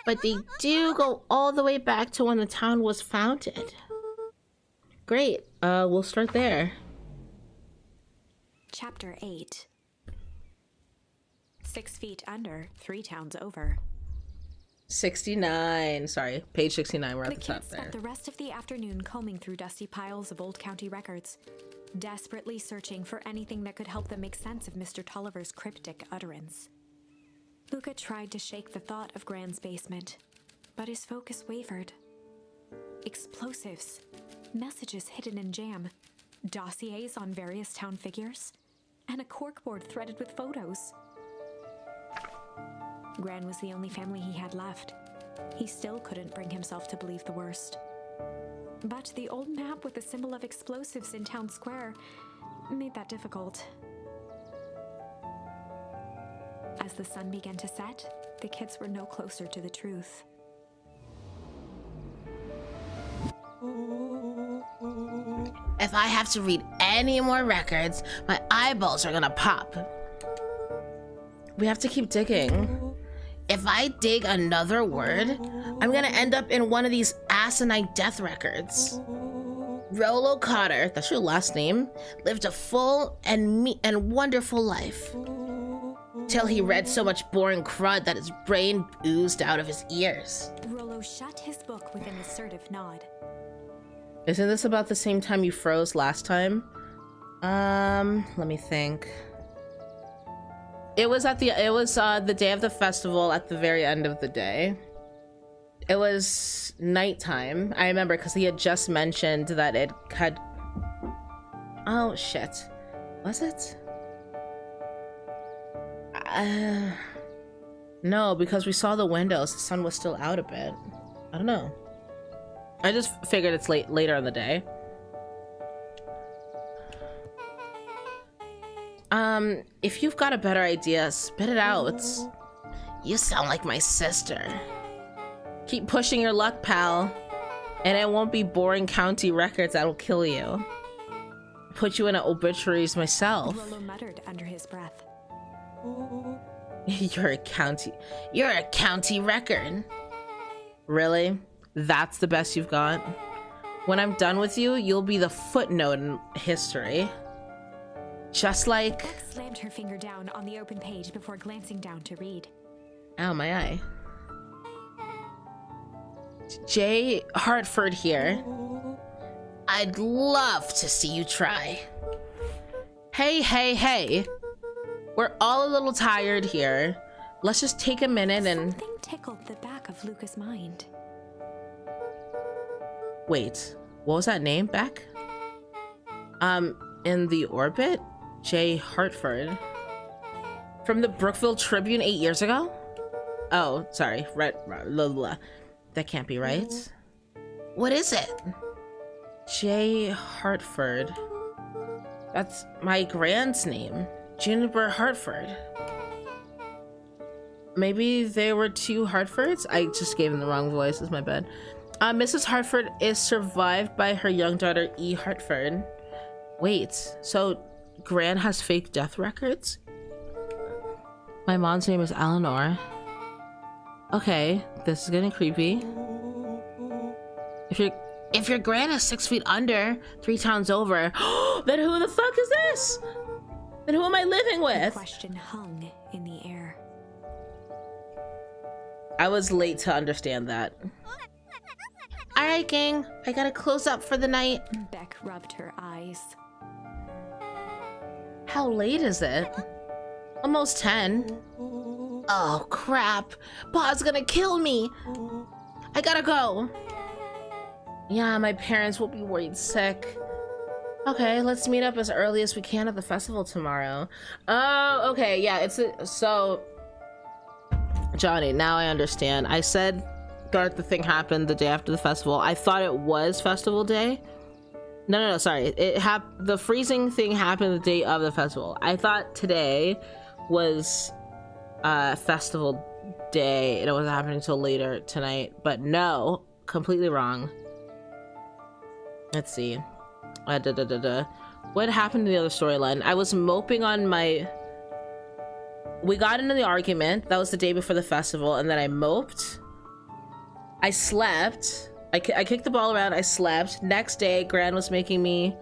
But they do go all the way back to when the town was founded. Great. We'll start there. Chapter 8. 6 feet under, 3 towns over. 69. Sorry, page 69. We're at the top kids there. spent the rest of the afternoon combing through dusty piles of old county records, desperately searching for anything that could help them make sense of Mr. Tolliver's cryptic utterance. Luca tried to shake the thought of Gran's basement, but his focus wavered. Explosives, messages hidden in jam, dossiers on various town figures, and a corkboard threaded with photos. Gran was the only family he had left. He still couldn't bring himself to believe the worst. But the old map with the symbol of explosives in town square made that difficult. As the sun began to set, the kids were no closer to the truth. If I have to read any more records, my eyeballs are gonna pop. We have to keep digging. If I dig another word, I'm gonna end up in one of these asinine death records. Rollo Cotter, that's your last name, lived a full and wonderful life. Till he read so much boring crud that his brain oozed out of his ears. Rollo shut his book with an assertive nod. Isn't this about the same time you froze last time? Let me think. It was the day of the festival at the very end of the day. It was nighttime. I remember because he had just mentioned that it had... Oh, shit. Was it? No, because we saw the windows. The sun was still out a bit. I don't know. I just figured it's later in the day. If you've got a better idea, spit it out. You sound like my sister. Keep pushing your luck, pal. And it won't be boring county records that'll kill you. Put you in obituaries myself. Rollo muttered under his breath. You're a county record. Really? That's the best you've got? When I'm done with you, you'll be the footnote in history. Just like... Beth slammed her finger down on the open page before glancing down to read. Ow, my eye. J. Hartford here. I'd love to see you try. Hey. We're all a little tired here. Let's just take a minute and... Something tickled the back of Luca's mind. Wait, what was that name, Beck? In the orbit? J. Hartford. From the Brookville Tribune 8 years ago? Oh, sorry. That can't be right. What is it? J. Hartford. That's my grand's name. Juniper Hartford. Maybe there were 2 Hartfords? I just gave him the wrong voice. It's my bad. Mrs. Hartford is survived by her young daughter, E. Hartford. Wait, so Gran has fake death records? My mom's name is Eleanor. Okay, this is getting creepy. If your gran is 6 feet under, 3 towns over, then who the fuck is this? Then who am I living The with? question hung in the air. I was late to understand that. All right, gang, I gotta close up for the night. Beck rubbed her eyes. How late is it? Almost 10. Oh, crap. Pa's gonna kill me. I gotta go. Yeah, my parents will be worried sick. Okay, let's meet up as early as we can at the festival tomorrow. Oh, okay, yeah, so... Johnny, now I understand. I said the thing happened the day after the festival. I thought it was festival day. No, sorry. The freezing thing happened the day of the festival. I thought today was festival day and it wasn't happening until later tonight. But no, completely wrong. Let's see. What happened to the other storyline? I was moping on my... We got into the argument. That was the day before the festival, and then I moped. I slept, I kicked the ball around, I slept. Next day, Gran was making me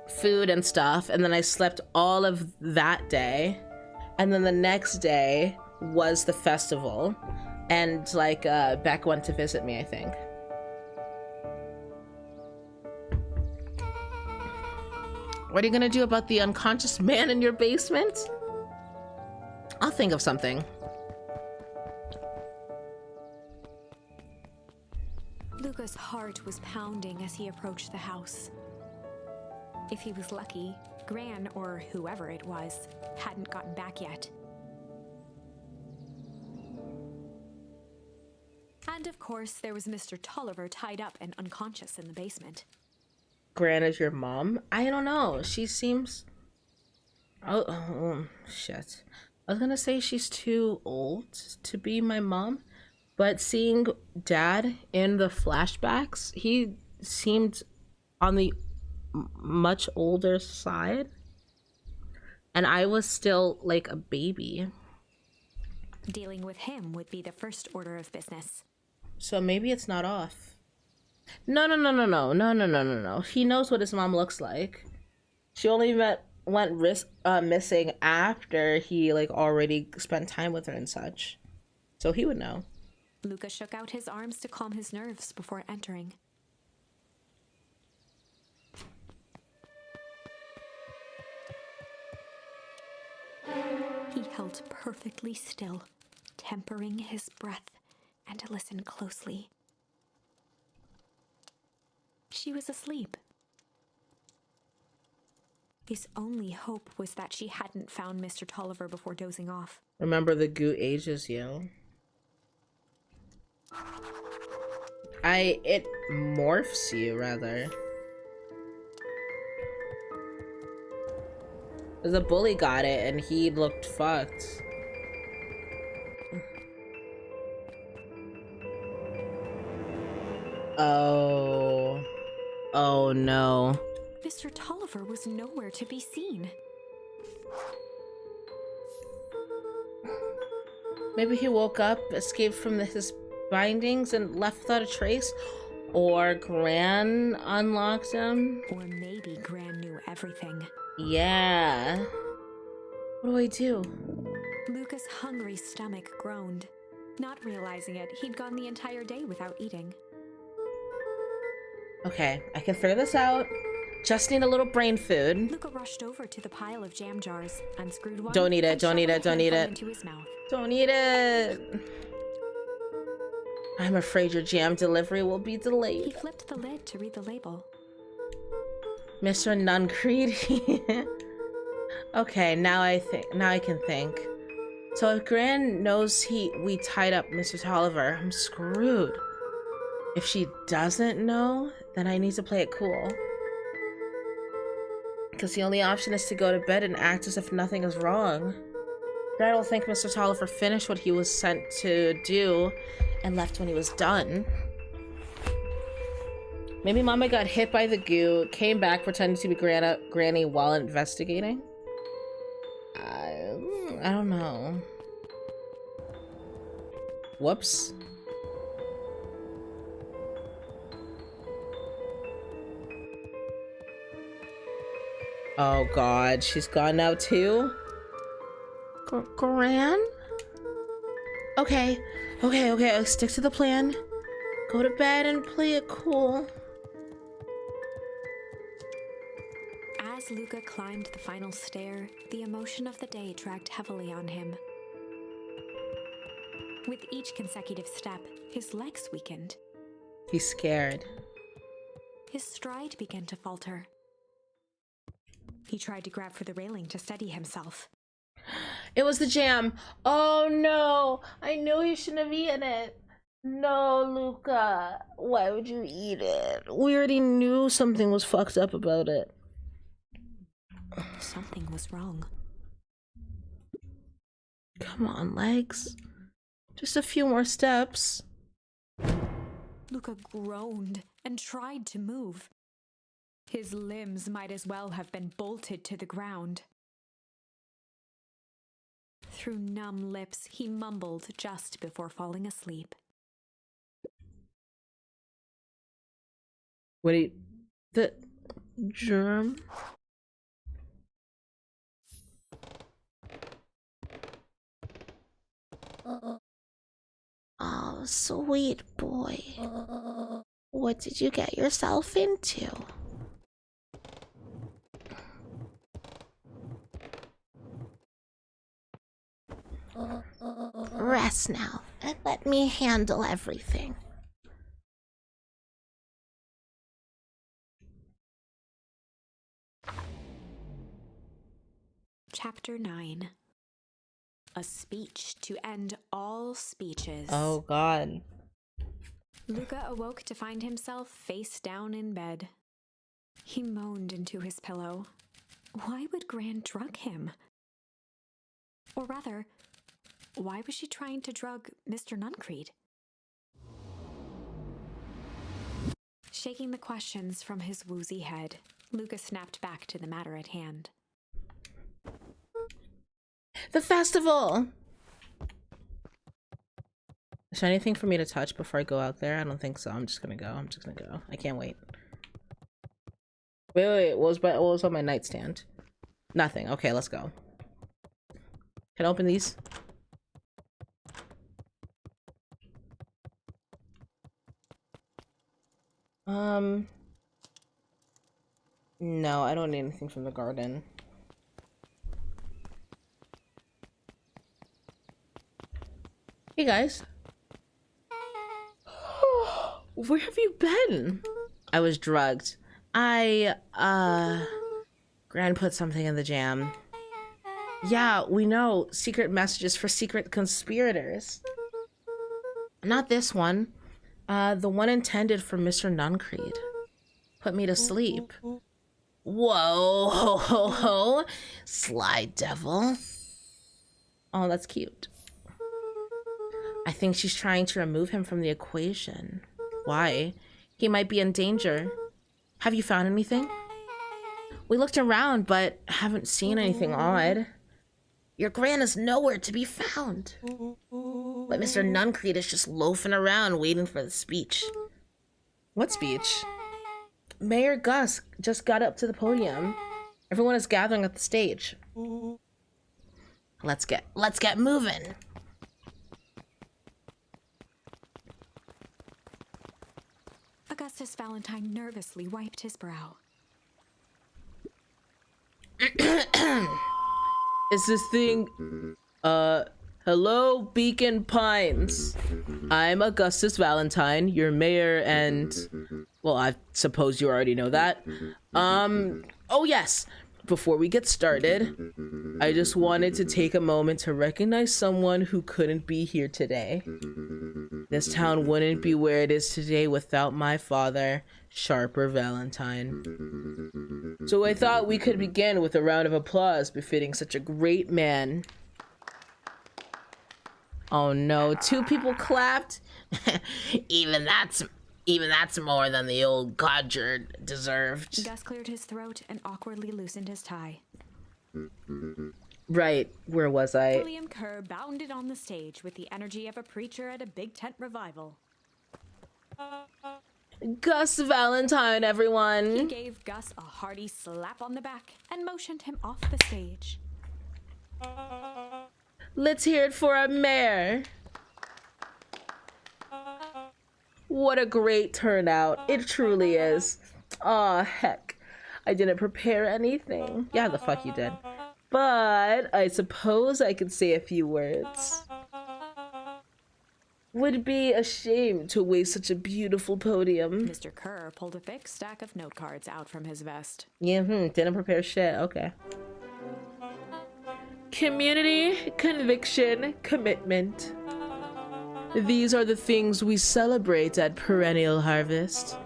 food and stuff, and then I slept all of that day. And then the next day was the festival. And like Beck went to visit me, I think. What are you gonna do about the unconscious man in your basement? I'll think of something. Luca's heart was pounding as he approached the house. If he was lucky, Gran, or whoever it was, hadn't gotten back yet. And of course, there was Mr. Tolliver tied up and unconscious in the basement. Gran is your mom? I don't know. She seems... Oh, shit. I was gonna say she's too old to be my mom, but seeing Dad in the flashbacks, he seemed on the much older side, and I was still like a baby. Dealing with him would be the first order of business. So maybe it's not off. No. He knows what his mom looks like. She only went missing after he like already spent time with her and such. So he would know. Luca shook out his arms to calm his nerves before entering. He held perfectly still, tempering his breath, and listened closely. She was asleep. His only hope was that she hadn't found Mr. Tolliver before dozing off. Remember, the goo ages you. It morphs you, rather. The bully got it and he looked fucked. Oh. Oh no. Mr. Tolliver was nowhere to be seen. Maybe he woke up, escaped from his bindings, and left without a trace? Or Gran unlocked him? Or maybe Gran knew everything. Yeah. What do I do? Luca's hungry stomach groaned. Not realizing it, he'd gone the entire day without eating. Okay, I can figure this out. Just need a little brain food. Luca rushed over to the pile of jam jars, unscrewed one. Don't eat it, and don't eat shoved it, don't a eat handful it. into his mouth. Don't eat it. I'm afraid your jam delivery will be He delayed. flipped the lid to read the label. Mr. Nuncreedy. Okay, now I can think. So if Gran knows we tied up Mr. Tolliver, I'm screwed. If she doesn't know, then I need to play it cool. Because the only option is to go to bed and act as if nothing is wrong. Gran will think Mr. Tolliver finished what he was sent to do and left when he was done. Maybe Mama got hit by the goo, came back pretending to be Granny while investigating. I don't know. Whoops. Oh god, she's gone now too? Gran? Okay, I'll stick to the plan. Go to bed and play it cool. As Luca climbed the final stair, the emotion of the day dragged heavily on him. With each consecutive step, his legs weakened. He's scared. His stride began to falter. He tried to grab for the railing to steady himself. It was the jam. Oh no, I knew you shouldn't have eaten it. No, Luca, why would you eat it? We already knew something was fucked up about it. Something was wrong. Come on, legs. Just a few more steps. Luca groaned and tried to move. His limbs might as well have been bolted to the ground. Through numb lips, he mumbled just before falling asleep. Wait, the germ? Oh, sweet boy. What did you get yourself into? Rest now and let me handle everything. Chapter 9. A speech to end all speeches. Oh, God. Luca awoke to find himself face down in bed. He moaned into his pillow. Why would Gran drug him? Or rather, why was she trying to drug Mr. Nuncreed? Shaking the questions from his woozy head, Luca snapped back to the matter at hand. The festival! Is there anything for me to touch before I go out there? I don't think so. I'm just gonna go. I can't wait. Wait. What was on my nightstand? Nothing. Okay, let's go. Can I open these? No, I don't need anything from the garden. Hey guys. Where have you been? I was drugged. Gran put something in the jam. Yeah, we know. Secret messages for secret conspirators. Not this one. The one intended for Mr. Nuncreed. Put me to sleep. Whoa, ho, ho, ho. Sly devil. Oh, that's cute. I think she's trying to remove him from the equation. Why? He might be in danger. Have you found anything? We looked around, but haven't seen anything odd. Your Gran is nowhere to be found. But Mr. Nuncreed is just loafing around waiting for the speech. What speech? Mayor Gus just got up to the podium. Everyone is gathering at the stage. Let's get moving. Augustus Valentine nervously wiped his brow. Is this thing... hello, Beacon Pines. I'm Augustus Valentine, your mayor, and... well, I suppose you already know that. Oh yes! Before we get started, I just wanted to take a moment to recognize someone who couldn't be here today. This town wouldn't be where it is today without my father, Sharper Valentine. So I thought we could begin with a round of applause befitting such a great man. Oh no, 2 people clapped? Even that's more than the old codger deserved. Gus cleared his throat and awkwardly loosened his tie. Right, where was I? William Kerr bounded on the stage with the energy of a preacher at a big tent revival. Gus Valentine, everyone. He gave Gus a hearty slap on the back and motioned him off the stage. Let's hear it for our mayor. What a great turnout. It truly is. Aw, heck. I didn't prepare anything. Yeah, the fuck you did. But I suppose I could say a few words. Would be a shame to waste such a beautiful podium. Mr. Kerr pulled a thick stack of note cards out from his vest. Yeah, didn't prepare shit. Okay. Community, conviction, commitment. These are the things we celebrate at Perennial Harvest.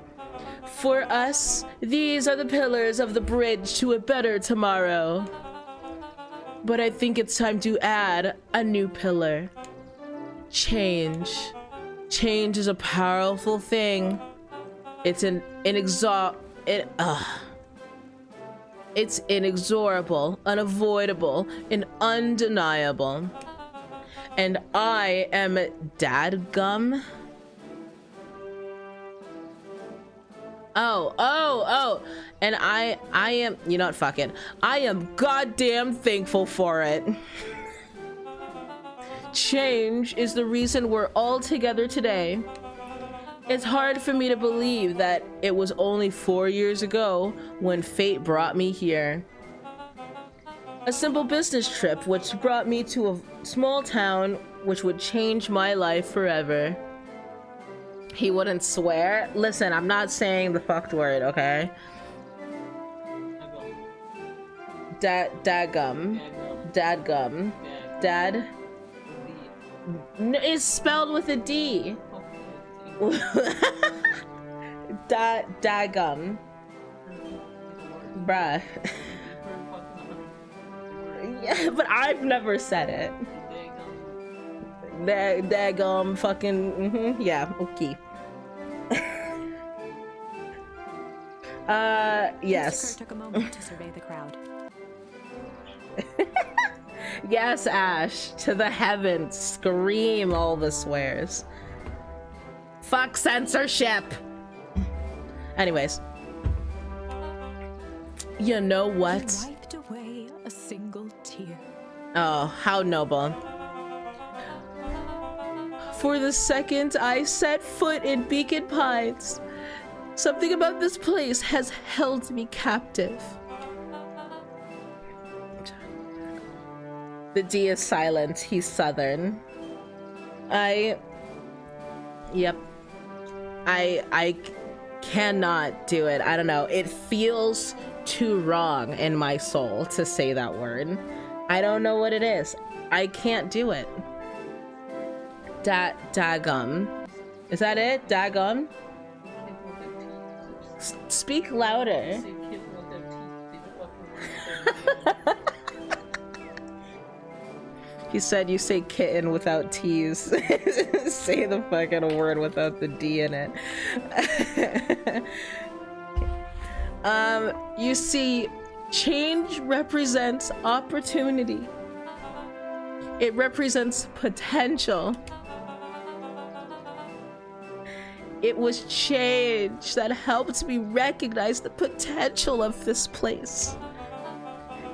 For us, these are the pillars of the bridge to a better tomorrow. But I think it's time to add a new pillar. Change. Change is a powerful thing. It's it's inexorable, unavoidable, and undeniable. And I am dadgum. Oh. And I am, you know what, fuck it. I am goddamn thankful for it. Change is the reason we're all together today. It's hard for me to believe that it was only 4 years ago when fate brought me here. A simple business trip which brought me to a small town which would change my life forever. He wouldn't swear. Listen, I'm not saying the fucked word, okay? Dadgum. Dad. It's spelled with a D. Dadgum. Bruh. Yeah, but I've never said it. Daggum fucking yeah, okay. Yes. Mr. Kerr took a moment to survey the crowd. Yes, Ash, to the heavens, scream all the swears. Fuck censorship. Anyways, you know what? He wiped away a single tear. Oh, how noble. For the second I set foot in Beacon Pines, something about this place has held me captive. The D is silent. He's southern. Yep. I cannot do it. I don't know. It feels too wrong in my soul to say that word. I don't know what it is. I can't do it. Dagum. Is that it? Dagum? Speak louder. He said you say kitten without T's. Say the fucking word without the D in it. You see, change represents opportunity. It represents potential. It was change that helped me recognize the potential of this place.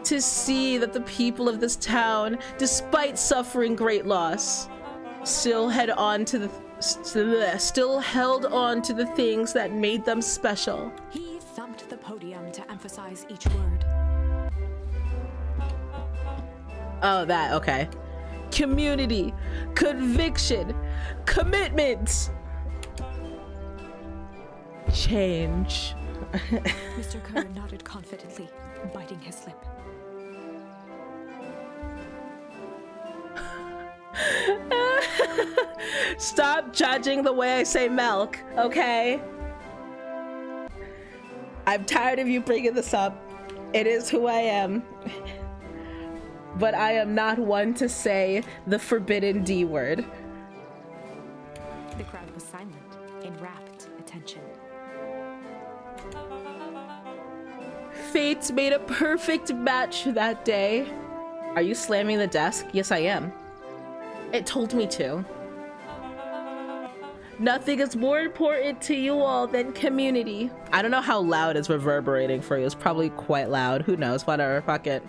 To see that the people of this town, despite suffering great loss, still held on to the things that made them special. He thumped the podium to emphasize each word. Oh, that, okay. Community, conviction, commitment, change. Mr. Kerr nodded confidently, biting his lip. Stop judging the way I say milk, okay? I'm tired of you bringing this up. It is who I am. But I am not one to say the forbidden D word. The crowd was silent, in rapt attention. Fate made a perfect match that day. Are you slamming the desk? Yes, I am. It told me to. Nothing is more important to you all than community. I don't know how loud it's reverberating for you. It's probably quite loud. Who knows? Whatever. Fuck it.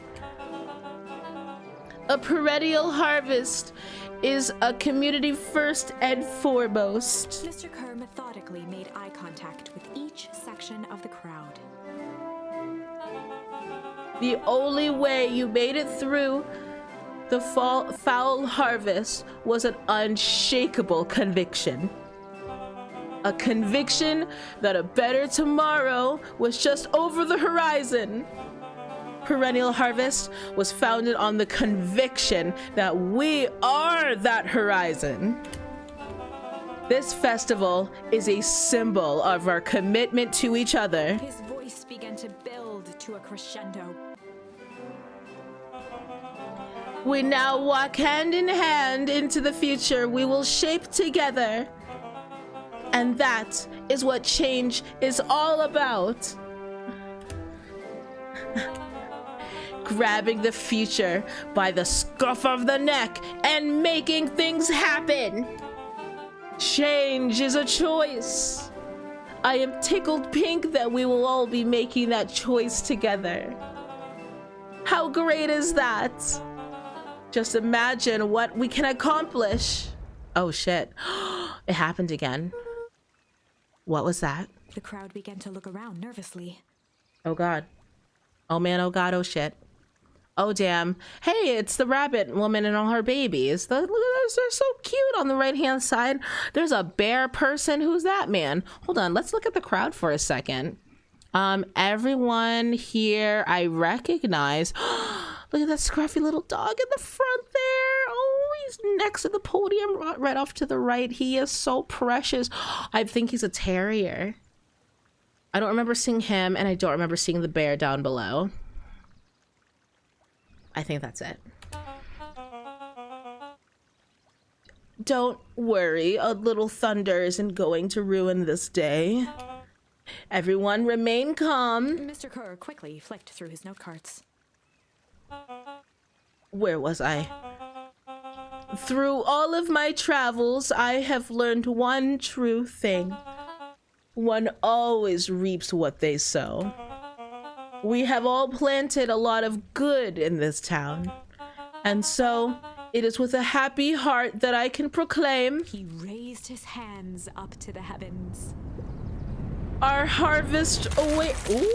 A perennial harvest is a community first and foremost. Mr. Kerr methodically made eye contact with each section of the crowd. The only way you made it through the foul harvest was an unshakable conviction. A conviction that a better tomorrow was just over the horizon. Perennial Harvest was founded on the conviction that we are that horizon. This festival is a symbol of our commitment to each other. His voice began to build to a crescendo. We now walk hand in hand into the future we will shape together. And that is what change is all about. Grabbing the future by the scruff of the neck and making things happen. Change is a choice. I am tickled pink that we will all be making that choice together. How great is that? Just imagine what we can accomplish. Oh shit. It happened again. What was that? The crowd began to look around nervously. Oh god. Oh man, oh god, oh shit. Oh damn. Hey, it's the rabbit woman and all her babies. Look at those, they're so cute on the right hand side. There's a bear person. Who's that man? Hold on, let's look at the crowd for a second. Everyone here I recognize. Look at that scruffy little dog in the front there. Oh, he's next to the podium right off to the right. He is so precious. I think he's a terrier. I don't remember seeing him, and I don't remember seeing the bear down below. I think that's it. Don't worry, a little thunder isn't going to ruin this day. Everyone remain calm. Mr. Kerr quickly flicked through his note cards. Where was I? Through all of my travels, I have learned one true thing. One always reaps what they sow. We have all planted a lot of good in this town. And so, it is with a happy heart that I can proclaim He raised his hands up to the heavens. our harvest away. Ooh.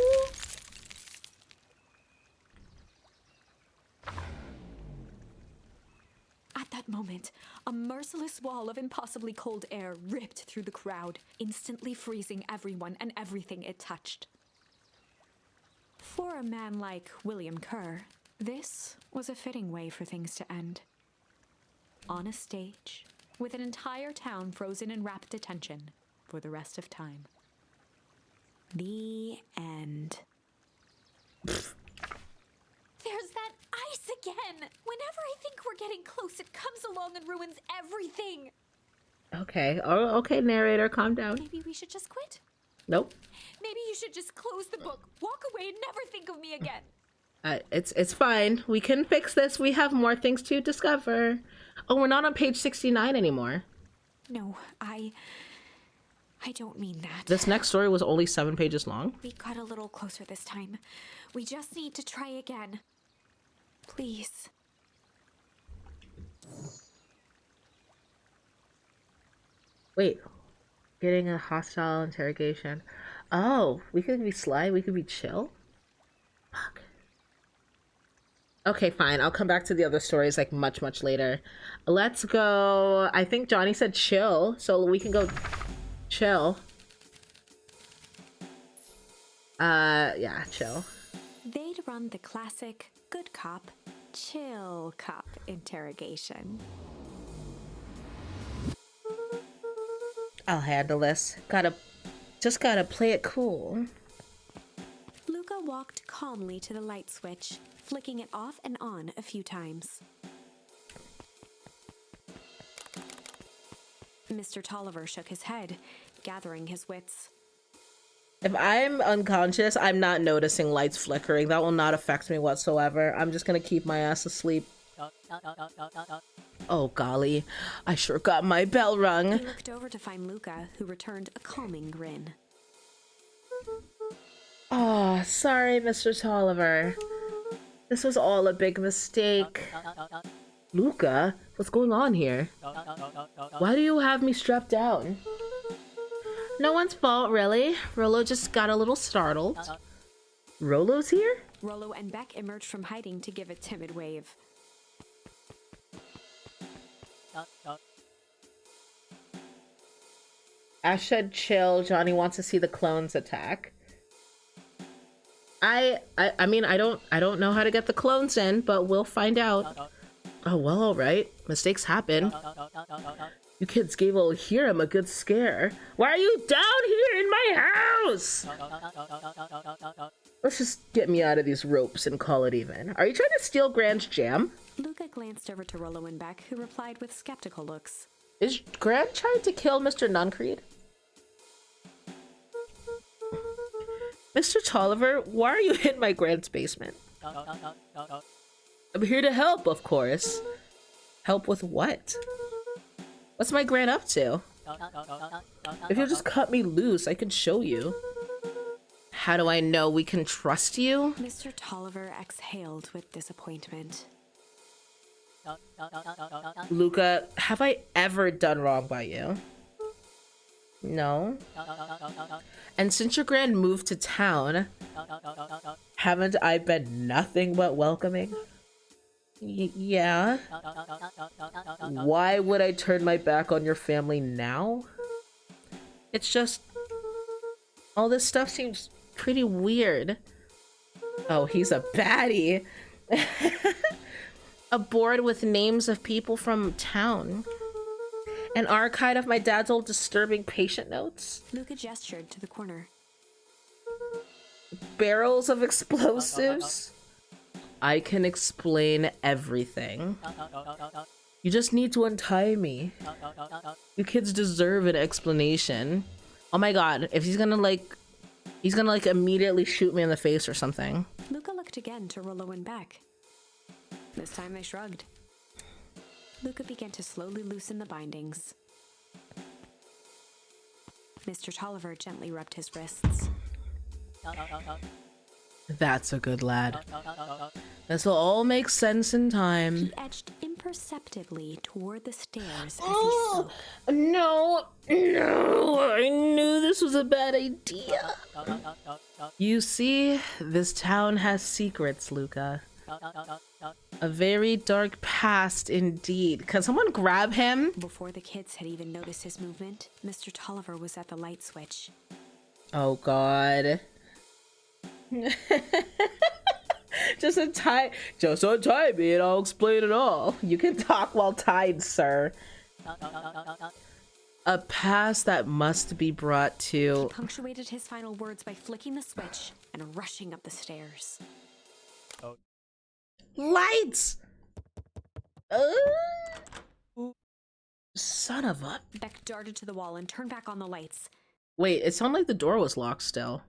At that moment, a merciless wall of impossibly cold air ripped through the crowd, instantly freezing everyone and everything it touched. For a man like William Kerr, this was a fitting way for things to end. On a stage, with an entire town frozen in rapt attention for the rest of time. The end. There's that ice again! Whenever I think we're getting close, it comes along and ruins everything! Okay. Oh, okay, narrator, calm down. Maybe we should just quit? Nope. Maybe you should just close the book, walk away, and never think of me again. It's fine. We can fix this. We have more things to discover. Oh, we're not on page 69 anymore. No, I don't mean that. This next story was only 7 pages long. We got a little closer this time. We just need to try again. Please. Wait. Getting a hostile interrogation. Oh, we could be sly. We could be chill. Fuck. Okay, fine. I'll come back to the other stories like much, much later. Let's go. I think Johnny said chill, so we can go chill. Yeah, chill. They'd run the classic good cop, chill cop interrogation. I'll handle this. Just gotta play it cool. Luca walked calmly to the light switch, flicking it off and on a few times. Mr. Tolliver shook his head, gathering his wits. If I'm unconscious, I'm not noticing lights flickering. That will not affect me whatsoever. I'm just gonna keep my ass asleep. Oh golly, I sure got my bell rung. He looked over to find Luca, who returned a calming grin. Oh, sorry, Mr. Tolliver. This was all a big mistake. Luca, what's going on here? Why do you have me strapped down? No one's fault, really. Rollo just got a little startled. Rollo's here? Rollo and Beck emerged from hiding to give a timid wave. Ash said chill. Johnny wants to see the clones attack. I mean, I don't know how to get the clones in, but we'll find out. Oh, well, all right. Mistakes happen. You kids gave old Hiram a good scare. Why are you down here in my house? Let's just get me out of these ropes and call it even. Are you trying to steal Grant's jam? Luca glanced over to Rollo and Beck, who replied with skeptical looks. Is Grant trying to kill Mr. Nuncreed? Mr. Tolliver, why are you in my Grant's basement? I'm here to help, of course. Help with what? What's my Grant up to? If you just cut me loose, I could show you. How do I know we can trust you? Mr. Tolliver exhaled with disappointment. Luca, have I ever done wrong by you? No. And since your grand moved to town, haven't I been nothing but welcoming? Yeah. Why would I turn my back on your family now? It's just... all this stuff seems pretty weird. Oh, he's a baddie. A board with names of people from town. An archive of my dad's old disturbing patient notes. Luca gestured to the corner. Barrels of explosives. I can explain everything. You just need to untie me. You kids deserve an explanation. Oh my god, if he's gonna like immediately shoot me in the face or something. Luca looked again to Rollo and Beck. This time they shrugged. Luca began to slowly loosen the bindings. Mr. Tolliver gently rubbed his wrists. That's a good lad. This will all make sense in time. He edged imperceptibly toward the stairs as he spoke. No, I knew this was a bad idea. You see, this town has secrets, Luca. A very dark past indeed. Can someone grab him? Before the kids had even noticed his movement, Mr. Tolliver was at the light switch. Oh god. Just untie me and I'll explain it all. You can talk while tied, sir. A past that must be brought to... He punctuated his final words by flicking the switch and rushing up the stairs. Lights! Son of a... Beck darted to the wall and turned back on the lights. Wait, it sounded like the door was locked still.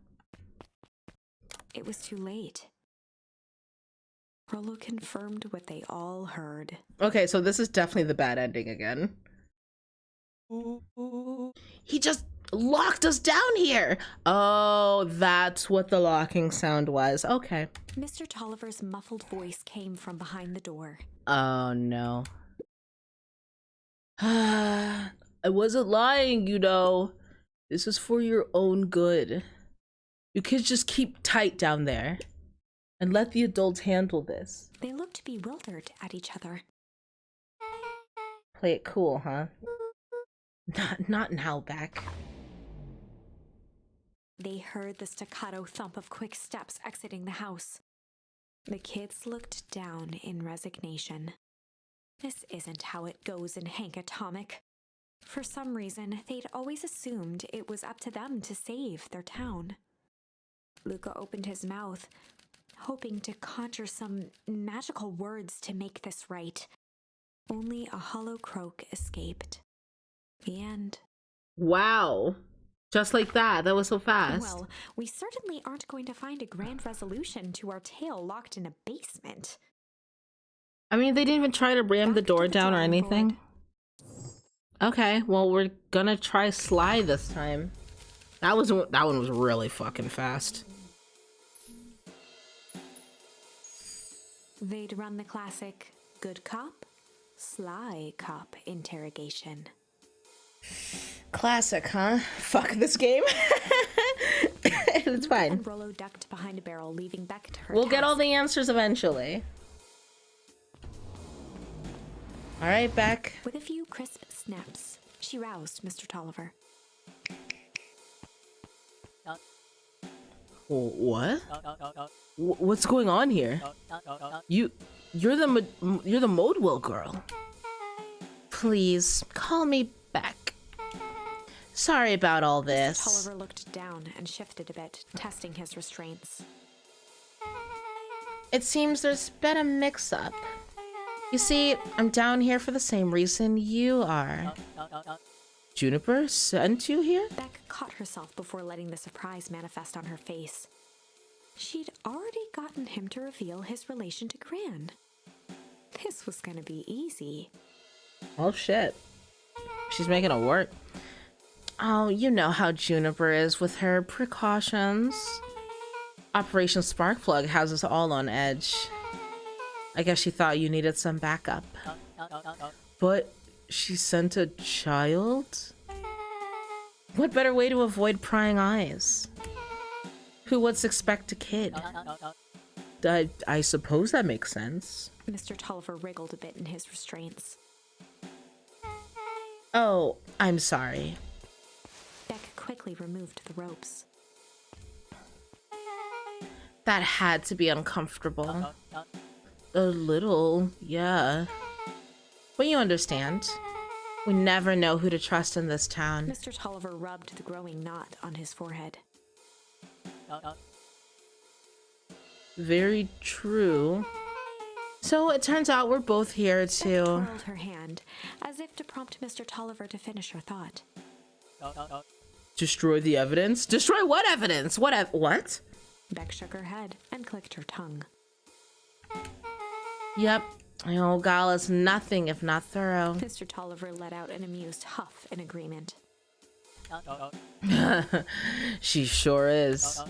It was too late. Rollo confirmed what they all heard. Okay, so this is definitely the bad ending again. He just locked us down here! Oh, that's what the locking sound was. Okay. Mr. Tolliver's muffled voice came from behind the door. Oh, no. I wasn't lying, you know. This is for your own good. You kids just keep tight down there. And let the adults handle this. They looked bewildered at each other. Play it cool, huh? Not now, Beck. They heard the staccato thump of quick steps exiting the house. The kids looked down in resignation. This isn't how it goes in Hank Atomic. For some reason, they'd always assumed it was up to them to save their town. Luca opened his mouth, hoping to conjure some magical words to make this right. Only a hollow croak escaped. The end. Wow. Just like that. That was so fast. Well, we certainly aren't going to find a grand resolution to our tale locked in a basement. I mean, they didn't even try to ram the door down or anything. Okay, well, we're gonna try Sly this time. That one was really fucking fast. They'd run the classic good cop, sly cop interrogation. Classic, huh? Fuck this game. It's fine. And Rollo ducked behind a barrel, leaving Beck to her We'll task. get all the answers eventually. All right, Beck. With a few crisp snaps, she roused Mr. Tolliver. What? What's going on here? You're the Modewell girl. Please call me Beck. Sorry about all this. Mr. Tolliver looked down and shifted a bit, testing his restraints. It seems there's been a mix-up. You see, I'm down here for the same reason you are. Juniper sent you here? Beck caught herself before letting the surprise manifest on her face. She'd already gotten him to reveal his relation to Gran. This was gonna be easy. Oh shit. She's making it work. Oh, you know how Juniper is with her precautions. Operation Sparkplug has us all on edge. I guess she thought you needed some backup. But she sent a child? What better way to avoid prying eyes? Who would expect a kid? I suppose that makes sense. Mr. Tolliver wriggled a bit in his restraints. Oh, I'm sorry. Beck quickly removed the ropes. That had to be uncomfortable. A little, yeah. But you understand. We never know who to trust in this town. Mr. Tolliver rubbed the growing knot on his forehead. Very true. So it turns out we're both here Beck to... twirled her hand, as if to prompt Mr. Tolliver to finish her thought. Destroy the evidence? Destroy what evidence? What? Beck shook her head and clicked her tongue. Yep. Oh, Gala's nothing if not thorough. Mr. Tolliver let out an amused huff in agreement. She sure is.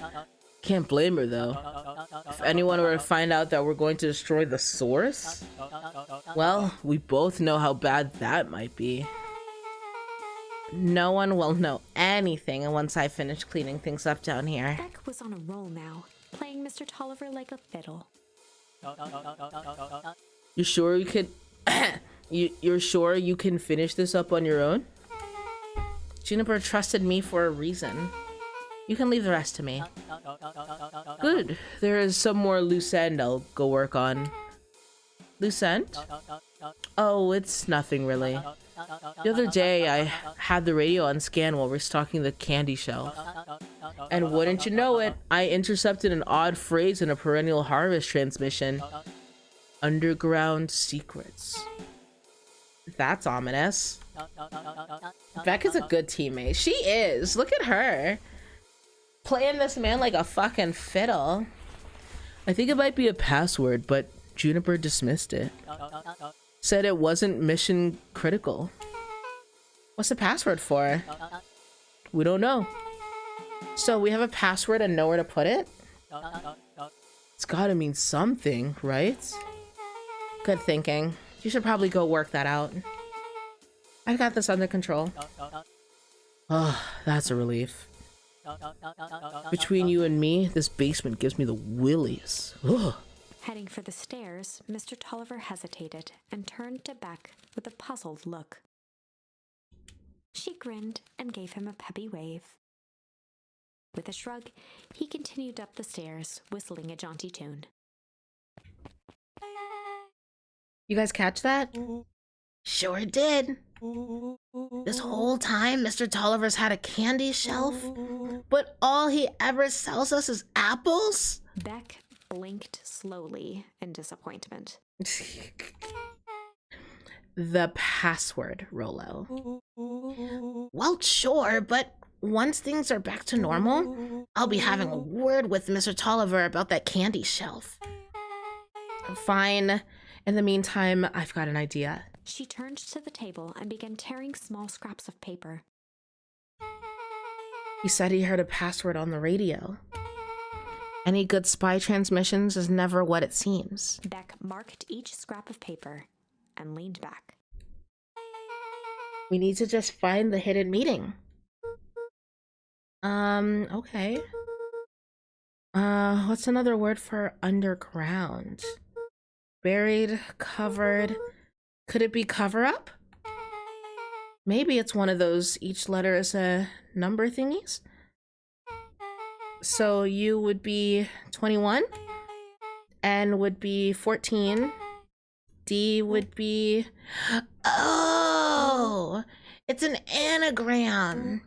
Can't blame her, though. If anyone were to find out that we're going to destroy the source, well, we both know how bad that might be. No one will know anything once I finish cleaning things up down here. Beck was on a roll now, playing Mr. Tolliver like a fiddle. You sure you could... You're sure you can finish this up on your own? Juniper trusted me for a reason. You can leave the rest to me. Good. There is some more loose end I'll go work on. Loose end? Oh, it's nothing really. The other day, I had the radio on scan while restocking the candy shelf. And wouldn't you know it, I intercepted an odd phrase in a perennial harvest transmission. Underground secrets. That's ominous. Becca's a good teammate. She is. Look at her. Playing this man like a fucking fiddle. I think it might be a password, but Juniper dismissed it. Said it wasn't mission critical. What's the password for? We don't know. So we have a password and nowhere to put it? It's gotta mean something, right? Good thinking. You should probably go work that out. I've got this under control. Oh, that's a relief. Between you and me, this basement gives me the willies. Ugh. Heading for the stairs, Mr. Tolliver hesitated and turned to Beck with a puzzled look. She grinned and gave him a peppy wave. With a shrug, he continued up the stairs, whistling a jaunty tune. You guys catch that? Sure did. This whole time, Mr. Tolliver's had a candy shelf, but all he ever sells us is apples? Beck blinked slowly in disappointment. The password, Rolo. Well, sure, but once things are back to normal, I'll be having a word with Mr. Tolliver about that candy shelf. Fine. In the meantime, I've got an idea. She turned to the table and began tearing small scraps of paper. He said he heard a password on the radio. Any good spy transmissions is never what it seems. Beck marked each scrap of paper and leaned back. We need to just find the hidden meeting. Okay. What's another word for underground? Buried, covered. Could it be cover up? Maybe it's one of those each letter is a number thingies. So you would be 21, N would be 14, D would be... Oh, it's an anagram.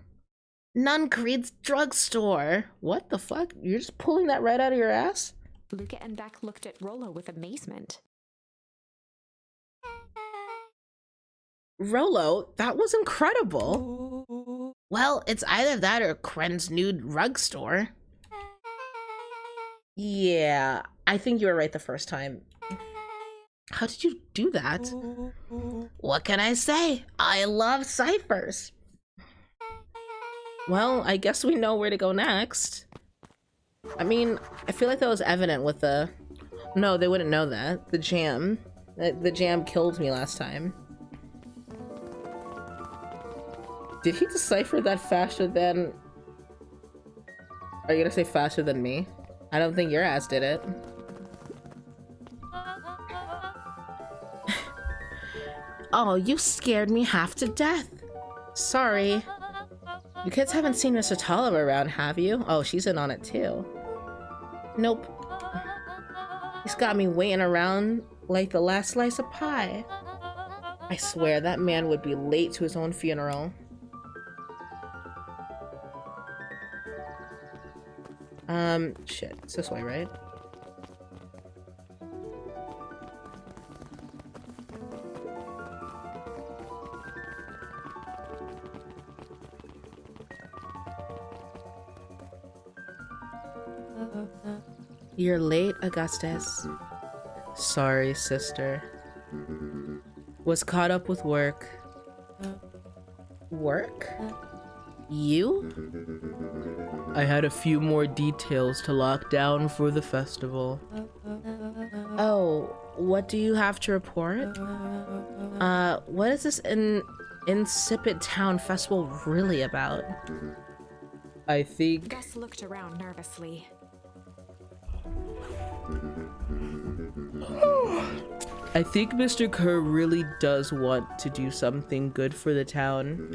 Nun Creed's drugstore. What the fuck? You're just pulling that right out of your ass? Luca and Beck looked at Rolo with amazement. Rolo, that was incredible. Well, it's either that or Kren's nude rug store. Yeah, I think you were right the first time. How did you do that? What can I say? I love ciphers. Well, I guess we know where to go next. I mean, I feel like that was evident with the... No, they wouldn't know that. The jam. The jam killed me last time. Did he decipher that faster than... Are you gonna say faster than me? I don't think your ass did it. Oh, you scared me half to death. Sorry. You kids haven't seen Mr. Tolliver around, have you? Oh, she's in on it too. Nope. He's got me waiting around like the last slice of pie. I swear that man would be late to his own funeral. Shit. It's this way, right? You're late, Augustus. Sorry, sister. Was caught up with work. Work? You? I had a few more details to lock down for the festival. Oh, what do you have to report? What is this insipid town festival really about? I think... Gus looked around nervously. I think Mr. Kerr really does want to do something good for the town.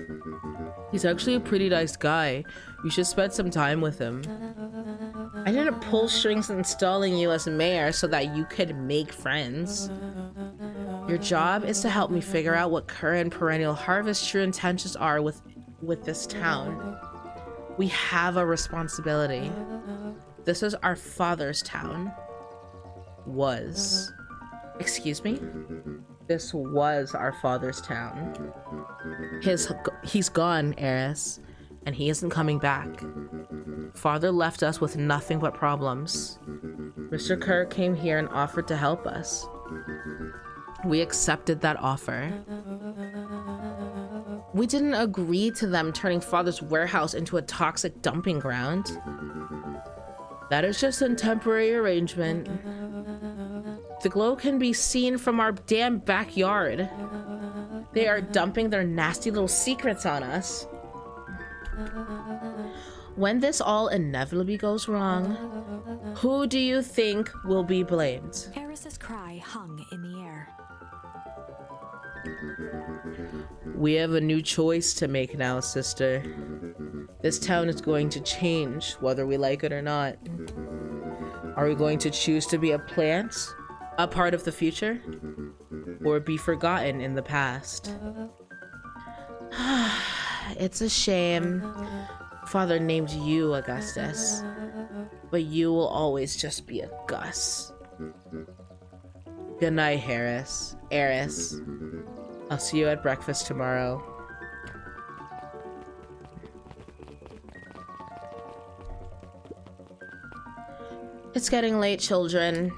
He's actually a pretty nice guy. You should spend some time with him. I didn't pull strings installing you as mayor so that you could make friends. Your job is to help me figure out what current perennial harvest true intentions are with this town. We have a responsibility. This is our father's town. Was. Excuse me? This was our father's town. He's gone, Eris, and he isn't coming back. Father left us with nothing but problems. Mr. Kerr came here and offered to help us. We accepted that offer. We didn't agree to them turning Father's warehouse into a toxic dumping ground. That is just a temporary arrangement. The glow can be seen from our damn backyard. They are dumping their nasty little secrets on us. When this all inevitably goes wrong, who do you think will be blamed? Eris's cry hung in the air. We have a new choice to make now, sister. This town is going to change, whether we like it or not. Are we going to choose to be a plant, a part of the future, or be forgotten in the past? It's a shame Father named you Augustus, but you will always just be a Gus. Good night, Eris. I'll see you at breakfast tomorrow. It's getting late, children.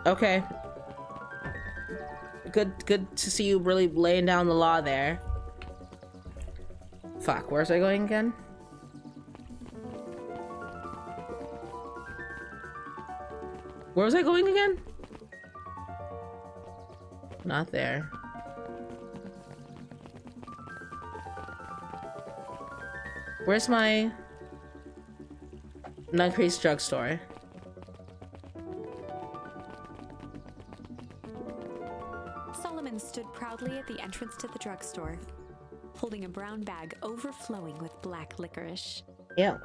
Okay. Good to see you really laying down the law there. Fuck, where's I going again? Where was I going again? Not there. Where's my Nuncrease drugstore? Solomon stood proudly at the entrance to the drugstore, holding a brown bag overflowing with black licorice. Ew.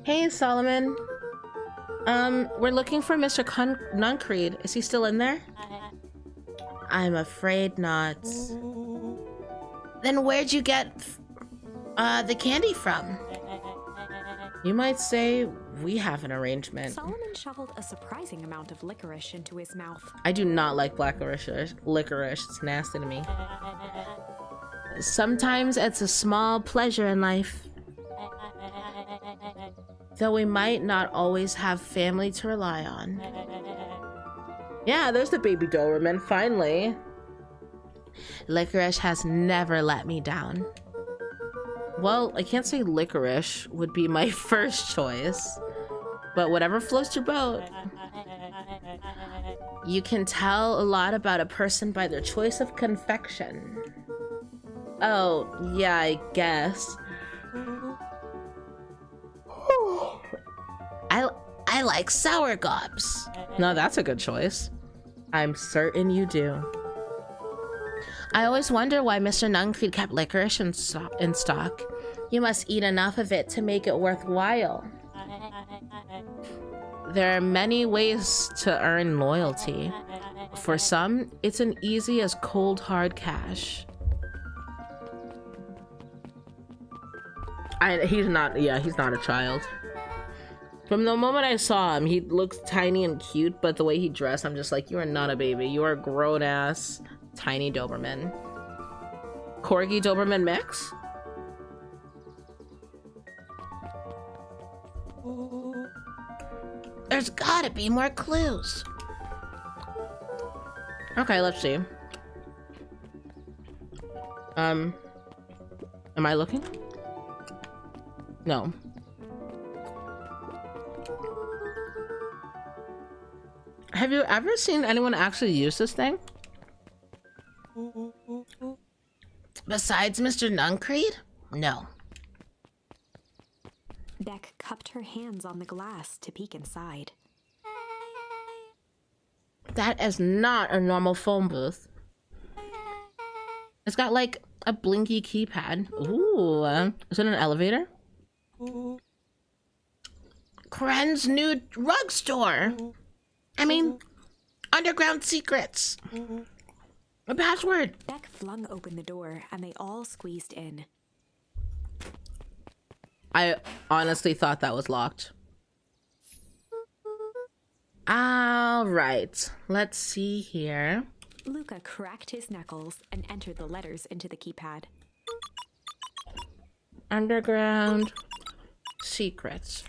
Hey, Solomon. We're looking for Mr. Nuncreed. Is he still in there? I'm afraid not. Then where'd you get the candy from? You might say we have an arrangement. Solomon shoveled a surprising amount of licorice into his mouth. I do not like black licorice. It's nasty to me. Sometimes it's a small pleasure in life. Though we might not always have family to rely on. Yeah, there's the baby Doberman, finally. Licorice has never let me down. Well, I can't say licorice would be my first choice, but whatever floats your boat. You can tell a lot about a person by their choice of confection. Oh, yeah, I guess. I like sour gobs. No, that's a good choice. I'm certain you do. I always wonder why Mr. Nuncreed kept licorice in stock. You must eat enough of it to make it worthwhile. There are many ways to earn loyalty. For some, it's as easy as cold hard cash. He's not a child. From the moment I saw him, he looks tiny and cute, but the way he dressed, I'm just like, you are not a baby. You are a grown-ass, tiny Doberman. Corgi Doberman mix? There's gotta be more clues. Okay, let's see. Am I looking? No. Have you ever seen anyone actually use this thing? Besides Mr. Nuncreed? No. Beck cupped her hands on the glass to peek inside. That is not a normal phone booth. It's got like a blinky keypad. Ooh, is it an elevator? Kren's new rug store. I mean, underground secrets. A password. Beck flung open the door and they all squeezed in. I honestly thought that was locked. All right, let's see here. Luca cracked his knuckles and entered the letters into the keypad. Underground secrets.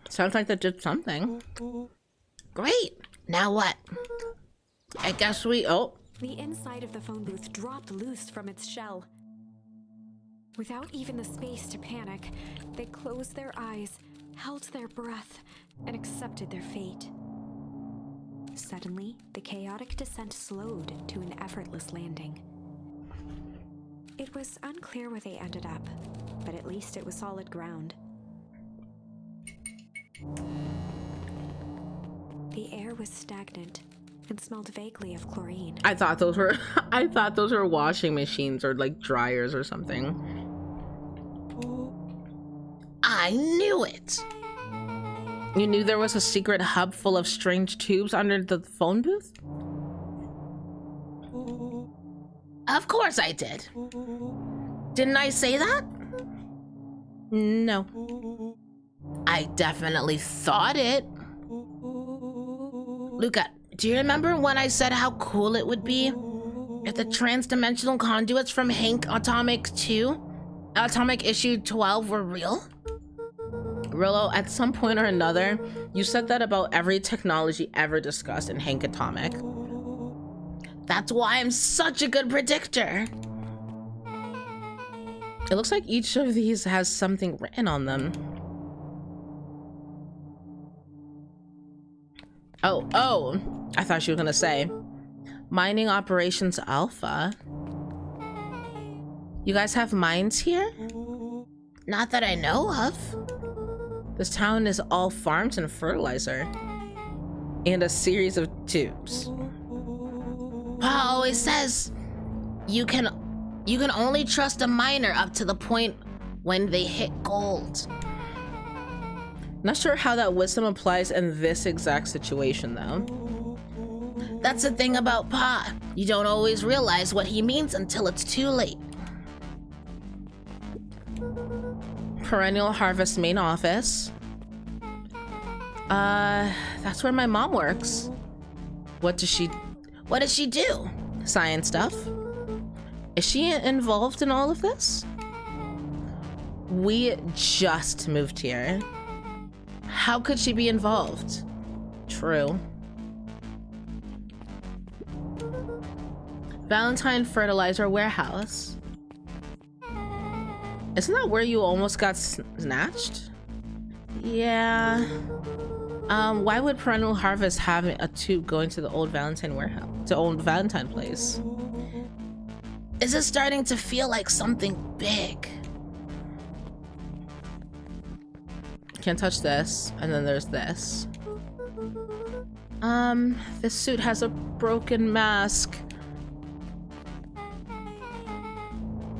Sounds like that did something. Great. Now what? I guess we... Oh. The inside of the phone booth dropped loose from its shell. Without even the space to panic, they closed their eyes, held their breath, and accepted their fate. Suddenly, the chaotic descent slowed to an effortless landing. It was unclear where they ended up, but at least it was solid ground. The air was stagnant and smelled vaguely of chlorine. I thought those were I thought those were washing machines or like dryers or something. I knew it. You knew there was a secret hub full of strange tubes under the phone booth? Of course I did. Didn't I say that? No. I definitely thought it. Luca, do you remember when I said how cool it would be if the transdimensional conduits from Hank Atomic Issue 12 were real? Rillo, at some point or another, you said that about every technology ever discussed in Hank Atomic. That's why I'm such a good predictor. It looks like each of these has something written on them. Oh, I thought she was gonna say Mining Operations Alpha. You guys have mines here? Not that I know of. This town is all farms and fertilizer. And a series of tubes. Pa always says you can only trust a miner up to the point when they hit gold. Not sure how that wisdom applies in this exact situation, though. That's the thing about Pa. You don't always realize what he means until it's too late. Perennial Harvest main office. That's where my mom works. What does she do? Science stuff. Is she involved in all of this? We just moved here. How could she be involved? True. Valentine Fertilizer Warehouse. Isn't that where you almost got snatched? Yeah. Why would Perennial Harvest have a tube going to the old Valentine warehouse, to old Valentine place? Is it starting to feel like something big? Can't touch this, and then there's this. This suit has a broken mask.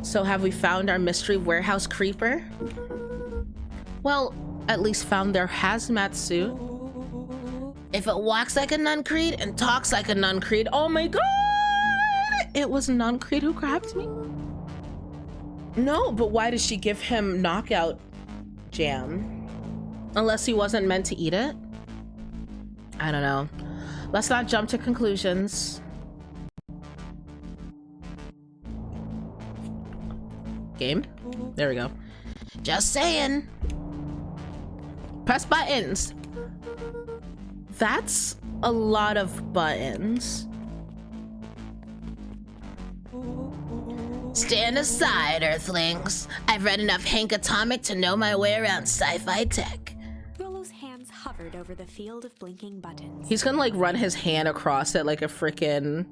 So have we found our mystery warehouse creeper? Well, at least found their hazmat suit. If it walks like a Nuncreed and talks like a Nuncreed, Oh my god! It was Nuncreed who grabbed me? No, but why did she give him knockout jam? Unless he wasn't meant to eat it? I don't know. Let's not jump to conclusions. Game? There we go. just saying. Press buttons. That's a lot of buttons. Stand aside, Earthlings. I've read enough Hank Atomic to know my way around sci-fi tech. Rollo's hands hovered over the field of blinking buttons. He's gonna like run his hand across it like a freaking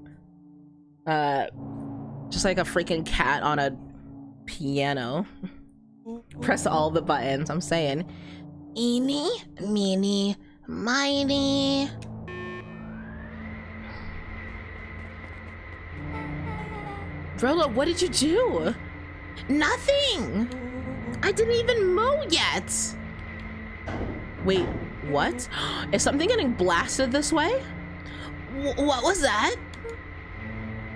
just like a freaking cat on a piano. Press all the buttons, I'm saying. Eeny, meeny, miny. Rolo, what did you do? Nothing. I didn't even mow yet. Wait, what? Is something getting blasted this way? What was that?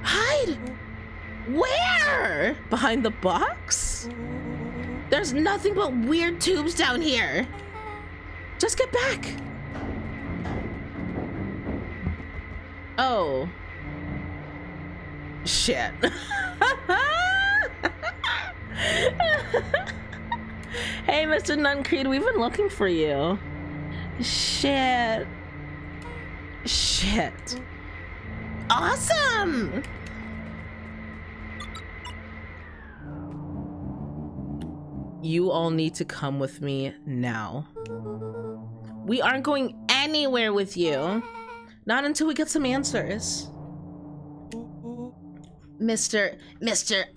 Hide. Where? Behind the box? There's nothing but weird tubes down here. Just get back. Oh. Shit. Hey, Mr. Nuncreed, we've been looking for you. Shit. Shit. Awesome. You all need to come with me now. We aren't going anywhere with you. Not until we get some answers. Mr.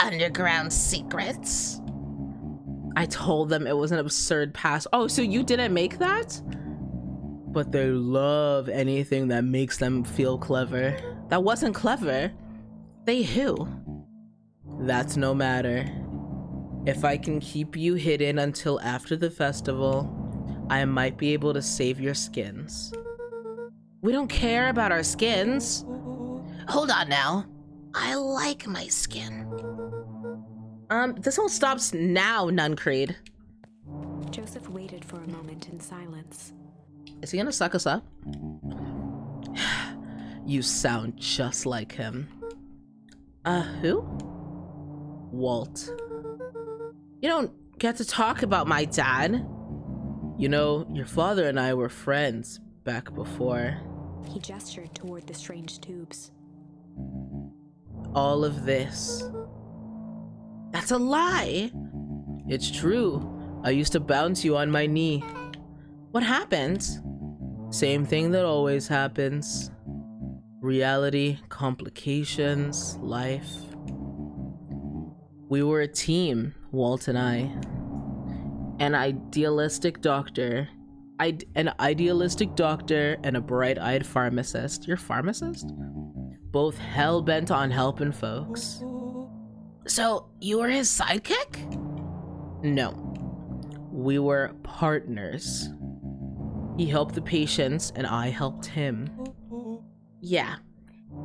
Underground Secrets. I told them it was an absurd pass. Oh, so you didn't make that? But they love anything that makes them feel clever. That wasn't clever. They who? That's no matter. If I can keep you hidden until after the festival, I might be able to save your skins. We don't care about our skins. Hold on now. I like my skin. This all stops now, Nuncreed. Joseph waited for a moment in silence. Is he gonna suck us up? You sound just like him. Who? Walt. You don't get to talk about my dad. You know, your father and I were friends back before. He gestured toward the strange tubes. All of this. That's a lie. It's true. I used to bounce you on my knee. What happened? Same thing that always happens. Reality, complications, life. We were a team, Walt and I. An idealistic doctor and a bright-eyed pharmacist. You're a pharmacist? Both hell-bent on helping folks. So, you were his sidekick? No. We were partners. He helped the patients and I helped him. Yeah.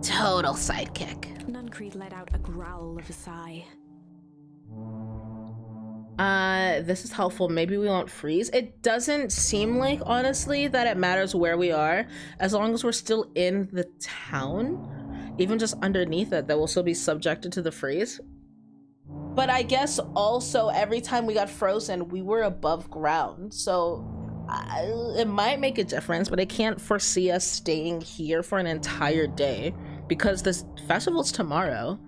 Total sidekick. Nuncreed let out a growl of a sigh. This is helpful. Maybe we won't freeze. It doesn't seem like, honestly, that it matters where we are. As long as we're still in the town, even just underneath it, that will still be subjected to the freeze. But I guess also every time we got frozen, we were above ground. So it might make a difference, but I can't foresee us staying here for an entire day because this festival's tomorrow.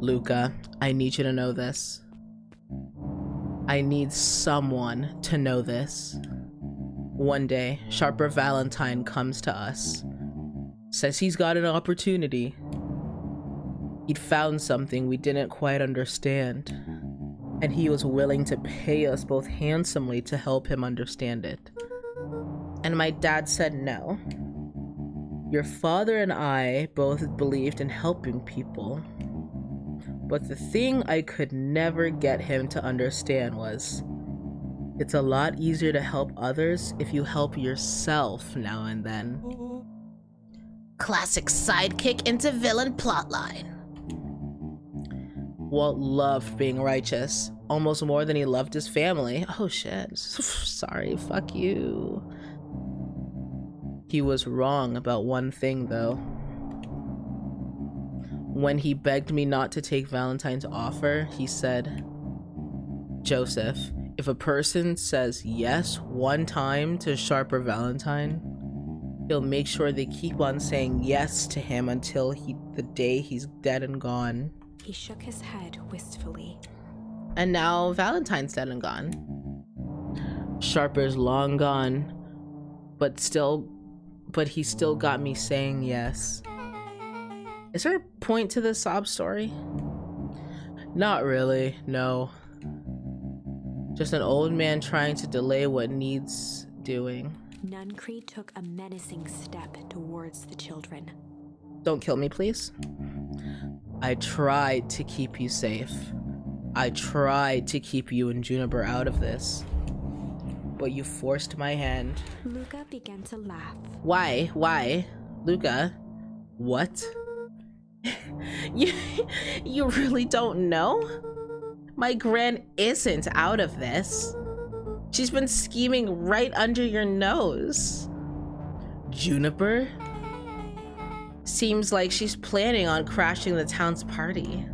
Luca, I need you to know this. I need someone to know this. One day, Sharper Valentine comes to us. Says he's got an opportunity. He'd found something we didn't quite understand. And he was willing to pay us both handsomely to help him understand it. And my dad said no. Your father and I both believed in helping people. But the thing I could never get him to understand was, it's a lot easier to help others if you help yourself now and then. Classic sidekick into villain plotline. Walt loved being righteous, almost more than he loved his family. Oh shit. Sorry, fuck you. He was wrong about one thing though. When he begged me not to take Valentine's offer, he said, Joseph, if a person says yes one time to Sharper Valentine, he'll make sure they keep on saying yes to him until the day he's dead and gone. He shook his head wistfully. And now Valentine's dead and gone. Sharper's long gone, but he still got me saying yes. Is there a point to this sob story? Not really, no. Just an old man trying to delay what needs doing. Nuncreed took a menacing step towards the children. Don't kill me, please. I tried to keep you safe. I tried to keep you and Juniper out of this. But you forced my hand. Luca began to laugh. Why? Why? Luca? What? You really don't know? My gran isn't out of this. She's been scheming right under your nose. Juniper? Seems like she's planning on crashing the town's party.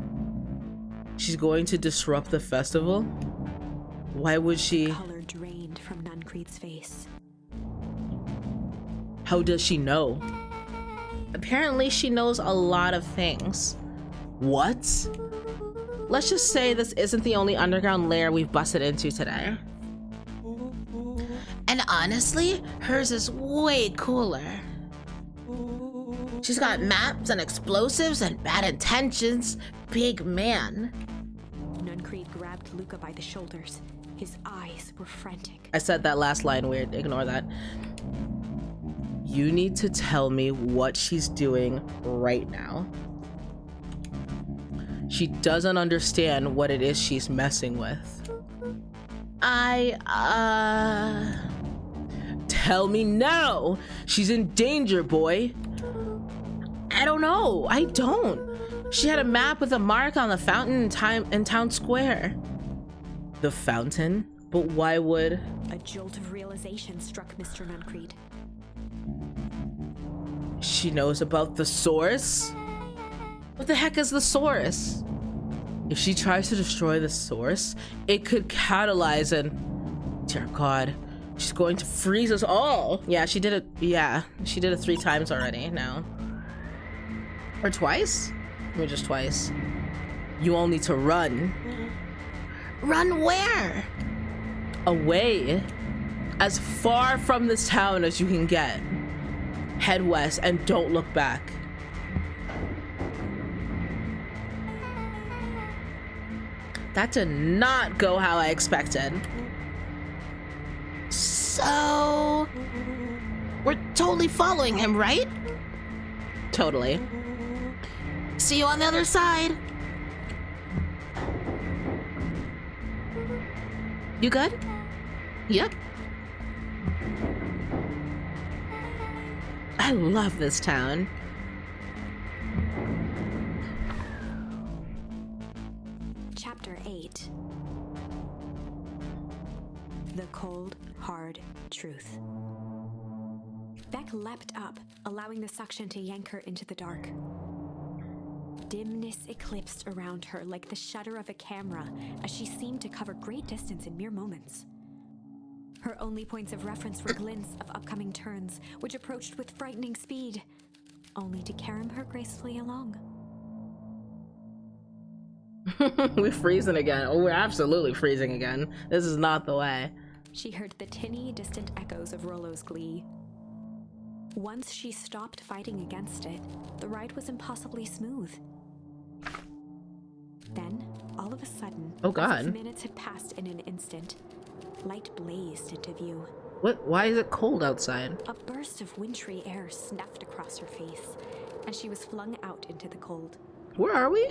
She's going to disrupt the festival? Why would she? Color drained from Nuncreed's face. How does she know? Apparently she knows a lot of things. What? Let's just say this isn't the only underground lair we've busted into today. And honestly, hers is way cooler. She's got maps and explosives and bad intentions. Big man. Nuncreed grabbed Luca by the shoulders. His eyes were frantic. I said that last line weird. Ignore that. You need to tell me what she's doing right now. She doesn't understand what it is she's messing with. Tell me now! She's in danger, boy! I don't know. I don't. She had a map with a mark on the fountain in town square. The fountain? But why would... A jolt of realization struck Mr. Nuncreed. She knows about the source? What the heck is the source? If she tries to destroy the source, it could catalyze and... Dear God, she's going to freeze us all. Yeah, she did it. Yeah, she did it 3 times already now. Or twice? Maybe just twice. You all need to run. Run where? Away. As far from this town as you can get. Head west and don't look back. That did not go how I expected. So... we're totally following him, right? Totally. See you on the other side. You good? Yep. I love this town. Chapter 8. The cold, hard truth. Beck leapt up, allowing the suction to yank her into the dark. Dimness eclipsed around her like the shutter of a camera as she seemed to cover great distance in mere moments. Her only points of reference were glints of upcoming turns, which approached with frightening speed, only to carom her gracefully along. We're freezing again. Oh, we're absolutely freezing again. This is not the way. She heard the tinny, distant echoes of Rollo's glee. Once she stopped fighting against it, the ride was impossibly smooth. Then, all of a sudden, oh as god, if minutes had passed in an instant, light blazed into view. What? Why is it cold outside? A burst of wintry air snuffed across her face, and she was flung out into the cold. Where are we?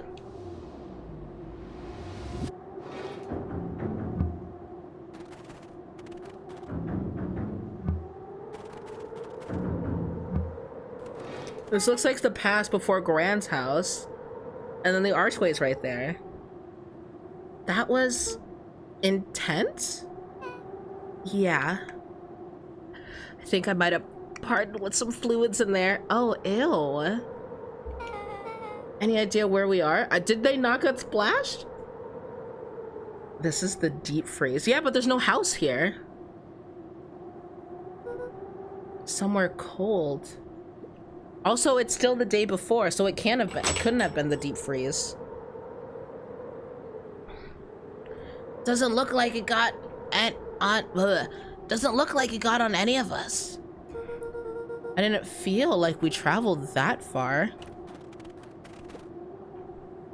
This looks like the pass before Grant's house. And then the archway's right there. That was intense? Yeah. I think I might have partnered with some fluids in there. Oh, ew. Any idea where we are? Did they not get splashed? This is the deep freeze. Yeah, but there's no house here. Somewhere cold. Also, it's still the day before, so it can't have been. It couldn't have been the deep freeze. Doesn't look like it got doesn't look like it got on any of us. I didn't feel like we traveled that far.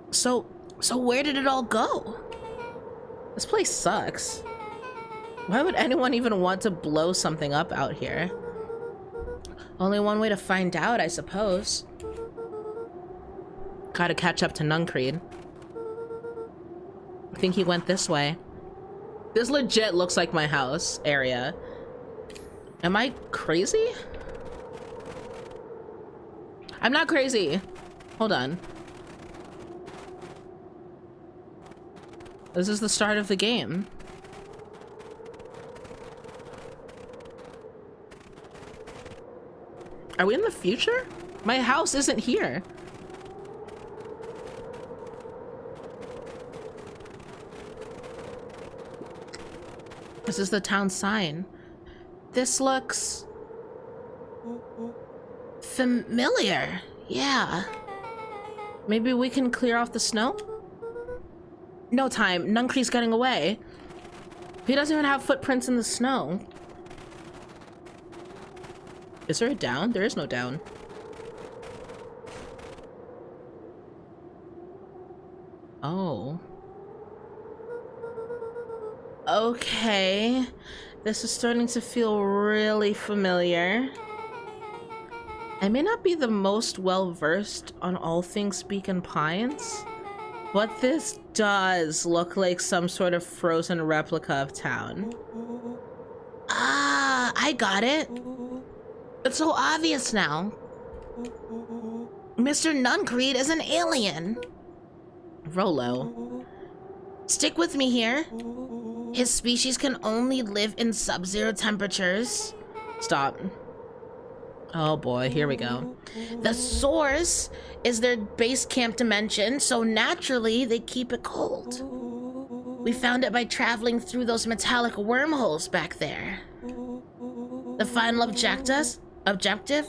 So where did it all go? This place sucks. Why would anyone even want to blow something up out here? Only one way to find out, I suppose. Gotta catch up to Nuncreed. I think he went this way. This legit looks like my house area. Am I crazy? I'm not crazy. Hold on. This is the start of the game. Are we in the future? My house isn't here. This is the town sign. This looks familiar. Yeah. Maybe we can clear off the snow? No time. Nuncreed's getting away. He doesn't even have footprints in the snow. Is there a down? There is no down. Oh. Okay. This is starting to feel really familiar. I may not be the most well-versed on all things Beacon Pines, but this does look like some sort of frozen replica of town. Ah, I got it. It's so obvious now. Mr. Nuncreed is an alien. Rollo. Stick with me here. His species can only live in sub-zero temperatures. Stop. Oh boy, here we go. The source is their base camp dimension, so naturally they keep it cold. We found it by traveling through those metallic wormholes back there. The final objective?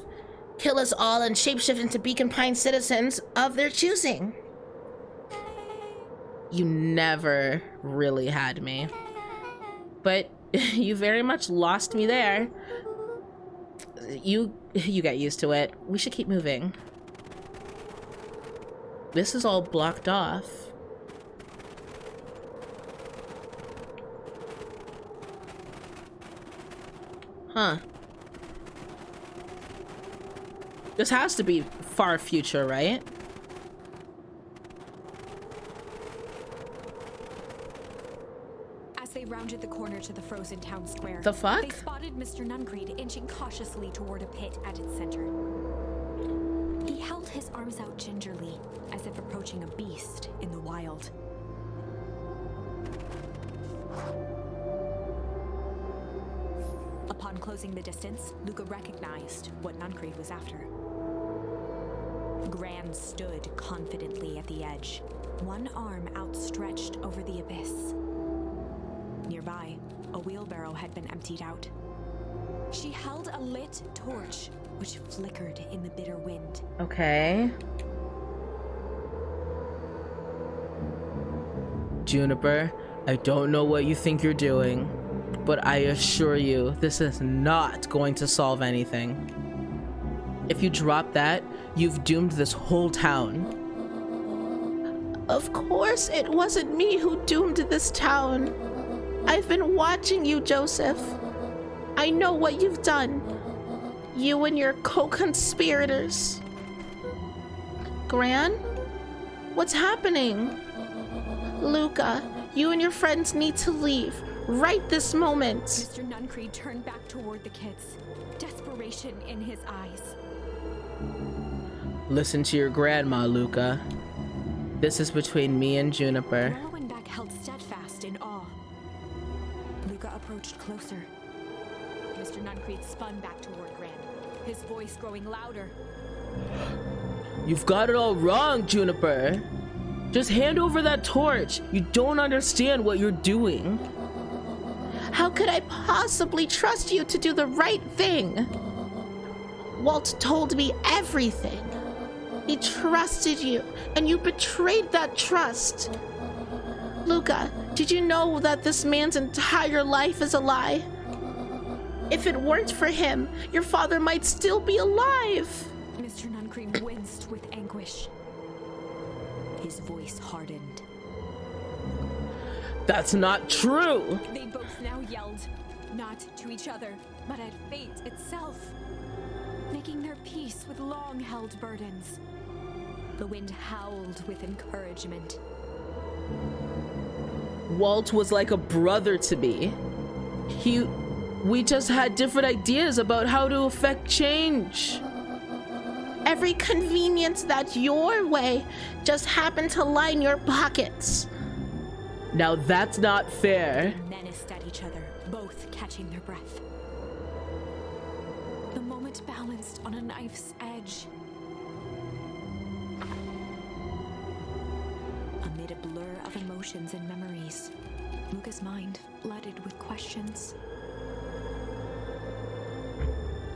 Kill us all and shapeshift into Beacon Pine citizens of their choosing. You never really had me. But you very much lost me there. You get used to it. We should keep moving. This is all blocked off. Huh. This has to be far future, right? As they rounded the corner to the frozen town square, The fuck? they spotted Mr. Nuncreed inching cautiously toward a pit at its center. He held his arms out gingerly, as if approaching a beast in the wild. Upon closing the distance, Luca recognized what Nuncreed was after. Gran stood confidently at the edge, one arm outstretched over the abyss. Nearby, a wheelbarrow had been emptied out. She held a lit torch, which flickered in the bitter wind. Okay. Juniper, I don't know what you think you're doing, but I assure you, this is not going to solve anything. If you drop that, you've doomed this whole town. Of course it wasn't me who doomed this town. I've been watching you, Joseph. I know what you've done. You and your co-conspirators. Gran? What's happening? Luca, you and your friends need to leave right this moment. Mr. Nuncreed turned back toward the kids, desperation in his eyes. Listen to your grandma, Luca. This is between me and Juniper. Morrowind held steadfast in awe. Luca approached closer. Mr. Nuncreed spun back toward Gran, his voice growing louder. You've got it all wrong, Juniper. Just hand over that torch. You don't understand what you're doing. How could I possibly trust you to do the right thing? Walt told me everything. He trusted you, and you betrayed that trust. Luca, did you know that this man's entire life is a lie? If it weren't for him, your father might still be alive. Mr. Nuncreed winced with anguish. His voice hardened. That's not true. They both now yelled, not to each other, but at fate itself, making their peace with long-held burdens. The wind howled with encouragement. Walt was like a brother to me. We just had different ideas about how to affect change. Every convenience that's your way just happened to line your pockets. Now that's not fair. They menaced at each other, both catching their breath. The moment balanced on a knife's edge. Amid a blur of emotions and memories, Luca's mind flooded with questions.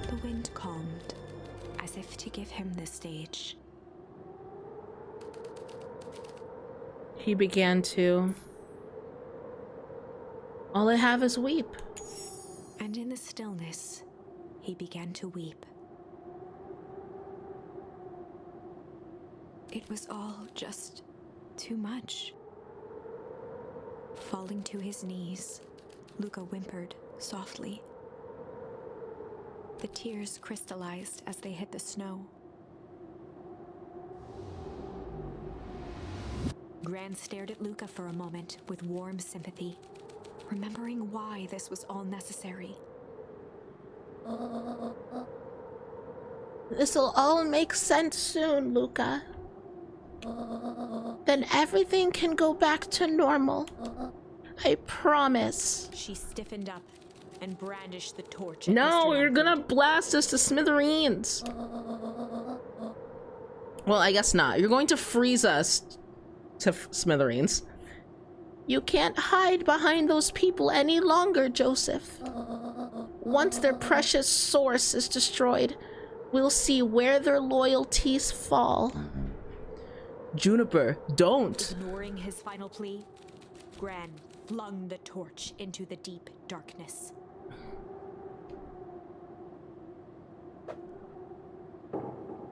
The wind calmed, as if to give him the stage. He began to. All I have is weep. And in the stillness, he began to weep. It was all just too much. Falling to his knees, Luca whimpered softly. The tears crystallized as they hit the snow. Gran stared at Luca for a moment with warm sympathy, remembering why this was all necessary. This'll all make sense soon, Luca. Then everything can go back to normal. I promise. She stiffened up and brandished the torch. No, you're gonna blast us to smithereens. Well, I guess not. You're going to freeze us to smithereens. You can't hide behind those people any longer, Joseph. Once their precious source is destroyed, we'll see where their loyalties fall. Juniper, don't. Ignoring his final plea, Gran flung the torch into the deep darkness.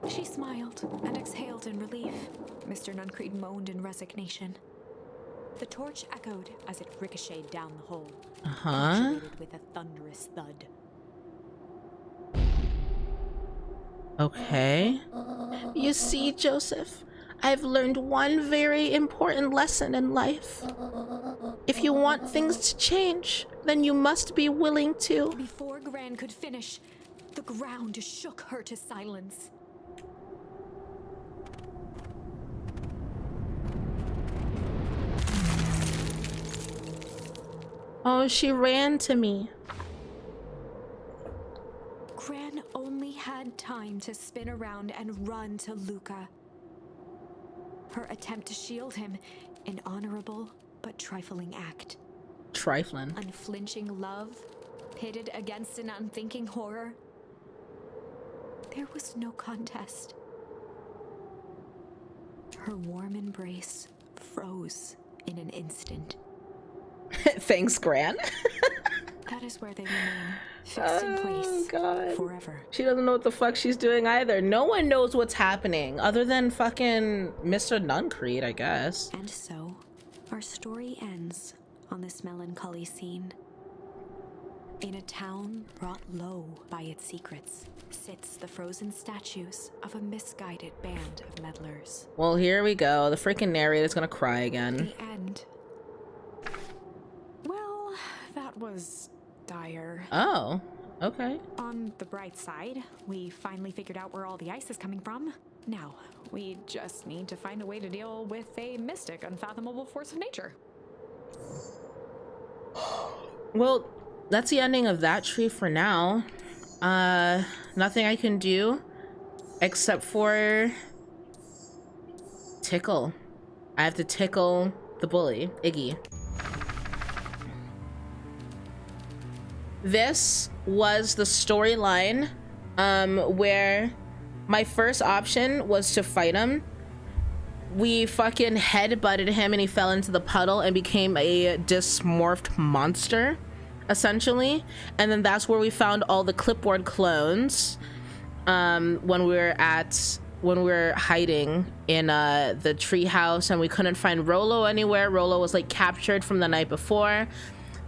She smiled and exhaled in relief. Mr. Nuncreed moaned in resignation. The torch echoed as it ricocheted down the hole, punctuated with a thunderous thud. Okay. You see, Joseph, I've learned one very important lesson in life. If you want things to change, then you must be willing to. Before Gran could finish, the ground shook her to silence. Oh, she ran to me. Gran only had time to spin around and run to Luca. Her attempt to shield him, an honorable but trifling act. Trifling. Unflinching love, pitted against an unthinking horror. There was no contest. Her warm embrace froze in an instant. Thanks, Gran. That is where they remain, fixed in place God. forever. She doesn't know what the fuck she's doing either. No one knows what's happening other than fucking Mr. Nuncreed, I guess. And so, our story ends on this melancholy scene. In a town brought low by its secrets, sits the frozen statues of a misguided band of meddlers. Well, here we go. The freaking narrator's gonna cry again. The end. Well, that was dire. Oh, okay. On the bright side, we finally figured out where all the ice is coming from. Now, we just need to find a way to deal with a mystic, unfathomable force of nature. Well, that's the ending of that tree for now. Nothing I can do except for tickle. I have to tickle the bully, Iggy. This was the storyline where my first option was to fight him. We fucking head-butted him and he fell into the puddle and became a dysmorphed monster, essentially. And then that's where we found all the clipboard clones when we were hiding in the treehouse, and we couldn't find Rolo anywhere. Rolo was like captured from the night before.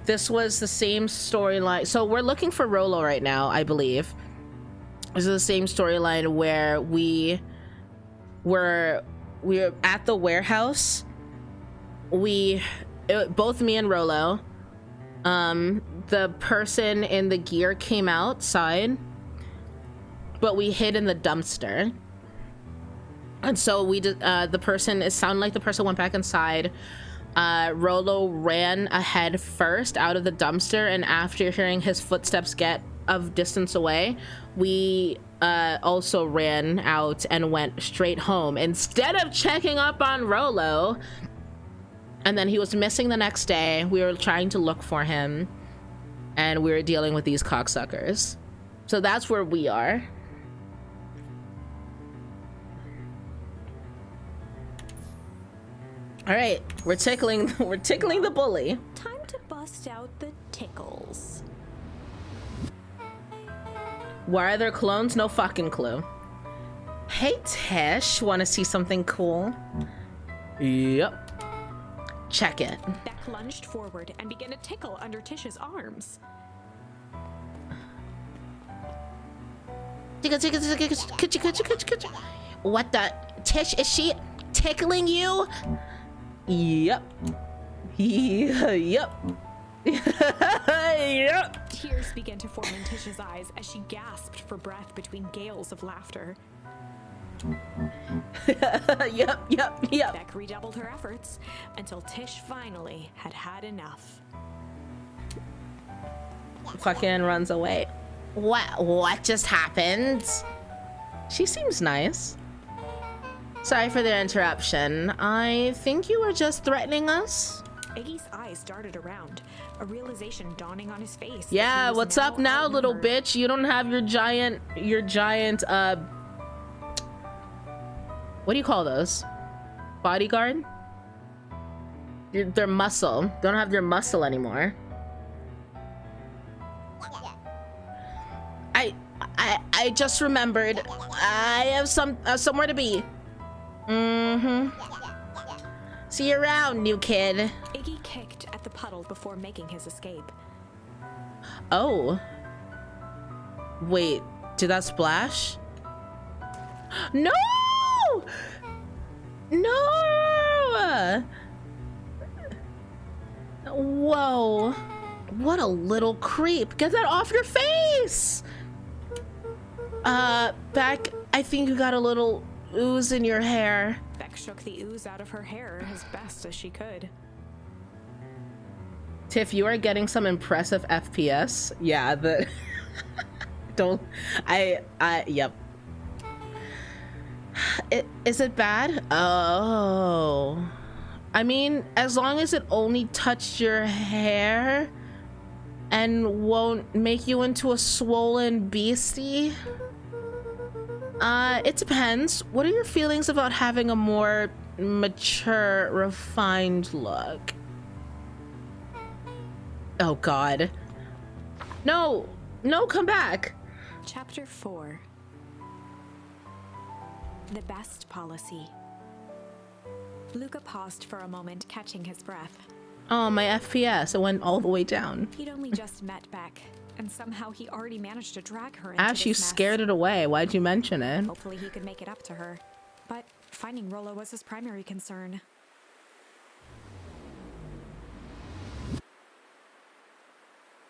This was the same storyline. So we're looking for Rolo right now, I believe. This is the same storyline where we were at the warehouse. Both me and Rolo, the person in the gear came outside, but we hid in the dumpster. And so it sounded like the person went back inside. Rolo ran ahead first out of the dumpster, and after hearing his footsteps get of distance away, we also ran out and went straight home instead of checking up on Rolo. And then he was missing the next day. We were trying to look for him, and we were dealing with these cocksuckers. So that's where we are. All right, we're tickling the bully. Time to bust out the tickles. Why are there clones? No fucking clue. Hey, Tish, want to see something cool? Yep. Check it. Beck lunged forward and began to tickle under Tish's arms. What the? Tish, is she tickling you? Yep. Yep. Yep. Tears began to form in Tish's eyes as she gasped for breath between gales of laughter. Yep. Beck redoubled her efforts until Tish finally had enough. Fucking runs away. What just happened? She seems nice. Sorry for the interruption. I think you were just threatening us. Iggy's eyes darted around, a realization dawning on his face. Yeah, what's up now, little bitch? You don't have your giant, what do you call those? Bodyguard? Their muscle. Don't have their muscle anymore. I just remembered. I have somewhere to be. See you around, new kid. Iggy kicked at the puddle before making his escape. Oh. Wait, did that splash? No! No! Whoa. What a little creep. Get that off your face! Beck, I think you got a little ooze in your hair. Beck shook the ooze out of her hair as best as she could. Tiff, you are getting some impressive FPS. Yeah, yep. Is it bad? Oh. I mean, as long as it only touched your hair and won't make you into a swollen beastie. It depends. What are your feelings about having a more mature, refined look. Oh God. No, no, come back. Chapter 4. The best policy. Luca paused for a moment, catching his breath. Oh, my FPS, it went all the way down. He'd only just met Beck, and somehow he already managed to drag her into Ash, this you mess. scared it away. Why'd you mention it? Hopefully he could make it up to her. But finding Rollo was his primary concern.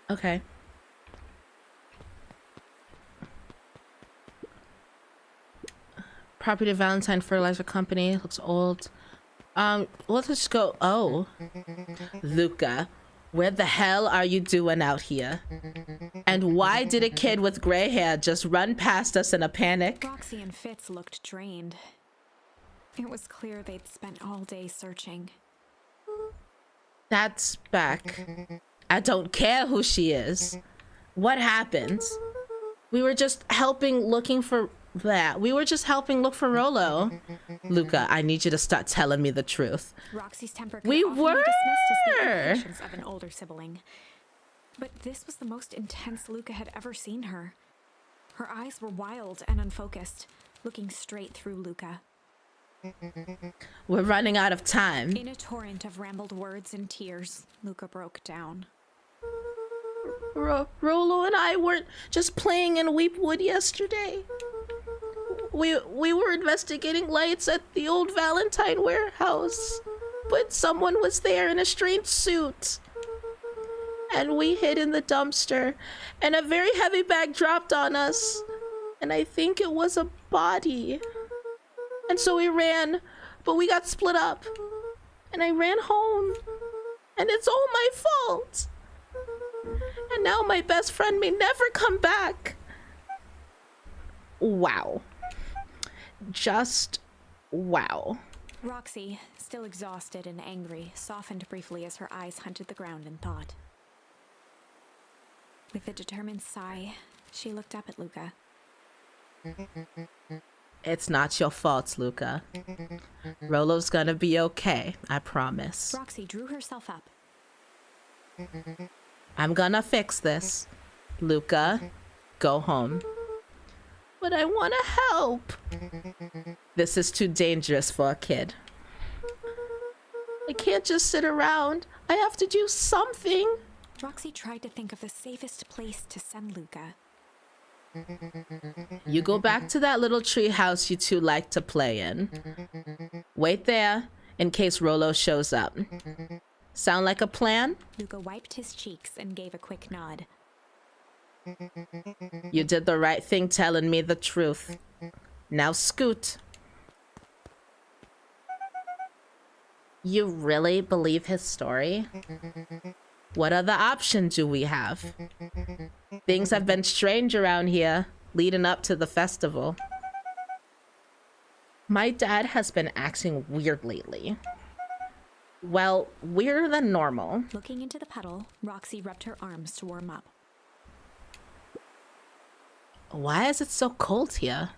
Okay. Property of Valentine Fertilizer Company. Looks old. Let's just go. Oh. Luca, where the hell are you doing out here? And why did a kid with gray hair just run past us in a panic? Roxy and Fitz looked drained. It was clear they'd spent all day searching. That's Beck. I don't care who she is. What happened? We were just helping looking for that. We were just helping look for Rollo. Luca, I need you to start telling me the truth. Roxy's temper could We often were. be dismissed as the impatience of an older sibling. But this was the most intense Luca had ever seen her. Her eyes were wild and unfocused, looking straight through Luca. We're running out of time. In a torrent of rambled words and tears, Luca broke down. Rollo and I weren't just playing in Weepwood yesterday. We were investigating lights at the old Valentine warehouse, but someone was there in a strange suit. And we hid in the dumpster, and a very heavy bag dropped on us, and I think it was a body. And so we ran, but we got split up, and I ran home, and it's all my fault. And now my best friend may never come back. Wow. Just wow. Roxy, still exhausted and angry, softened briefly as her eyes hunted the ground in thought. With a determined sigh, she looked up at Luca. It's not your fault, Luca. Rollo's gonna be okay, I promise. Roxy drew herself up. I'm gonna fix this. Luca, go home. But I wanna help. This is too dangerous for a kid. I can't just sit around. I have to do something. Roxy tried to think of the safest place to send Luca. You go back to that little tree house you two like to play in. Wait there in case Rollo shows up. Sound like a plan? Luca wiped his cheeks and gave a quick nod. You did the right thing telling me the truth. Now scoot. You really believe his story? What other option do we have? Things have been strange around here leading up to the festival. My dad has been acting weird lately. Well, weirder than normal. Looking into the puddle, Roxy rubbed her arms to warm up. Why is it so cold here?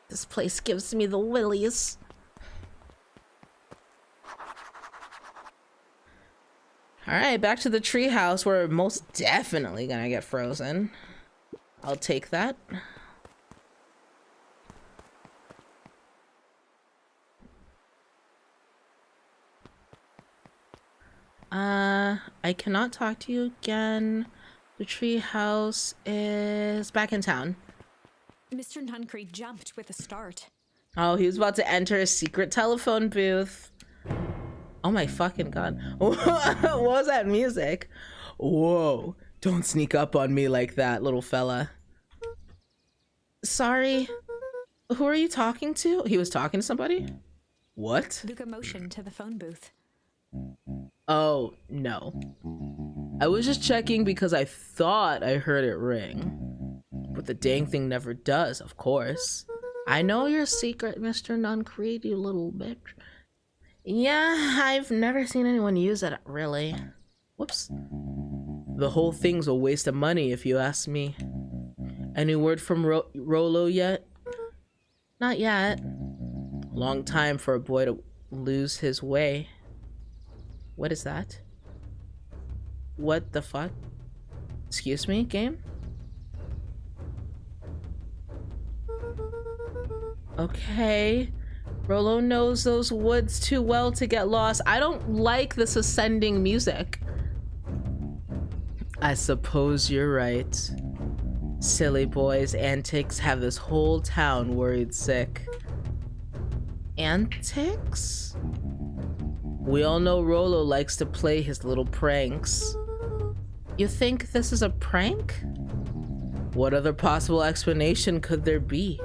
This place gives me the willies. Alright, back to the treehouse. We're most definitely gonna get frozen. I'll take that. I cannot talk to you again. The treehouse is back in town. Mr. Nuncree jumped with a start. Oh, he was about to enter a secret telephone booth. Oh my fucking god. What was that music? Whoa, don't sneak up on me like that, little fella. Sorry, who are you talking to? He was talking to somebody? What? Luca motioned to the phone booth. Oh, no. I was just checking because I thought I heard it ring. But the dang thing never does, of course. I know your secret, Mr. Nuncree, you little bitch. Yeah, I've never seen anyone use it, really. Whoops. The whole thing's a waste of money, if you ask me. Any word from Rollo yet? Not yet. Long time for a boy to lose his way. What is that? What the fuck? Excuse me, game? Okay. Rolo knows those woods too well to get lost. I don't like this ascending music. I suppose you're right. Silly boy's antics have this whole town worried sick. Antics? We all know Rolo likes to play his little pranks. You think this is a prank? What other possible explanation could there be?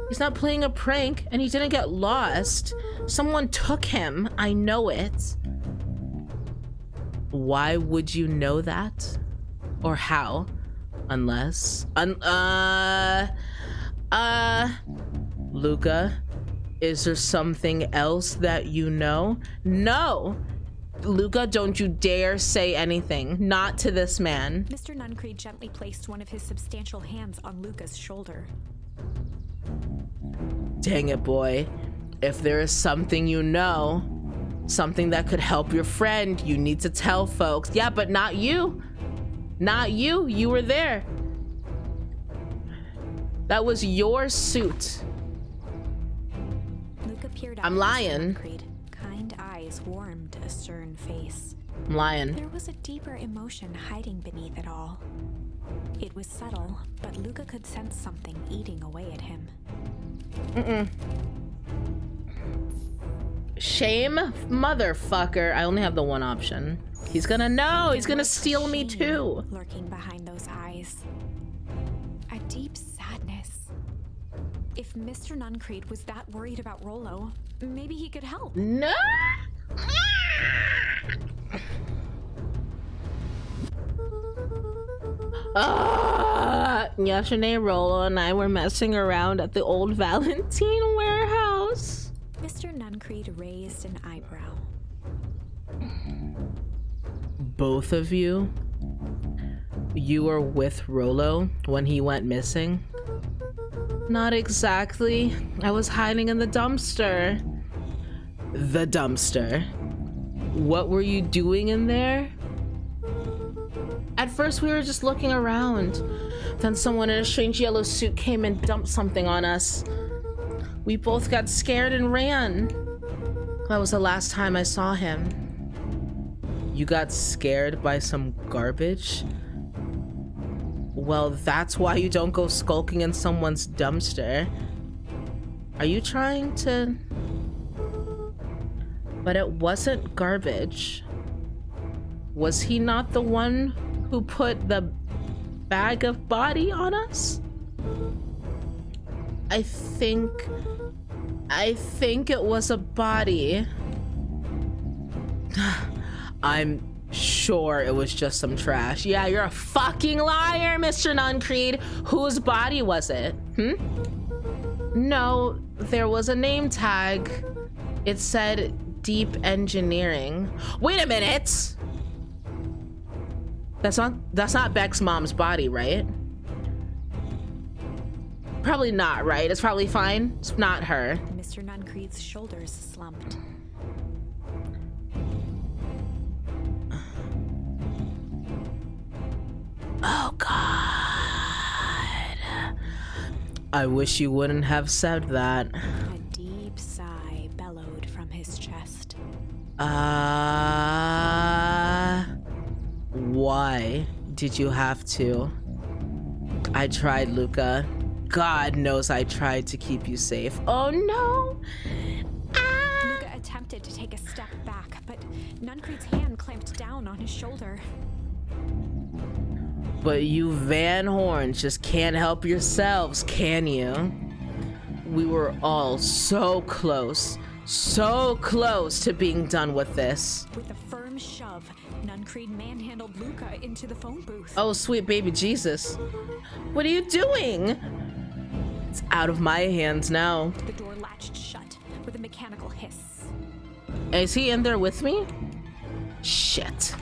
He's not playing a prank, and he didn't get lost. Someone took him. I know it. Why would you know that? Or how? Unless... Luca, is there something else that you know? No! Luca, don't you dare say anything. Not to this man. Mr. Nuncreed gently placed one of his substantial hands on Luca's shoulder. Dang it, boy. If there is something you know, something that could help your friend, you need to tell folks. Yeah, but not you. Not you. You were there. That was your suit. Luca peered I'm at lying. Mr. Nuncreed. Kind eyes warmed a stern face. I'm lying. There was a deeper emotion hiding beneath it all. It was subtle, but Luca could sense something eating away at him. Shame, motherfucker. I only have the one option. He's gonna know. He's gonna steal me too. Lurking behind those eyes. A deep sadness. If Mr. Nuncreed was that worried about Rolo, maybe he could help. No. Yesterday, Rolo and I were messing around at the old Valentine warehouse. Mr. Nuncreed raised an eyebrow. Both of you? You were with Rolo when he went missing? Not exactly. I was hiding in the dumpster. The dumpster? What were you doing in there? At first, we were just looking around. Then someone in a strange yellow suit came and dumped something on us. We both got scared and ran. That was the last time I saw him. You got scared by some garbage? Well, that's why you don't go skulking in someone's dumpster. Are you trying to... But it wasn't garbage. Was he not the one who put the bag of body on us? I think it was a body. I'm sure it was just some trash. Yeah, you're a fucking liar, Mr. Nuncreed. Whose body was it? No, there was a name tag. It said Deep Engineering. Wait a minute! That's not Beck's mom's body, right? Probably not, right? It's probably fine. It's not her. Mr. Nuncreed's shoulders slumped. Oh, God. I wish you wouldn't have said that. A deep sigh bellowed from his chest. Why did you have to? I tried, Luca. God knows I tried to keep you safe. Oh no! Luca attempted to take a step back, but Nuncreed's hand clamped down on his shoulder. But you Van Horns just can't help yourselves, can you? We were all so close to being done with this. With a firm shove, Nuncreed manhandled Luca into the phone booth. Oh, sweet baby Jesus. What are you doing? It's out of my hands now. The door latched shut with a mechanical hiss. Is he in there with me? Shit.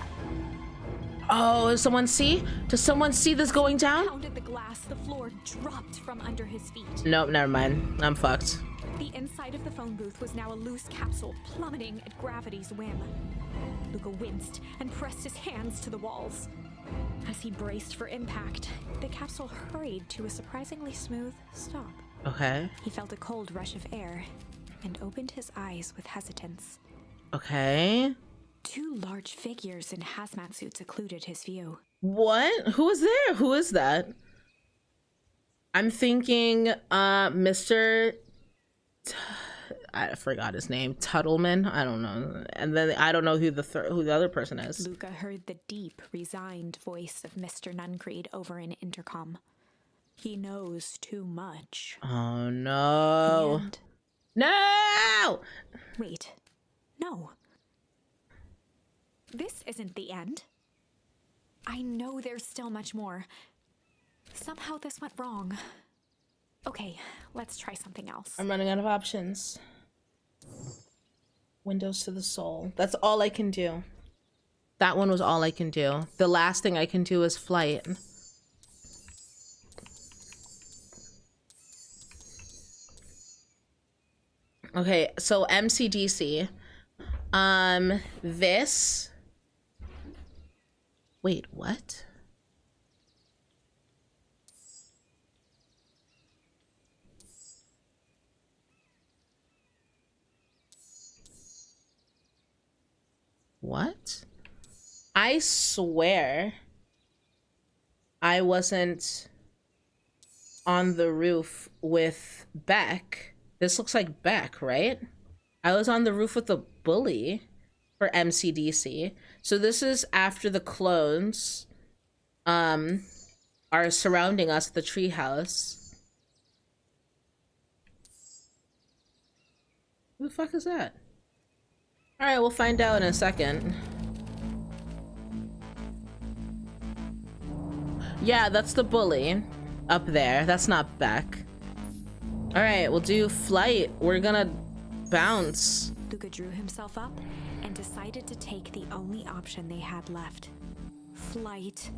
Oh, does someone see? Does someone see this going down? Pounded the glass, the floor dropped from under his feet. Nope, never mind. I'm fucked. The inside of the phone booth was now a loose capsule plummeting at gravity's whim. Luca winced and pressed his hands to the walls. As he braced for impact, the capsule hurried to a surprisingly smooth stop. Okay. He felt a cold rush of air and opened his eyes with hesitance. Okay. Two large figures in hazmat suits occluded his view. What? Who is there? Who is that? I'm thinking Mr. I forgot his name. Tuttleman? I don't know. And then I don't know who the other person is. Luca heard the deep, resigned voice of Mr. Nuncreed over an intercom. He knows too much. Oh no. And... No! Wait. No. This isn't the end. I know there's still much more. Somehow this went wrong. Okay, let's try something else. I'm running out of options. Windows to the soul. That's all I can do. That one was all I can do. The last thing I can do is flight. Okay, so MCDC. This. Wait, what? What? I swear I wasn't on the roof with Beck. This looks like Beck, right? I was on the roof with the bully for MCDC. So this is after the clones are surrounding us at the treehouse. Who the fuck is that? Alright, we'll find out in a second. Yeah, that's the bully up there. That's not Beck. Alright, we'll do flight. We're gonna bounce. Luca drew himself up and decided to take the only option they had left. Flight.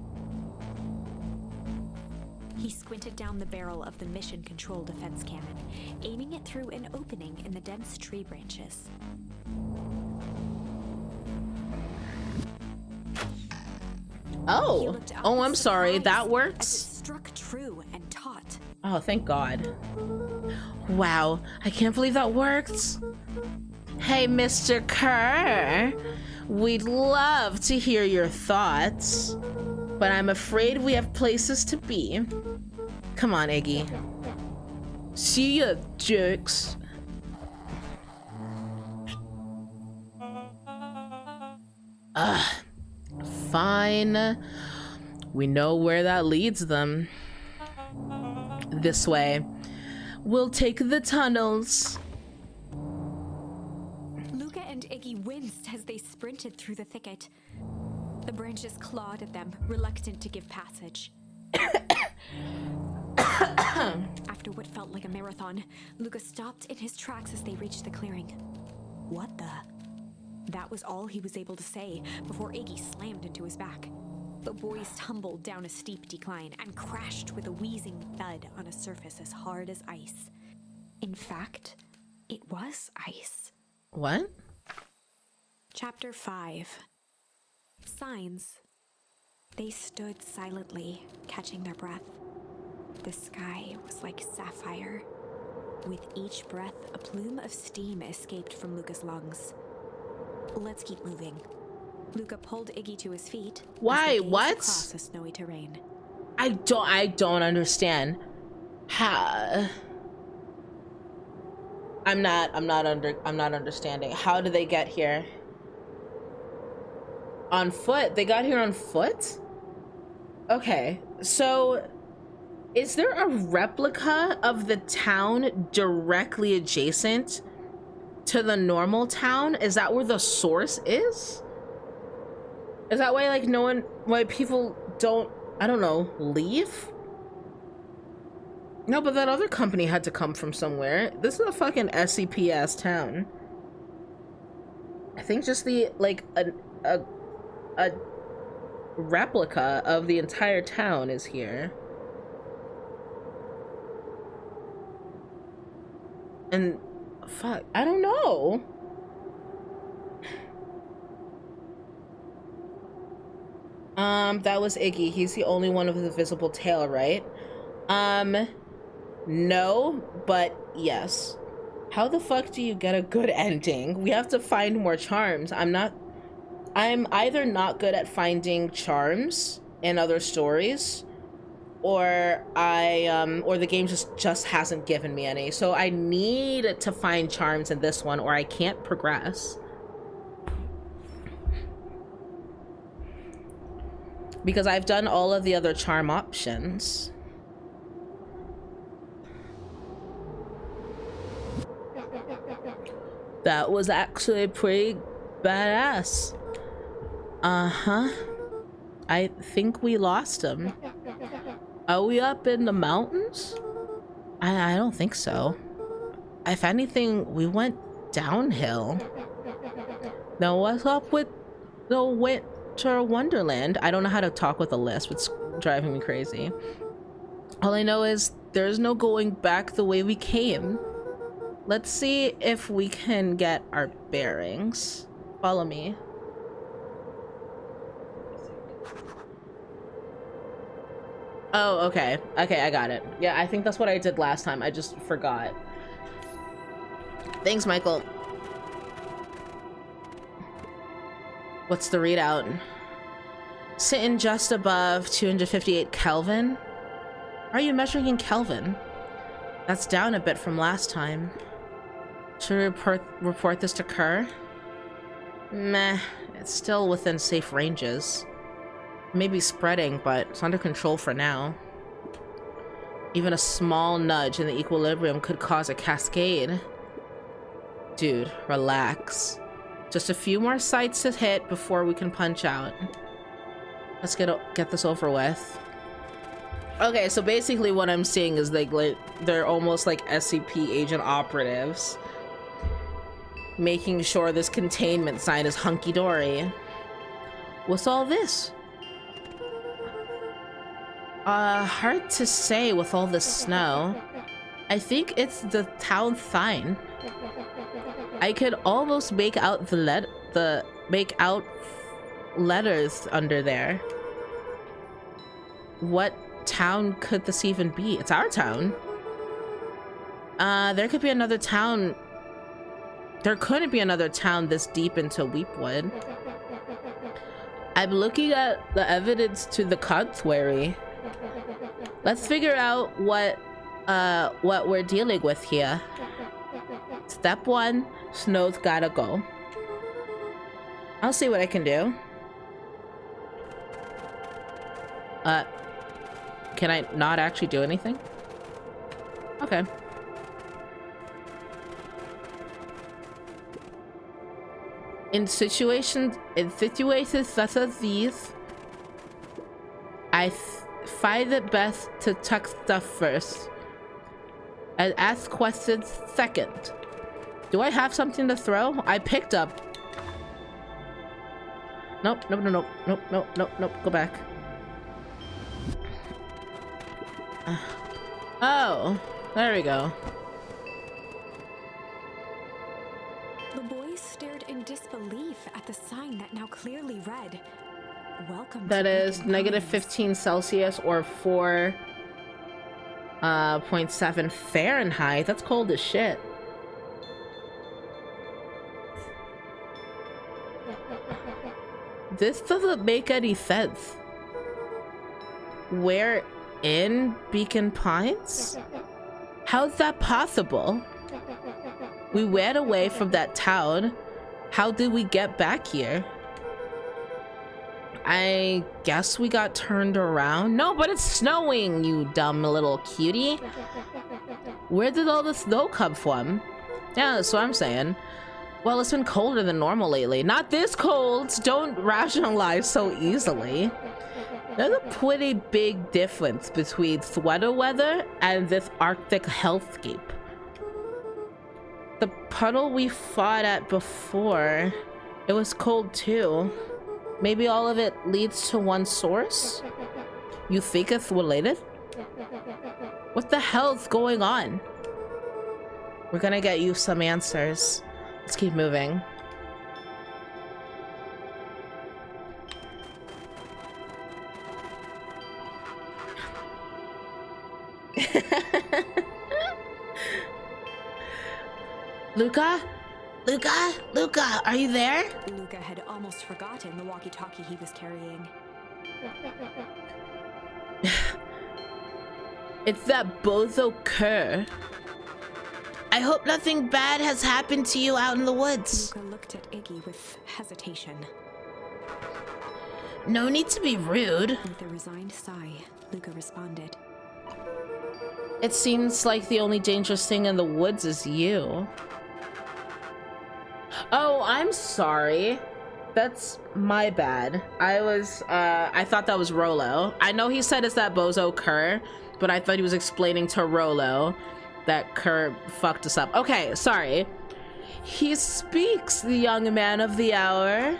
He squinted down the barrel of the mission control defense cannon, aiming it through an opening in the dense tree branches. Oh, I'm sorry. That works. As it struck true and taut. Oh, thank God. Wow, I can't believe that worked. Hey, Mr. Kerr. We'd love to hear your thoughts, but I'm afraid we have places to be. Come on, Iggy. See ya, jerks. Fine. We know where that leads them. This way. We'll take the tunnels. Luca and Iggy winced as they sprinted through the thicket. The branches clawed at them, reluctant to give passage. After what felt like a marathon, Luca stopped in his tracks as they reached the clearing. What the? That was all he was able to say before Iggy slammed into his back. The boys tumbled down a steep decline and crashed with a wheezing thud on a surface as hard as ice. In fact, it was ice. What? Chapter 5. Signs. They stood silently, catching their breath. The sky was like sapphire. With each breath, a plume of steam escaped from Luca's lungs. Let's keep moving. Luca pulled Iggy to his feet. Why? What? Across the snowy terrain. I don't understand. How? I'm not understanding. How did they get here? On foot? They got here on foot? Okay, so is there a replica of the town directly adjacent to the normal town? Is that where the source is? Is that why, like, why people don't, I don't know, leave? No, but that other company had to come from somewhere. This is a fucking SCP-ass town. I think just the, like, a replica of the entire town is here. And fuck, I don't know. That was Iggy. He's the only one with a visible tail, right? No, but yes. How the fuck do you get a good ending? We have to find more charms. I'm either not good at finding charms in other stories, or or the game just hasn't given me any. So I need to find charms in this one or I can't progress. Because I've done all of the other charm options. That was actually pretty badass. Uh-huh. I think we lost him. Are we up in the mountains? I don't think so. If anything, we went downhill. Now what's up with the Winter Wonderland? I don't know how to talk with a lisp. It's driving me crazy. All I know is there's no going back the way we came. Let's see if we can get our bearings. Follow me. Oh, okay. Okay, I got it. Yeah, I think that's what I did last time. I just forgot. Thanks, Michael. What's the readout? Sitting just above 258 Kelvin? Are you measuring in Kelvin? That's down a bit from last time. Should we report this to Kerr? Meh, it's still within safe ranges. Maybe spreading, but it's under control for now. Even a small nudge in the equilibrium could cause a cascade. Dude, relax. Just a few more sites to hit before we can punch out. Let's get this over with. Okay, so basically what I'm seeing is they're almost like SCP agent operatives, making sure this containment sign is hunky-dory. What's all this? Hard to say with all this snow. I think it's the town sign. I could almost make out the letters under there. What town could this even be? It's our town. There could be another town. There couldn't be another town this deep into Weepwood. I'm looking at the evidence to the contrary. Let's figure out what we're dealing with here. Step 1, snow's gotta go. I'll see what I can do. Can I not actually do anything? Okay. In situations such as these, I find it best to check stuff first and ask questions second. Do I have something to throw? I picked up. Nope, nope, nope, nope, nope, nope, nope, go back. Oh, there we go. The boys stared in disbelief at the sign that now clearly read, "Welcome." That to is Beacon negative Pines." 15 Celsius or 4.7 Fahrenheit. That's cold as shit. This doesn't make any sense. We're in Beacon Pines? How's that possible? We ran away from that town. How did we get back here? I guess we got turned around. No, but it's snowing, you dumb little cutie. Where did all the snow come from? Yeah, that's what I'm saying. Well, it's been colder than normal lately. Not this cold! Don't rationalize so easily. There's a pretty big difference between sweater weather and this Arctic hellscape. The puddle we fought at before, it was cold too. Maybe all of it leads to one source? You think it's related? What the hell's going on? We're gonna get you some answers. Let's keep moving. Luca? Luca? Luca, are you there? Luca had almost forgotten the walkie-talkie he was carrying. It's that bozo cur. I hope nothing bad has happened to you out in the woods. Luca looked at Iggy with hesitation. No need to be rude. With a resigned sigh, Luca responded. It seems like the only dangerous thing in the woods is you. Oh, I'm sorry. That's my bad. I thought that was Rolo. I know he said it's that bozo cur, but I thought he was explaining to Rolo that cur fucked us up. Okay, sorry. He speaks, the young man of the hour.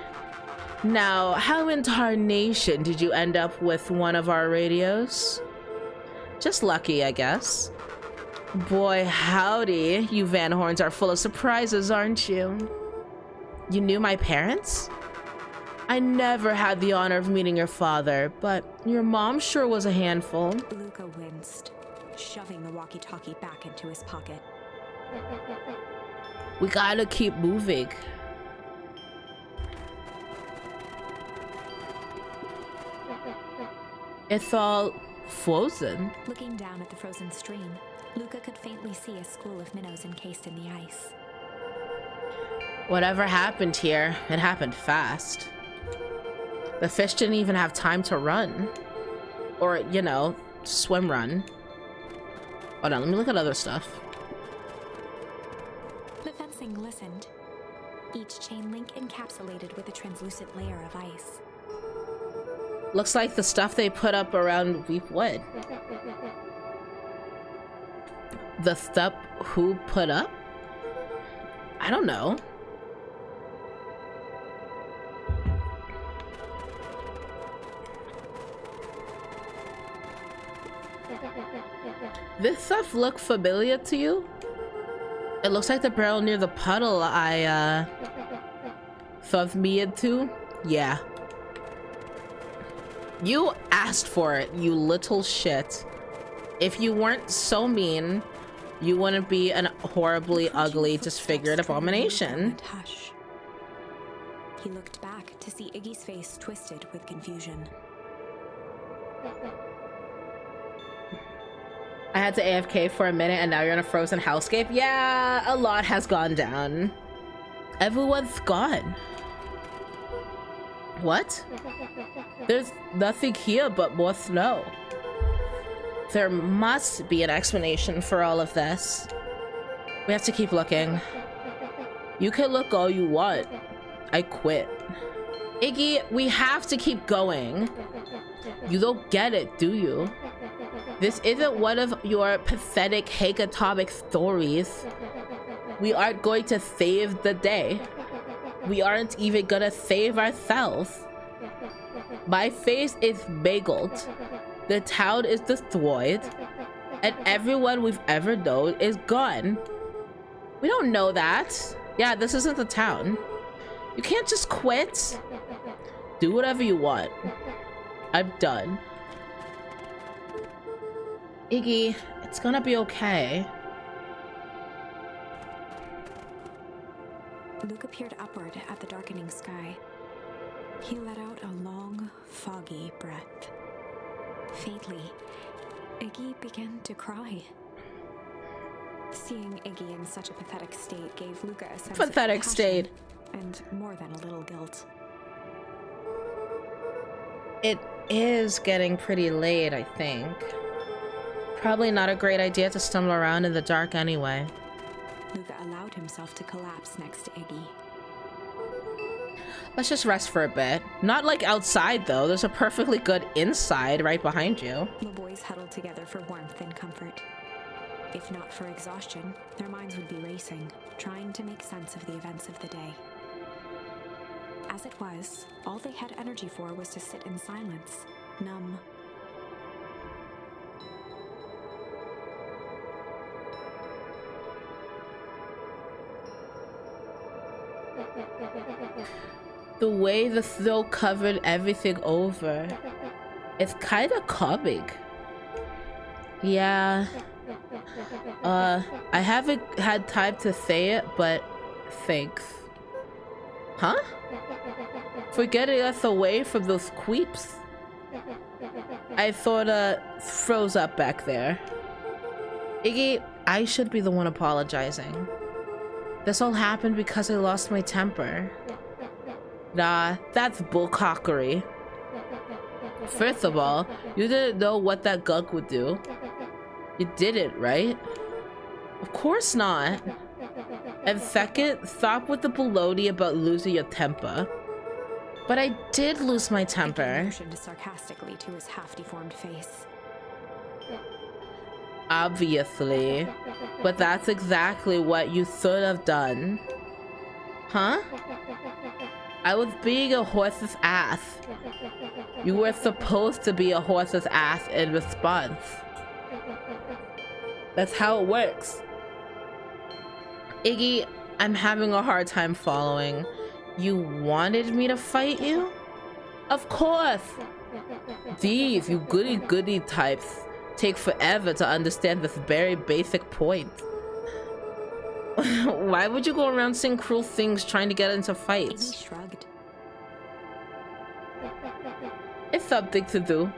Now, how in tarnation did you end up with one of our radios? Just lucky, I guess. Boy, howdy, you Van Horns are full of surprises, aren't you? You knew my parents? I never had the honor of meeting your father, but your mom sure was a handful. Luca winced, shoving the walkie-talkie back into his pocket. We gotta keep moving. It's all frozen. Looking down at the frozen stream, Luca could faintly see a school of minnows encased in the ice. Whatever happened here, it happened fast. The fish didn't even have time to run. Or, you know, swim run. Hold on, let me look at other stuff. The fencing glistened, each chain link encapsulated with a translucent layer of ice. Looks like the stuff they put up around Weep Wood. The stuff who put up? I don't know. This stuff look familiar to you? It looks like the barrel near the puddle I thought me into. Yeah. You asked for it, you little shit. If you weren't so mean, you wouldn't be an horribly ugly, disfigured abomination. Hush. He looked back to see Iggy's face twisted with confusion. I had to AFK for a minute and now you're in a frozen hellscape? Yeah, a lot has gone down. Everyone's gone. What? There's nothing here but more snow. There must be an explanation for all of this. We have to keep looking. You can look all you want. I quit. Iggy, we have to keep going. You don't get it, do you? This isn't one of your pathetic Hagatomic stories. We aren't going to save the day. We aren't even gonna save ourselves. My face is bageled. The town is destroyed. And everyone we've ever known is gone. We don't know that. Yeah, this isn't the town. You can't just quit. Do whatever you want. I'm done. Iggy, it's gonna be okay. Luca peered upward at the darkening sky. He let out a long, foggy breath. Faintly, Iggy began to cry. Seeing Iggy in such a pathetic state gave Luca a sense of Pathetic compassion state. and more than a little guilt. It is getting pretty late, I think. Probably not a great idea to stumble around in the dark anyway. Luca allowed himself to collapse next to Iggy. Let's just rest for a bit. Not like outside, though. There's a perfectly good inside right behind you. The boys huddled together for warmth and comfort. If not for exhaustion, their minds would be racing, trying to make sense of the events of the day. As it was, all they had energy for was to sit in silence, numb. The way the snow covered everything over. It's kind of comic. Yeah. I haven't had time to say it, but thanks. Huh? For getting us away from those creeps. I sorta froze up back there. Iggy, I should be the one apologizing. This all happened because I lost my temper. Nah, that's bullcockery. First of all, you didn't know what that gunk would do. You didn't, right? Of course not. And second, stop with the baloney about losing your temper. But I did lose my temper. Motioned sarcastically to his half-deformed face. Obviously. But that's exactly what you should have done. Huh? I was being a horse's ass. You were supposed to be a horse's ass in response. That's how it works. Iggy, I'm having a hard time following. You wanted me to fight you? Of course! These, you goody-goody types, take forever to understand this very basic point. Why would you go around saying cruel things trying to get into fights? Iggy shrugged. It's something to do.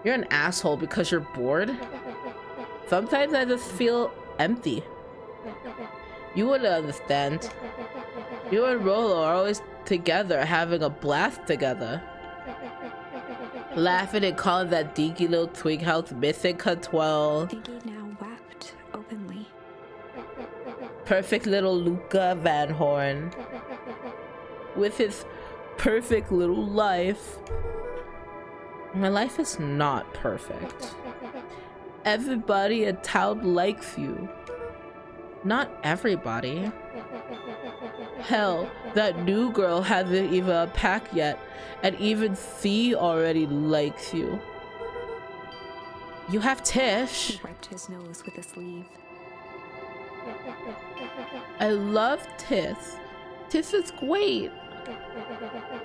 You're an asshole because you're bored. Sometimes I just feel empty. You wouldn't understand. You and Rolo are always together, having a blast together. Laughing and calling that dinky little twig house missing control. Iggy now wept openly. Perfect little Luca Van Horn. With his perfect little life. My life is not perfect. Everybody in town likes you. Not everybody. Hell, that new girl hasn't even unpacked yet, and even C already likes you. You have Tish. He wiped his nose with a sleeve. I love Tiff. Tiff is great.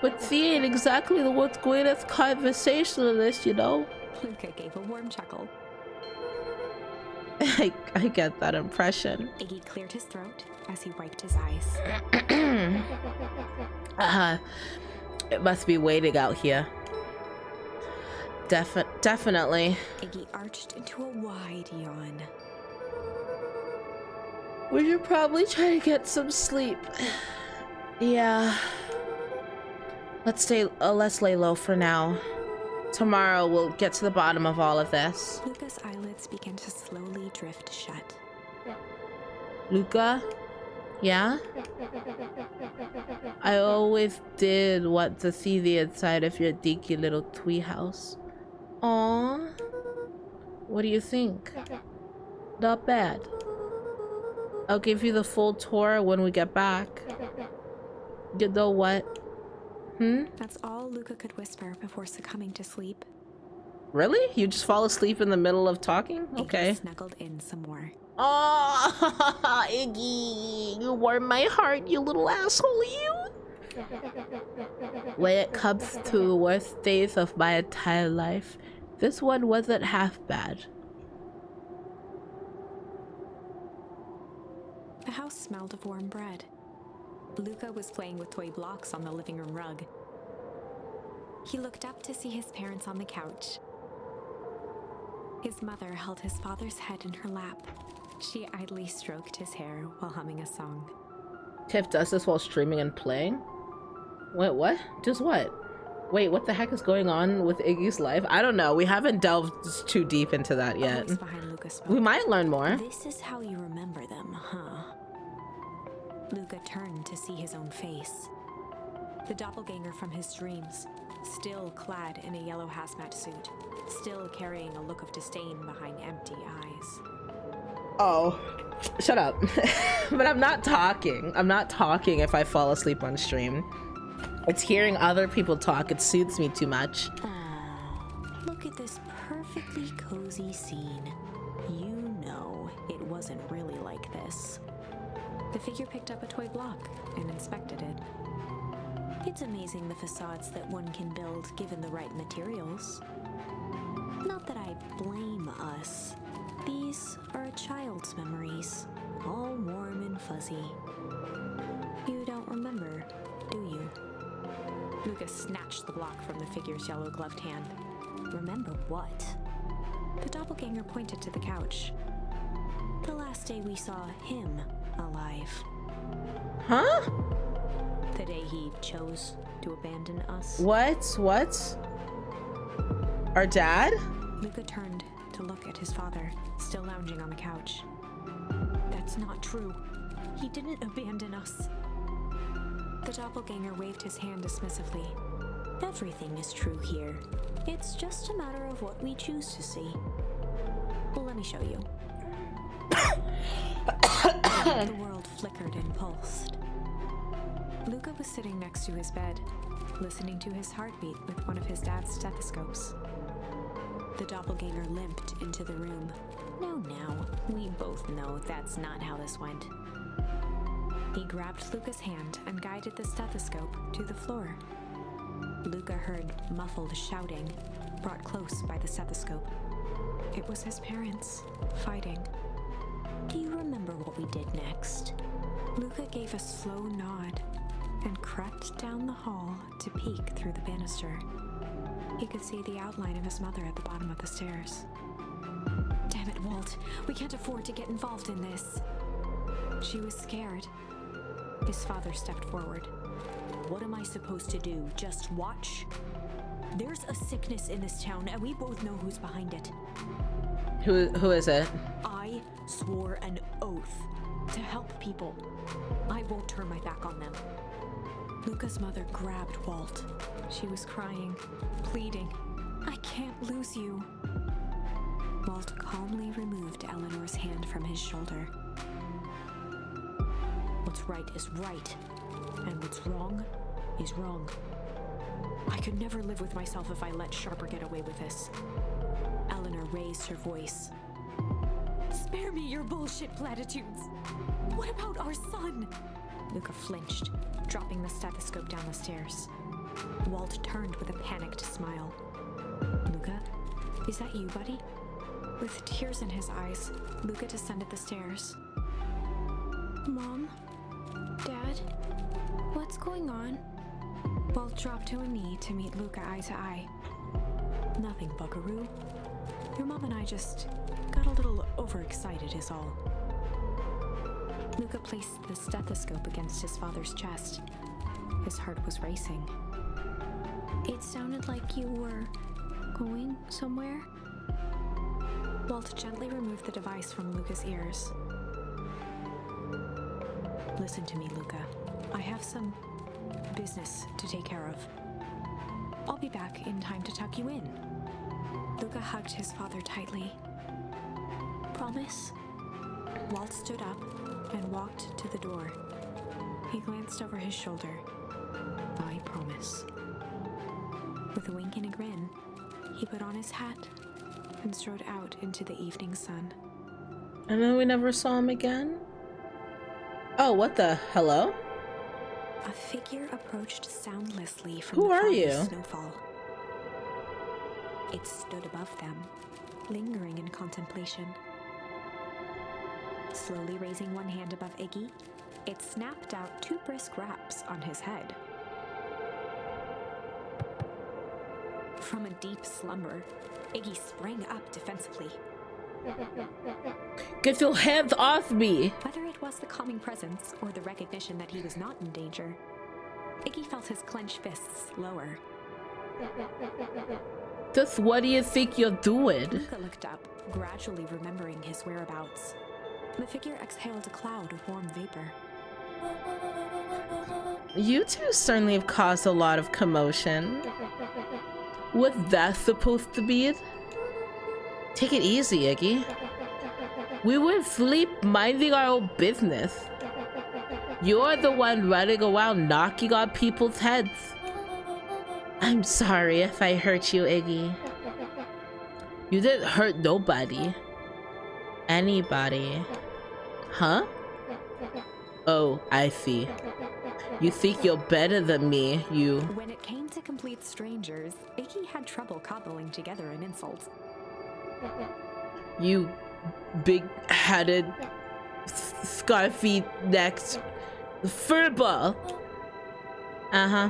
But C ain't exactly the world's greatest conversationalist, you know? Luca gave a warm chuckle. I get that impression. Iggy cleared his throat as he wiped his eyes. It must be waiting out here. Definitely. Iggy arched into a wide yawn. We should probably try to get some sleep. Yeah. Let's lay low for now. Tomorrow we'll get to the bottom of all of this. Luca's eyelids began to slowly drift shut. Luca? Yeah? I always did want to see the inside of your dinky little twee house. Aww. What do you think? Not bad. I'll give you the full tour when we get back. You know what? That's all Luca could whisper before succumbing to sleep. Really? You just fall asleep in the middle of talking? Okay. Iggy snuggled in some more. Oh, Iggy, you warm my heart, you little asshole, you. When it comes to the worst days of my entire life, this one wasn't half bad. The house smelled of warm bread. Luca was playing with toy blocks on the living room rug. He looked up to see his parents on the couch. His mother held his father's head in her lap. She idly stroked his hair while humming a song. Tiff does this while streaming and playing? Wait, what? Just what? Wait, what the heck is going on with Iggy's life? I don't know. We haven't delved too deep into that yet. A voice behind Luca spoke. We might learn more. This is how you remember them, huh? Luca turned to see his own face. The doppelganger from his dreams, still clad in a yellow hazmat suit, still carrying a look of disdain behind empty eyes. Oh, shut up. But I'm not talking. I'm not talking if I fall asleep on stream. It's hearing other people talk. It soothes me too much. Look at this perfectly cozy scene. You know it wasn't really like this. The figure picked up a toy block and inspected it. It's amazing the facades that one can build given the right materials. Not that I blame us. These are a child's memories, all warm and fuzzy. You don't remember, do you? Lucas snatched the block from the figure's yellow-gloved hand. Remember what? The doppelganger pointed to the couch. The last day we saw him alive. Huh? The day he chose to abandon us. What? Our dad? Luca turned to look at his father, still lounging on the couch. That's not true. He didn't abandon us. The doppelganger waved his hand dismissively. Everything is true here. It's just a matter of what we choose to see. Well, let me show you. The world flickered and pulsed. Luca was sitting next to his bed, listening to his heartbeat with one of his dad's stethoscopes. The doppelganger limped into the room. Now, we both know that's not how this went. He grabbed Luca's hand and guided the stethoscope to the floor. Luca heard muffled shouting, brought close by the stethoscope. It was his parents, fighting. Do you remember what we did next? Luca gave a slow nod and crept down the hall to peek through the banister. He could see the outline of his mother at the bottom of the stairs. Damn it, Walt. We can't afford to get involved in this. She was scared. His father stepped forward. What am I supposed to do? Just watch? There's a sickness in this town, and we both know who's behind it. Who is it? I swore an oath To help people. I won't turn my back on them. Luca's mother grabbed Walt. She was crying, pleading, I can't lose you. Walt calmly removed Eleanor's hand from his shoulder. What's right is right, and what's wrong is wrong. I could never live with myself if I let Sharper get away with this. Eleanor raised her voice. Spare me your bullshit platitudes. What about our son? Luca flinched, dropping the stethoscope down the stairs. Walt turned with a panicked smile. Luca, is that you, buddy? With tears in his eyes, Luca descended the stairs. Mom? Dad? What's going on? Walt dropped to a knee to meet Luca eye to eye. Nothing, buckaroo. Your mom and I just got a little overexcited is all. Luca placed the stethoscope against his father's chest. His heart was racing. It sounded like you were going somewhere. Walt gently removed the device from Luca's ears. Listen to me, Luca. I have some business to take care of. I'll be back in time to tuck you in. Luca hugged his father tightly. Promise? Walt stood up and walked to the door. He glanced over his shoulder. I promise. With a wink and a grin, he put on his hat and strode out into the evening sun. And then we never saw him again? Oh, what the? Hello? A figure approached soundlessly from Who the are far you? snowfall. It stood above them, lingering in contemplation. Slowly raising one hand above Iggy, it snapped out 2 brisk raps on his head. From a deep slumber, Iggy sprang up defensively. Get your hands off me! Whether it was the calming presence or the recognition that he was not in danger, Iggy felt his clenched fists lower. Just what do you think you're doing? Luca looked up, gradually remembering his whereabouts. The figure exhaled a cloud of warm vapor. You two certainly have caused a lot of commotion. What's that supposed to be? Take it easy, Iggy. We were asleep minding our own business. You're the one running around knocking on people's heads. I'm sorry if I hurt you, Iggy. You didn't hurt nobody. Anybody. Huh? Oh, I see. You think you're better than me, you. When it came to complete strangers, Iggy had trouble cobbling together an insult. You big-headed, scarfy-necked furball. Uh-huh.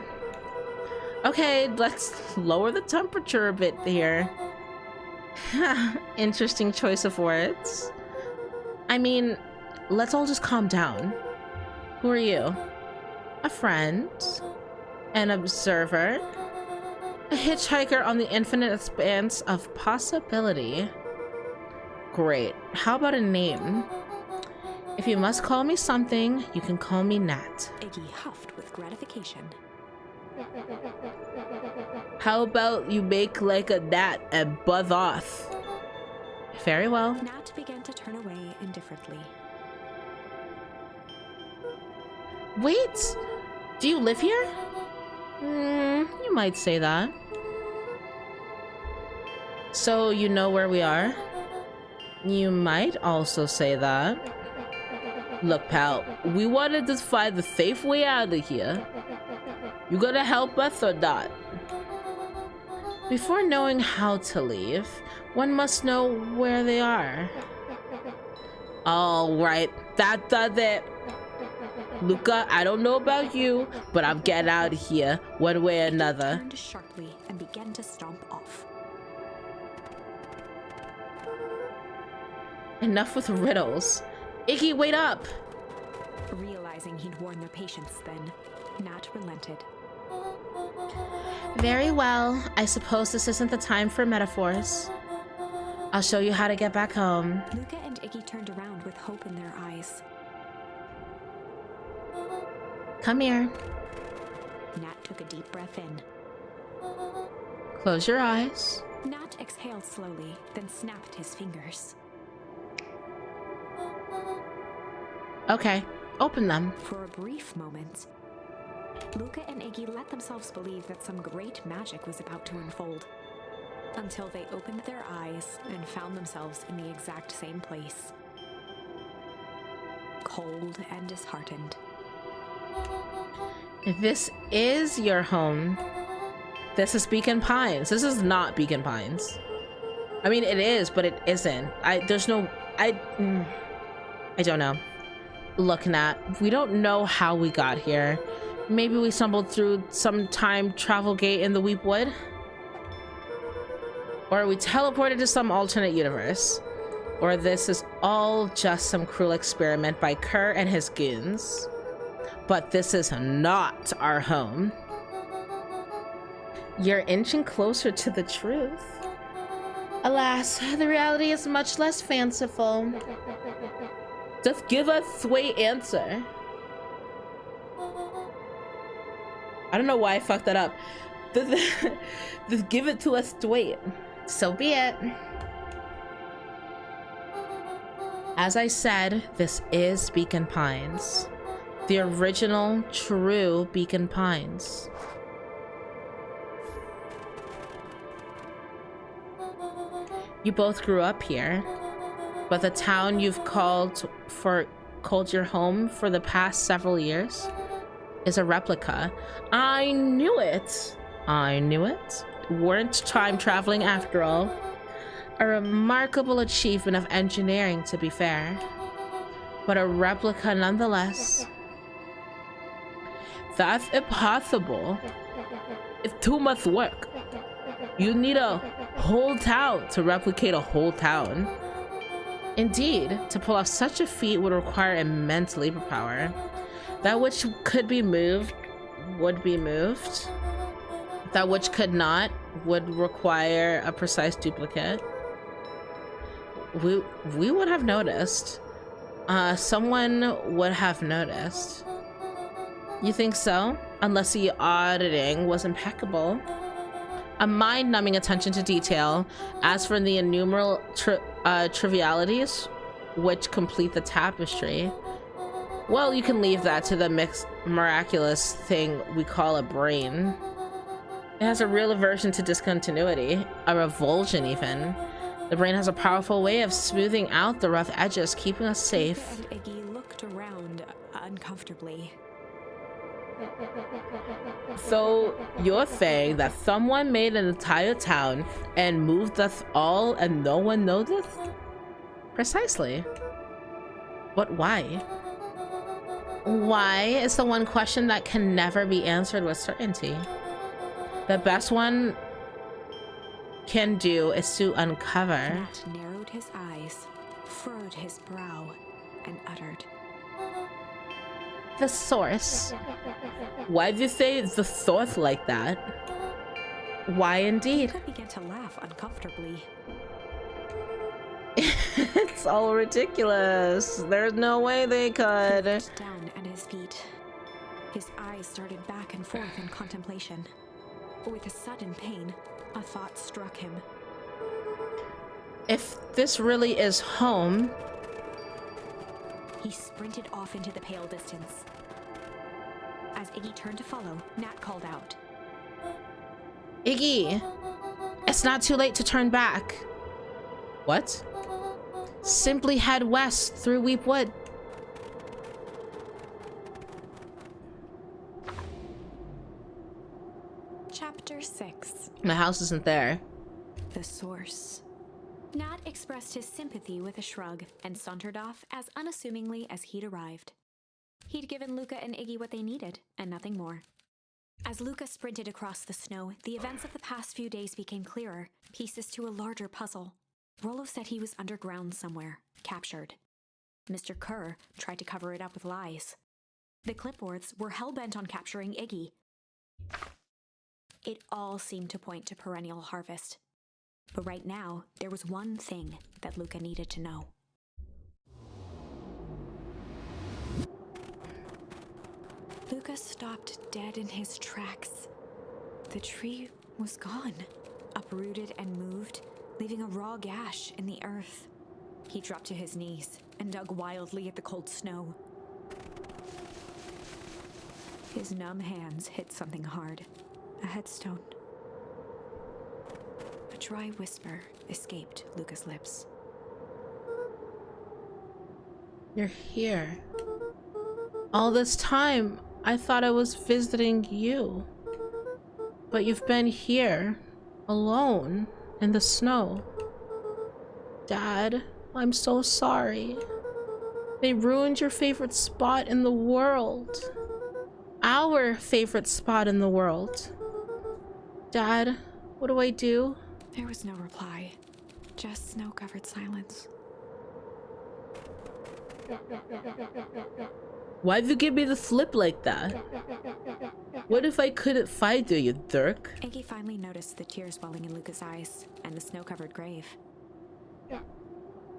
Okay, let's lower the temperature a bit here. Interesting choice of words. I mean, let's all just calm down. Who are you? A friend? An observer? A hitchhiker on the infinite expanse of possibility? Great. How about a name? If you must call me something, you can call me Nat. Iggy huffed with gratification. How about you make like a gnat and buzz off? Very well. Nat began to turn away indifferently. Wait! Do you live here? You might say that. So you know where we are? You might also say that. Look, pal, we wanted to find the safe way out of here. You gonna help us or not? Before knowing how to leave, one must know where they are. All right, that does it. Luca, I don't know about you, but I'm getting out of here one way or another. He turned sharply and began to stomp off. Enough with riddles. Iggy, wait up! Realizing he'd worn their patience then, Nat relented. Very well. I suppose this isn't the time for metaphors. I'll show you how to get back home. Luca and Iggy turned around with hope in their eyes. Come here. Nat took a deep breath in. Close your eyes. Nat exhaled slowly, then snapped his fingers. Okay, open them. For a brief moment, Luca and Iggy let themselves believe that some great magic was about to unfold, until they opened their eyes and found themselves in the exact same place. Cold and disheartened. This is your home. This is Beacon Pines. This is not Beacon Pines. I mean, it is, but it isn't. I don't know. Look, Nat, we don't know how we got here. Maybe we stumbled through some time travel gate in the Weep Wood? Or we teleported to some alternate universe? Or this is all just some cruel experiment by Kerr and his goons? But this is not our home. You're inching closer to the truth. Alas, the reality is much less fanciful. Just give us a sweet answer. I don't know why I fucked that up. Just give it to us straight. So be it. As I said, this is Beacon Pines. The original, true Beacon Pines. You both grew up here, but the town you've called your home for the past several years is a replica. I knew it. I knew it. Weren't time traveling after all. A remarkable achievement of engineering, to be fair, but a replica nonetheless. That's impossible. It's too much work. You need a whole town to replicate a whole town. Indeed, to pull off such a feat would require immense labor power. That which could be moved would be moved. That which could not would require a precise duplicate. We would have noticed. Someone would have noticed. You think so? Unless the auditing was impeccable. A mind-numbing attention to detail. As for the innumerable trivialities which complete the tapestry, well, you can leave that to the miraculous thing we call a brain. It has a real aversion to discontinuity, a revulsion even. The brain has a powerful way of smoothing out the rough edges, keeping us safe. Luca and Iggy looked looked around uncomfortably. So you're saying that someone made an entire town and moved us all and no one noticed? Precisely. But why? Why is the one question that can never be answered with certainty. The best one can do is to uncover. Matt narrowed his eyes, furrowed his brow, and uttered, The source. Why did you say the source like that? Why indeed? Luca began to laugh uncomfortably. It's all ridiculous. There's no way they He could. looked down at his feet. His eyes started back and forth in contemplation. With a sudden pain, a thought struck him. If this really is home, He sprinted off into the pale distance. As Iggy turned to follow, Nat called out, Iggy, it's not too late to turn back. What? Simply head west through Weep Wood. Chapter 6. My house isn't there. The Source. Nat expressed his sympathy with a shrug and sauntered off as unassumingly as he'd arrived. He'd given Luca and Iggy what they needed, and nothing more. As Luca sprinted across the snow, the events of the past few days became clearer, pieces to a larger puzzle. Rollo said he was underground somewhere, captured. Mr. Kerr tried to cover it up with lies. The clipboards were hell-bent on capturing Iggy. It all seemed to point to perennial harvest. But right now, there was one thing that Luca needed to know. Luca stopped dead in his tracks. The tree was gone, uprooted and moved, leaving a raw gash in the earth. He dropped to his knees and dug wildly at the cold snow. His numb hands hit something hard, a headstone. A dry whisper escaped Luca's lips. You're here. All this time, I thought I was visiting you. But you've been here, alone, in the snow. Dad, I'm so sorry. They ruined your favorite spot in the world. Our favorite spot in the world. Dad, what do I do? There was no reply, just snow-covered silence. Why'd you give me the slip like that? What if I couldn't find you dirk? Iggy finally noticed the tears welling in Luca's eyes and the snow-covered grave.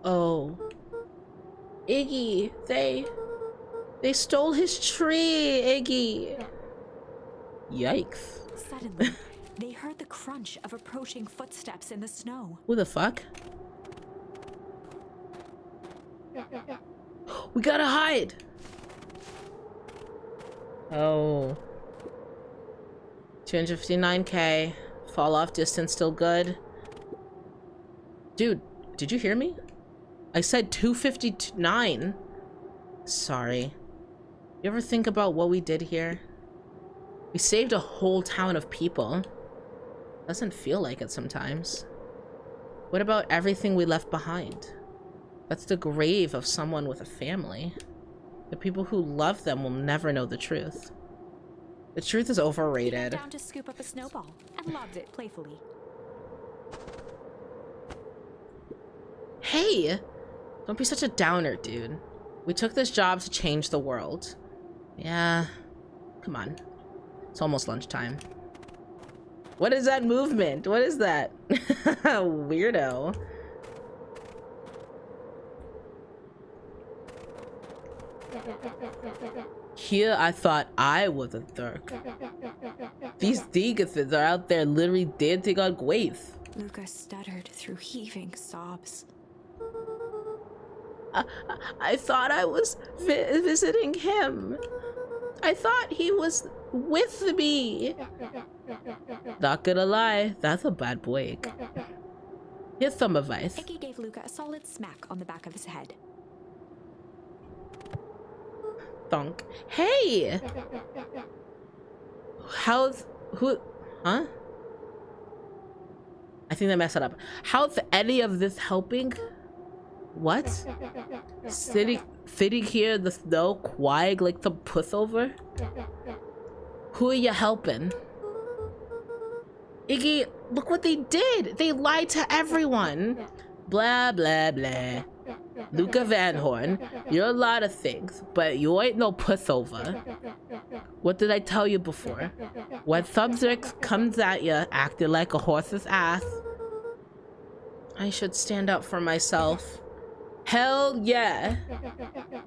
Oh. Iggy, they stole his tree, Iggy. Yikes. Suddenly, they heard the crunch of approaching footsteps in the snow. Who the fuck? We gotta hide! Oh. 259k. Fall off distance still good. Dude, did you hear me? I said 259. Sorry. You ever think about what we did here? We saved a whole town of people. Doesn't feel like it sometimes. What about everything we left behind? That's the grave of someone with a family. The people who love them will never know the truth. The truth is He overrated. bent down to scoop up a snowball and lobbed it playfully. Hey! Don't be such a downer, dude. We took this job to change the world. Yeah. Come on. It's almost lunchtime. What is that movement? What is that? Weirdo. Here I thought I was a Turk. These Degases are out there literally dancing on graves. Luca stuttered through heaving sobs. I thought I was visiting him. I thought he was with me. Not gonna lie, that's a bad boy. Here's some advice. Iggy gave Luca a solid smack on the back of his head. thunk. Hey! Who? Huh? I think they messed it up. How's any of this helping? What? Sitting here in the snow, quiet like the pussover? Who are you helping? Iggy, look what they did! They lied to everyone! Blah, blah, blah. Luca Van Horn, you're a lot of things, but you ain't no pussover. What did I tell you before? When Sub-Zix comes at you acting like a horse's ass, I should stand up for myself. Hell yeah.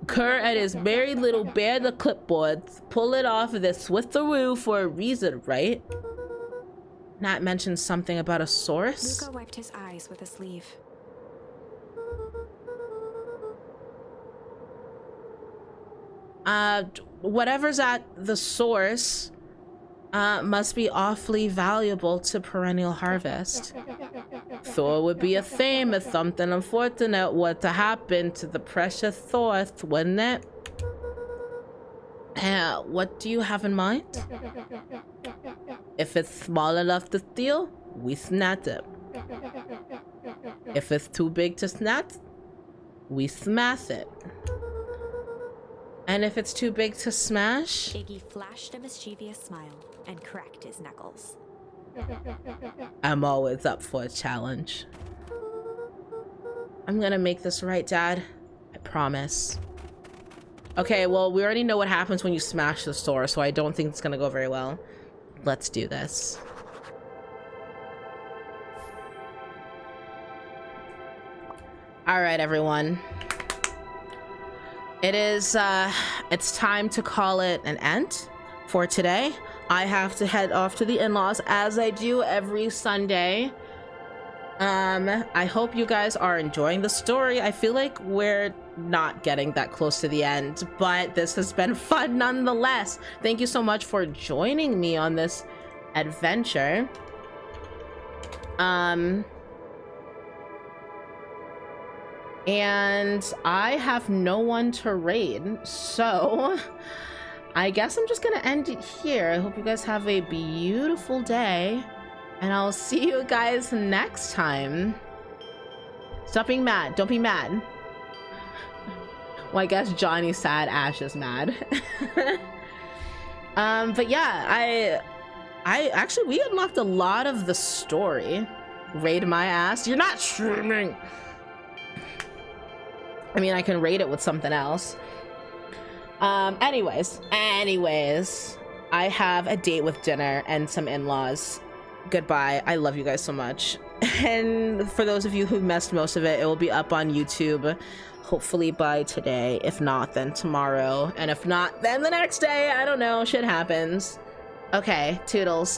Kerr and his merry little band of clipboards pull it off of this switcheroo for a reason, right? Not mention something about a source? Luca wiped his eyes with a sleeve. Whatever's at the source must be awfully valuable to Perennial Harvest. So it would be a shame if something unfortunate were to happen to the precious source, wouldn't it? What do you have in mind? If it's small enough to steal, we snatch it. If it's too big to snatch, we smash it. And if it's too big to smash? Iggy flashed a mischievous smile and cracked his knuckles. I'm always up for a challenge. I'm gonna make this right, Dad. I promise. Okay, well, we already know what happens when you smash the store, so I don't think it's gonna go very well. Let's do this. All right, everyone. It's time to call it an end for today. I have to head off to the in-laws as I do every Sunday. I hope you guys are enjoying the story. I feel like we're not getting that close to the end, but this has been fun nonetheless. Thank you so much for joining me on this adventure. And I have no one to raid, so I guess I'm just gonna end it here. I hope you guys have a beautiful day, and I'll see you guys next time. Stop being mad. Don't be mad. Well, I guess Johnny's sad, Ash is mad. But yeah, I actually, we unlocked a lot of the story. Raid my ass. You're not streaming. I mean, I can rate it with something else. Anyways, I have a date with dinner and some in-laws. Goodbye. I love you guys so much. And for those of you who missed most of it, it will be up on YouTube, hopefully by today. If not, then tomorrow. And if not, then the next day. I don't know. Shit happens. Okay, toodles.